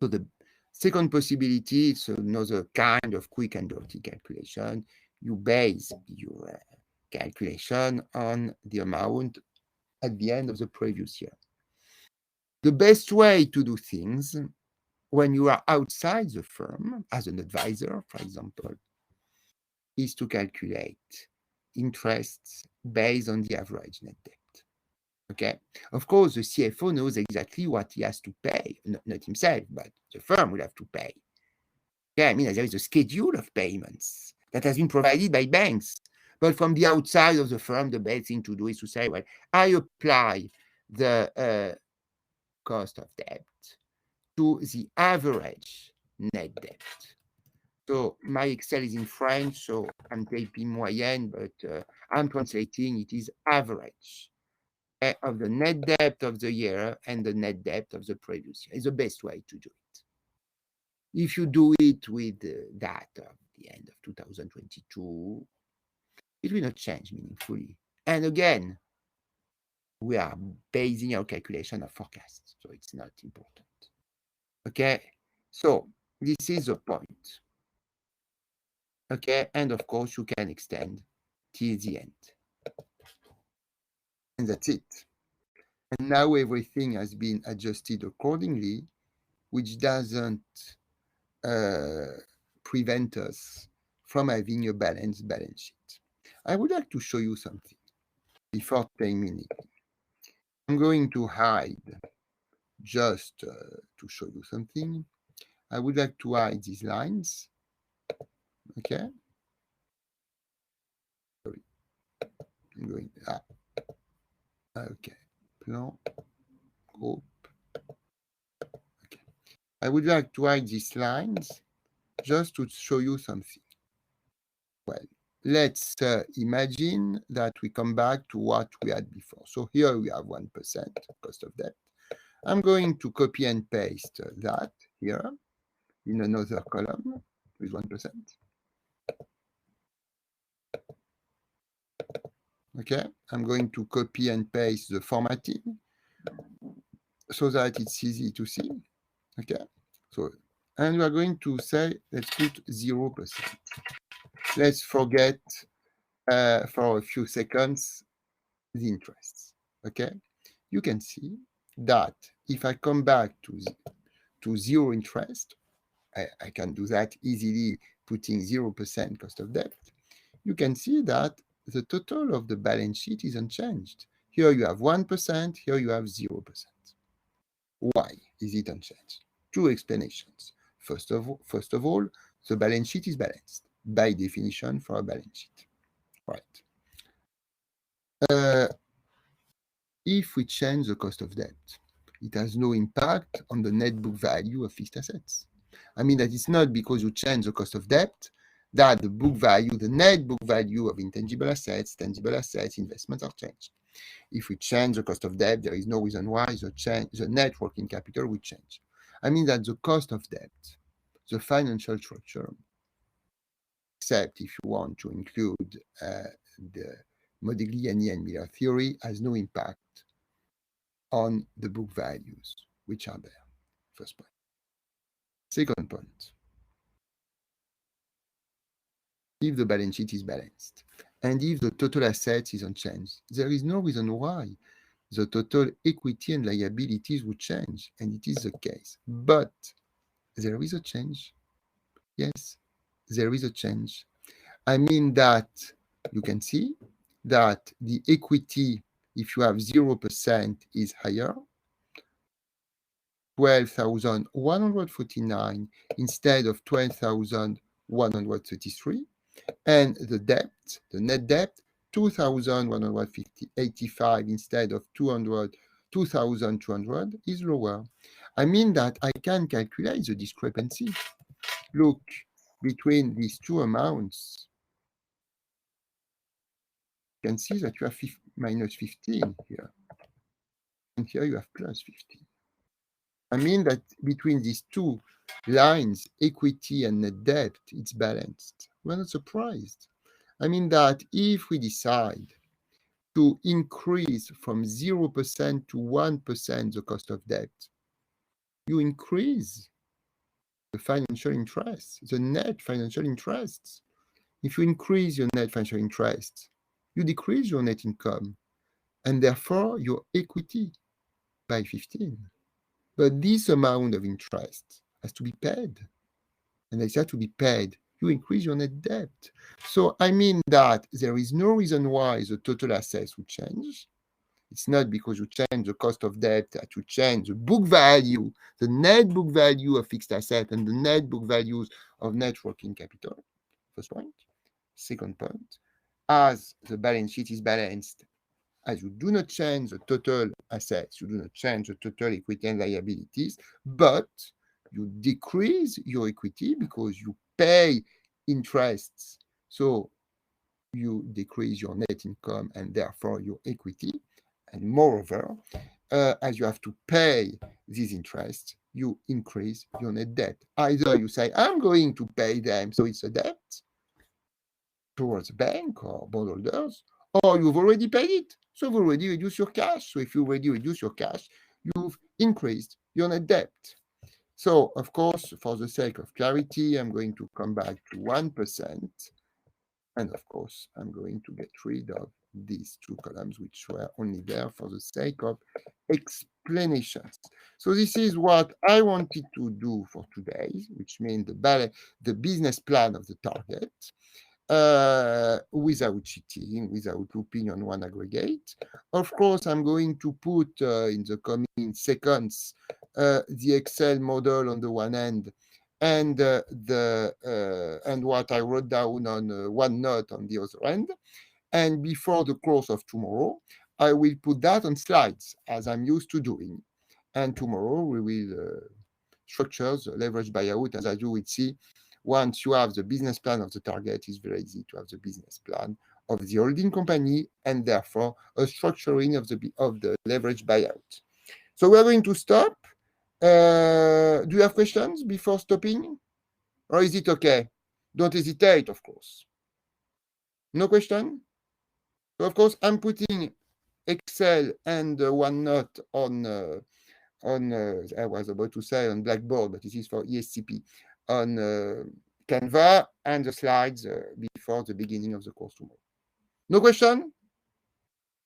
so the second possibility is another kind of quick and dirty calculation. You base your calculation on the amount at the end of the previous year. The best way to do things when you are outside the firm, as an advisor, for example, is to calculate interests based on the average net debt. Okay, of course, the CFO knows exactly what he has to pay, not himself, but the firm will have to pay. Okay, I mean, there is a schedule of payments that has been provided by banks. But from the outside of the firm, the best thing to do is to say, well, I apply the cost of debt to the average net debt. So my Excel is in French, so I'm typing moyenne, but I'm translating it is average of the net debt of the year and the net debt of the previous year. It's the best way to do it. If you do it with that of the end of 2022, it will not change meaningfully. And again, we are basing our calculation of forecasts, so it's not important. Okay, so this is the point. Okay, and of course you can extend till the end. And that's it. And now everything has been adjusted accordingly, which doesn't prevent us from having a balanced balance sheet. I would like to show you something before terminating. I'm going to hide just to show you something. I would like to hide these lines. Okay. Sorry. I'm going. Okay. Plan. Group. Okay. I would like to hide these lines just to show you something. Well, let's imagine that we come back to what we had before. So here we have 1% cost of debt. I'm going to copy and paste that here in another column with 1%. Okay, I'm going to copy and paste the formatting so that it's easy to see. Okay, so, and we are going to say, let's put 0%. Let's forget for a few seconds the interests. Okay, you can see that if I come back to zero interest, I can do that easily putting 0% cost of debt. You can see that the total of the balance sheet is unchanged. Here you have 1%, here you have 0%. Why is it unchanged? Two explanations. First of all, the balance sheet is balanced by definition for a balance sheet. Right. If we change the cost of debt, it has no impact on the net book value of fixed assets. I mean that it's not because you change the cost of debt that the book value, the net book value of intangible assets, tangible assets, investments are changed. If we change the cost of debt, there is no reason why the net working capital would change. I mean that the cost of debt, the financial structure, except if you want to include the Modigliani and Miller theory, has no impact on the book values, which are there. First point. Second point. If the balance sheet is balanced, and if the total assets is unchanged, there is no reason why the total equity and liabilities would change, and it is the case. But there is a change. Yes, there is a change. I mean that you can see that the equity, if you have 0%, is higher, 12,149 instead of 12,133. And the debt, the net debt, 2,185 instead of 2,200 is lower. I mean that I can calculate the discrepancy. Look, between these two amounts, you can see that you have minus 15 here. And here you have plus 15. I mean that between these two lines, equity and net debt, it's balanced. We're not surprised. I mean that if we decide to increase from 0% to 1% the cost of debt, you increase the financial interest, the net financial interests. If you increase your net financial interest, you decrease your net income, and therefore your equity by 15. But this amount of interest has to be paid. And it has to be paid. You increase your net debt. So I mean that there is no reason why the total assets would change. It's not because you change the cost of debt that you change the book value, the net book value of fixed asset and the net book values of net working capital. First point. Second point, as the balance sheet is balanced, as you do not change the total assets, you do not change the total equity and liabilities, but you decrease your equity because you pay interests. So you decrease your net income and therefore your equity. And moreover, as you have to pay these interests, you increase your net debt. Either you say, I'm going to pay them, so it's a debt towards the bank or bondholders, or you've already paid it, so you've already reduced your cash. So if you already reduce your cash, you've increased your net debt. So, of course, for the sake of clarity, I'm going to come back to 1%. And of course, I'm going to get rid of these two columns, which were only there for the sake of explanations. So this is what I wanted to do for today, which means the business plan of the target. without cheating, without looping on one aggregate. Of course, I'm going to put in the coming seconds the Excel model on the one end and and what I wrote down on OneNote on the other end. And before the course of tomorrow, I will put that on slides as I'm used to doing. And tomorrow we will structure the leverage buyout as you will see. Once you have the business plan of the target, it's very easy to have the business plan of the holding company and therefore a structuring of the leverage buyout. So we're going to stop. Do you have questions before stopping? Or is it okay? Don't hesitate, of course. No question? So of course, I'm putting Excel and OneNote on, I was about to say on Blackboard, but this is for ESCP, on Canva, and the slides before the beginning of the course tomorrow. No question?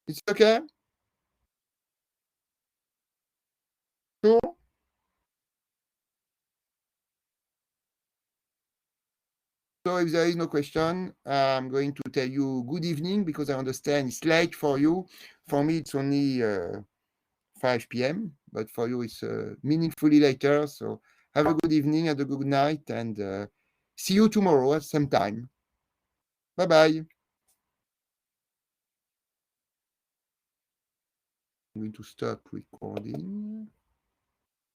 It's okay? Sure? So if there is no question, I'm going to tell you good evening because I understand it's late for you. For me, it's only 5 p.m., but for you, it's meaningfully later. So have a good evening and a good night, and see you tomorrow at the same time. Bye-bye. I'm going to stop recording.